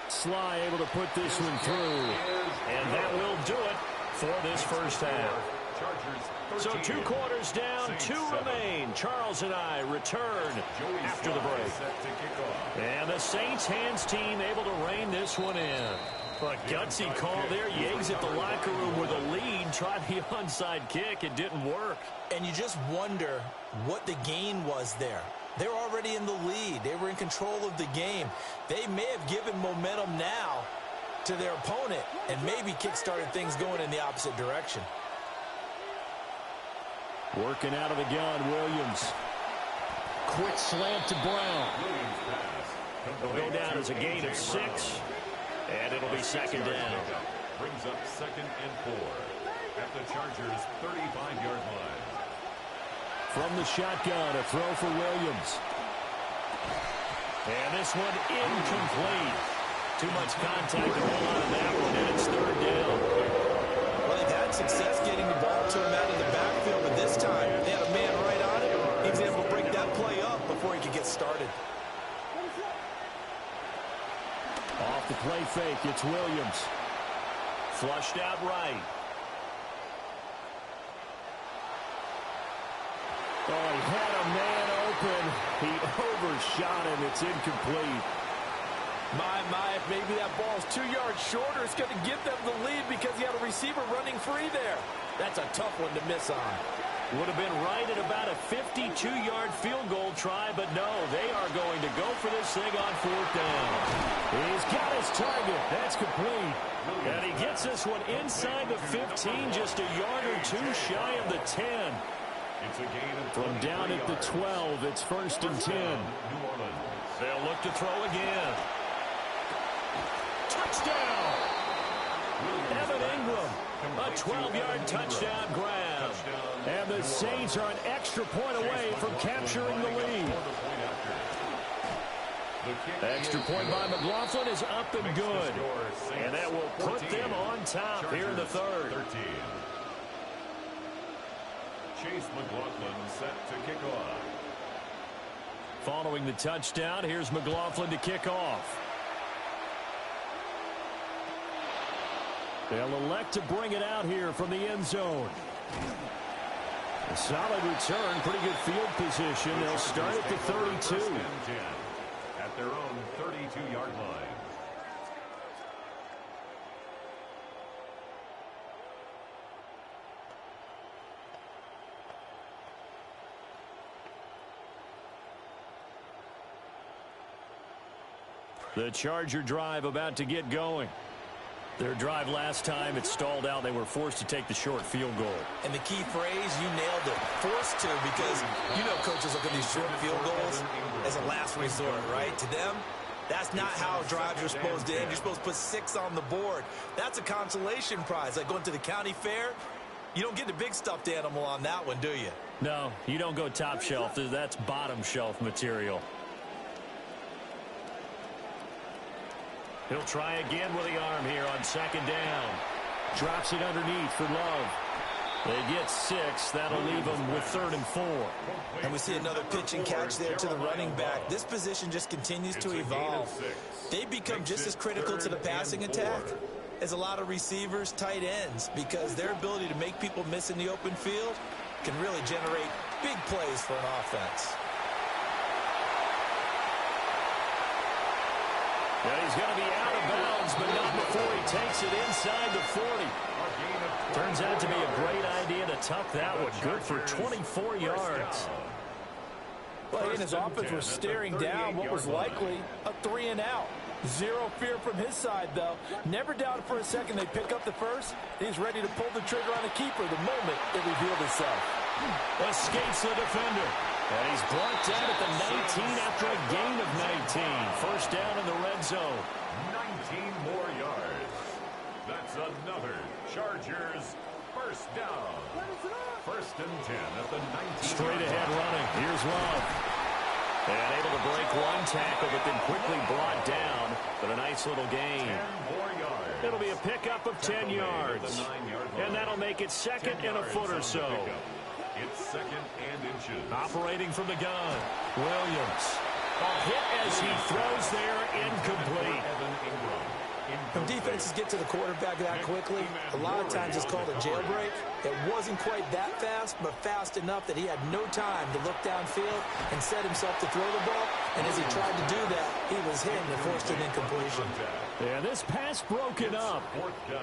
Sly able to put this one through. And that will do it for this first half. So 2 quarters down, 2 remain. Charles and I return after the break. And the Saints hands team able to rein this one in. A gutsy call there. You exit the locker room with a lead. Tried the onside kick. It didn't work. And you just wonder what the gain was there. They were already in the lead. They were in control of the game. They may have given momentum now to their opponent and maybe kick-started things going in the opposite direction. Working out of the gun, Williams. Quick slant to Brown. It'll go down as a gain of 6, and it'll be second down. Brings up 2nd and 4 at the Chargers' 35-yard line. From the shotgun, a throw for Williams. And this one incomplete. Too much contact to hold on to that one, and it's 3rd down. Well, they've had success getting the ball to him out of the backfield, but this time they had a man right on it. He was able to break that play up before he could get started. Off the play fake, it's Williams. Flushed out right. Oh, he had a man open. He overshot him. It's incomplete. My, if maybe that ball's 2 yards shorter, it's going to give them the lead because he had a receiver running free there. That's a tough one to miss on. Would have been right at about a 52-yard field goal try, but no, they are going to go for this thing on 4th down. He's got his target. That's complete. And he gets this one inside the 15, just a yard or 2 shy of the 10. It's a gain of From down at the 12, it's 1st and 10. They'll look to throw again. Touchdown! Evan Ingram, a 12-yard touchdown grab. And the Saints are an extra point away from capturing the lead. Extra point by McLaughlin is up and good. And that will put them on top here in the 3rd. Chase McLaughlin set to kick off. Following the touchdown, here's McLaughlin to kick off. They'll elect to bring it out here from the end zone. A solid return, pretty good field position. They'll start at the 32. At their own 32-yard line. The Charger drive about to get going. Their drive last time, it stalled out. They were forced to take the short field goal. And the key phrase, you nailed it, forced to, because you know coaches look at these short field goals as a last resort, right? To them, that's not how drives are supposed to end. You're supposed to put 6 on the board. That's a consolation prize. Like going to the county fair, you don't get the big stuffed animal on that one, do you? No, you don't go top shelf. That's bottom shelf material. He'll try again with the arm here on second down. Drops it underneath for Love. They get 6. That'll leave them with 3rd and 4. And we see another pitch and catch there to the running back. This position just continues to evolve. They become just as critical to the passing attack as a lot of receivers, tight ends, because their ability to make people miss in the open field can really generate big plays for an offense. Yeah, he's going to be out of bounds, but not before he takes it inside the 40. Turns out to be a great idea to tuck that one. Good for 24 yards. Well, and his offense was staring down what was likely a 3-and-out. Zero fear from his side, though. Never doubted for a second they pick up the first. He's ready to pull the trigger on a keeper the moment it revealed itself. Escapes the defender. And he's brought down at the 19 after a gain of 19. First down in the red zone. 19 more yards. That's another Chargers first down. First and 10 at the 19. Straight ahead running. Here's Love. And able to break one tackle, but then quickly brought down. But a nice little gain. 10 more yards. It'll be a pickup of 10 yards. And that'll make it second and a foot or so. It's second and inches. Operating from the gun, Williams. A hit as he throws there, incomplete. When defenses get to the quarterback that quickly, a lot of times it's called a jailbreak. It wasn't quite that fast, but fast enough that he had no time to look downfield and set himself to throw the ball. And as he tried to do that, he was hit and forced an incompletion. Yeah, this pass broken up.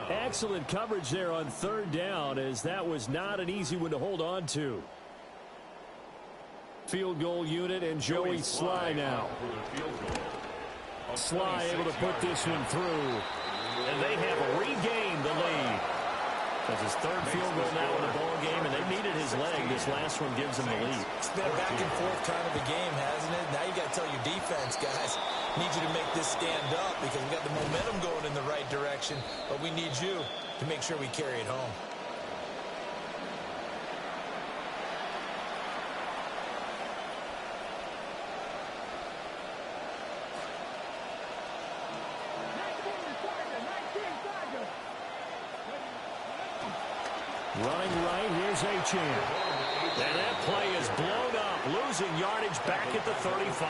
Excellent coverage there on 3rd down, as that was not an easy one to hold on to. Field goal unit and Joey Sly now. Sly able to put this one through. And they have regained the lead. That's his 3rd field goal now in the ball game, and they needed his leg. This last one gives them the lead. It's been a back and forth kind of a game, hasn't it? Now you got to tell your defense, guys, need you to make this stand up because we got the momentum going in the right direction, but we need you to make sure we carry it home. Running right, here's Achane. And that play is blown up, losing yardage back at the 35.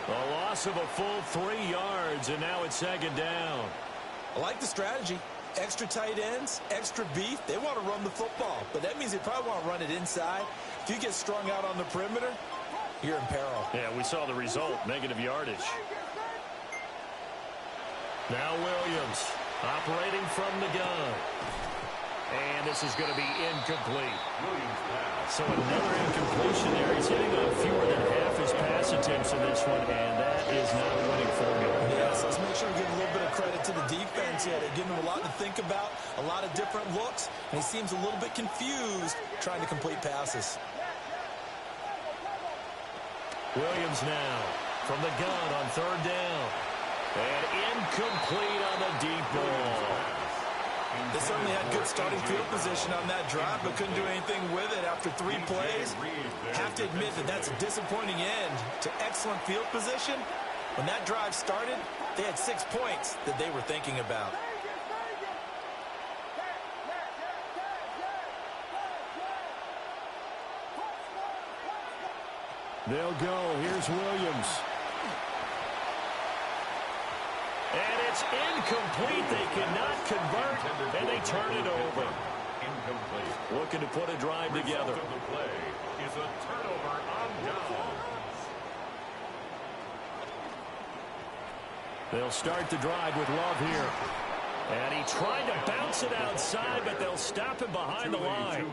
A loss of a full 3 yards, and now it's 2nd down. I like the strategy. Extra tight ends, extra beef. They want to run the football, but that means they probably want to run it inside. If you get strung out on the perimeter, you're in peril. Yeah, we saw the result, negative yardage. Now Williams, operating from the gun. And this is going to be incomplete. So another incompletion there. He's hitting on fewer than half his pass attempts in this one, and that is not a winning formula. Yes, let's make sure we give a little bit of credit to the defense here. They're giving him a lot to think about, a lot of different looks, and he seems a little bit confused trying to complete passes. Williams now from the gun on 3rd down. And incomplete on the deep ball. They certainly had good starting field position on that drive, but couldn't do anything with it after 3 plays. Have to admit that that's a disappointing end to excellent field position. When that drive started, they had 6 points that they were thinking about. They'll go. Here's Williams. And it's incomplete. They cannot convert, and they turn it over. Incomplete. Looking to put a drive together. Result of the play is a turnover on downs. They'll start the drive with Love here. And he tried to bounce it outside, but they'll stop him behind the line.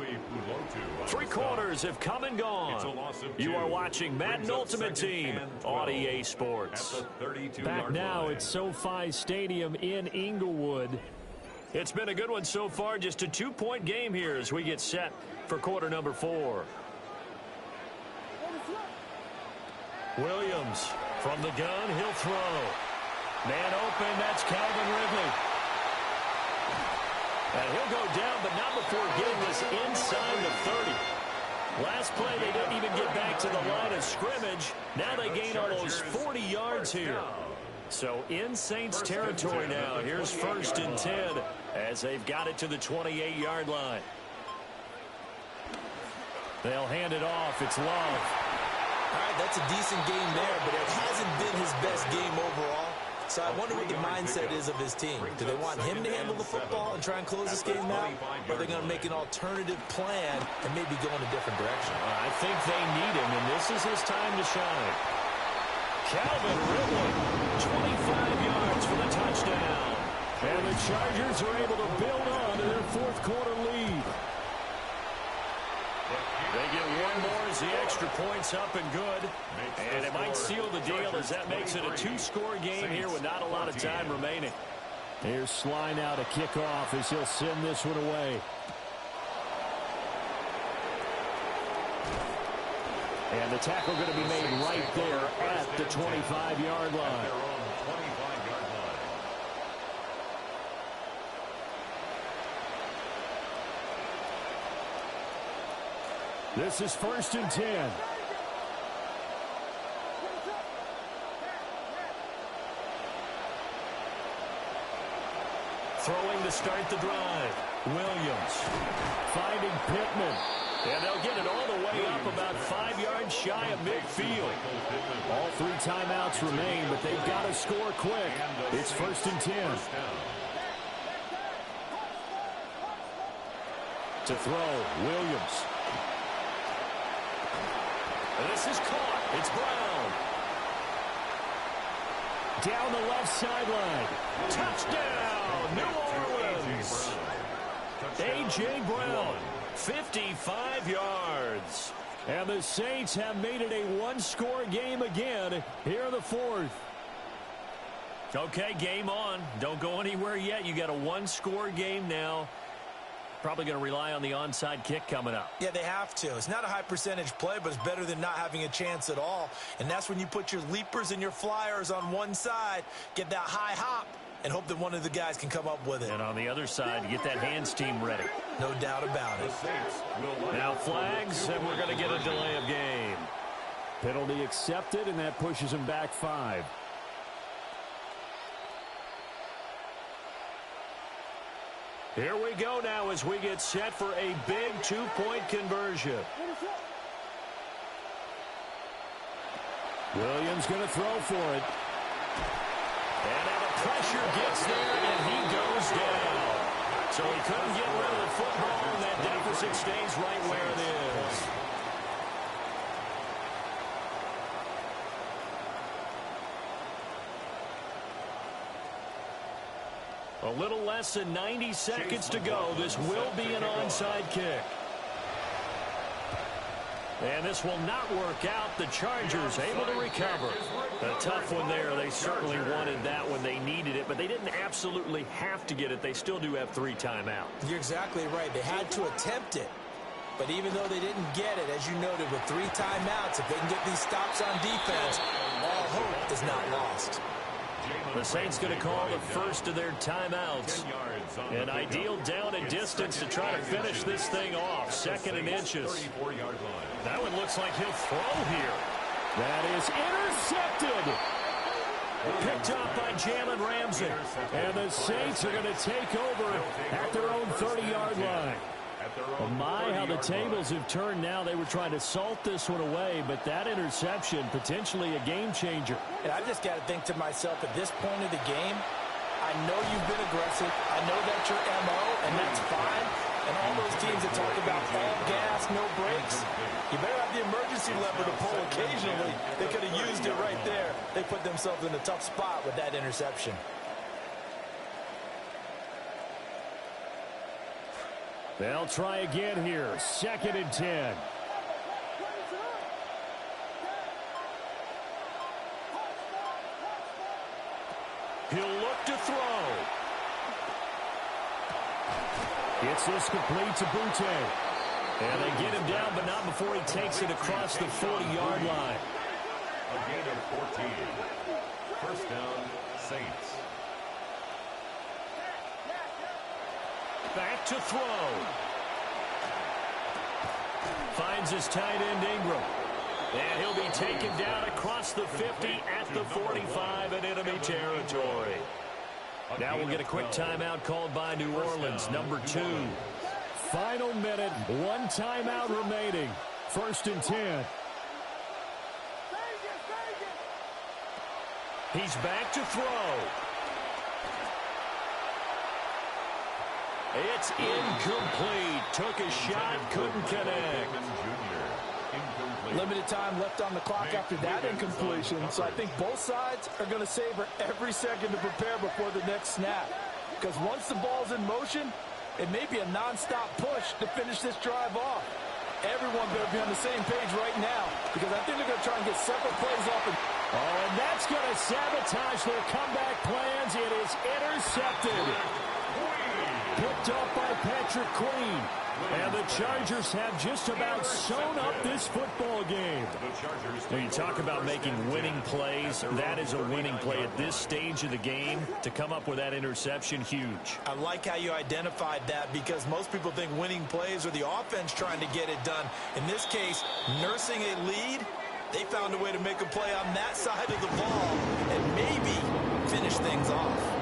3 quarters have come and gone. You are watching Madden Ultimate Team on EA Sports. Back now at SoFi Stadium in Inglewood. It's been a good one so far. Just a 2-point game here as we get set for quarter number 4. Williams from the gun. He'll throw. Man open. That's Calvin Ridley. And he'll go down, but not before getting this inside the 30. Last play, they didn't even get back to the line of scrimmage. Now they gain almost 40 yards here. So in Saints territory now. Here's 1st and 10 as they've got it to the 28-yard line. They'll hand it off. It's Love. All right, that's a decent game there, but it hasn't been his best game overall. So I wonder what the mindset is of his team. Do they want him to handle the football and try and close this game out? Or are they going to make an alternative plan and maybe go in a different direction? I think they need him, and this is his time to shine. Calvin Ridley, 25 yards for the touchdown. And the Chargers are able to build on to their 4th quarter lead. They get one more as the extra point's up and good. And it might seal the deal as that makes it a 2-score game here with not a lot of time remaining. Here's Sly now to kick off as he'll send this one away. And the tackle going to be made right there at the 25-yard line. This is 1st and 10. Throwing to start the drive. Williams finding Pittman. And they'll get it all the way up about 5 yards shy of midfield. All 3 timeouts remain, but they've got to score quick. It's 1st and 10. To throw, Williams. And this is caught. It's Brown. Down the left sideline. Touchdown, New Orleans. A.J. Brown, 55 yards. And the Saints have made it a 1-score game again here in the 4th. Okay, game on. Don't go anywhere yet. You got a 1-score game now. Probably going to rely on the onside kick coming up. Yeah, they have to. It's not a high percentage play, but it's better than not having a chance at all. And that's when you put your leapers and your flyers on one side, get that high hop, and hope that one of the guys can come up with it. And on the other side, you get that hands team ready. No doubt about it. Now flags, and we're going to get a delay of game. Penalty accepted, and that pushes him back 5. Here we go now as we get set for a big 2-point conversion. Williams going to throw for it. And now the pressure gets there, and he goes down. So he couldn't get rid of the football, and that deficit stays right where it is. A little less than 90 seconds to go. This will be an onside kick. And this will not work out. The Chargers able to recover. A tough one there. They certainly wanted that when they needed it, but they didn't absolutely have to get it. They still do have 3 timeouts. You're exactly right. They had to attempt it. But even though they didn't get it, as you noted, with 3 timeouts, if they can get these stops on defense, all hope is not lost. The Saints going to call the first of their timeouts. An ideal down and distance to try to finish this thing off. 2nd and inches. That one looks like he'll throw here. That is intercepted. Picked up by Jalen Ramsey. And the Saints are going to take over at their own 30-yard line. Oh my, how the tables have turned now. They were trying to salt this one away, but that interception, potentially a game changer. And I just got to think to myself, at this point of the game, I know you've been aggressive. I know that's your MO, and that's fine. And all those teams that talk about all gas, no brakes. You better have the emergency lever to pull occasionally. They could have used it right there. They put themselves in a tough spot with that interception. They'll try again here. 2nd and 10. He'll look to throw. Gets this complete to Butte. And they get him down, but not before he takes it across the 40-yard line. A gain of 14. First down, Saints. Back to throw. Finds his tight end, Ingram. And he'll be taken down across the 50 at the 45 in enemy territory. Now we'll get a quick timeout called by New Orleans, number 2. Final minute, 1 timeout remaining. 1st and 10. He's back to throw. It's incomplete. Took a shot, couldn't connect. Limited time left on the clock after that incompletion, so I think both sides are going to savor every second to prepare before the next snap. Because once the ball's in motion, it may be a non-stop push to finish this drive off. Everyone better be on the same page right now, because I think they're going to try and get several plays off. And that's going to sabotage their comeback plans. It is intercepted. Picked up by Patrick Queen. And the Chargers have just about sewn up this football game. When you talk about making winning plays, that is a winning play at this stage of the game. To come up with that interception, huge. I like how you identified that, because most people think winning plays are the offense trying to get it done. In this case, nursing a lead, they found a way to make a play on that side of the ball and maybe finish things off.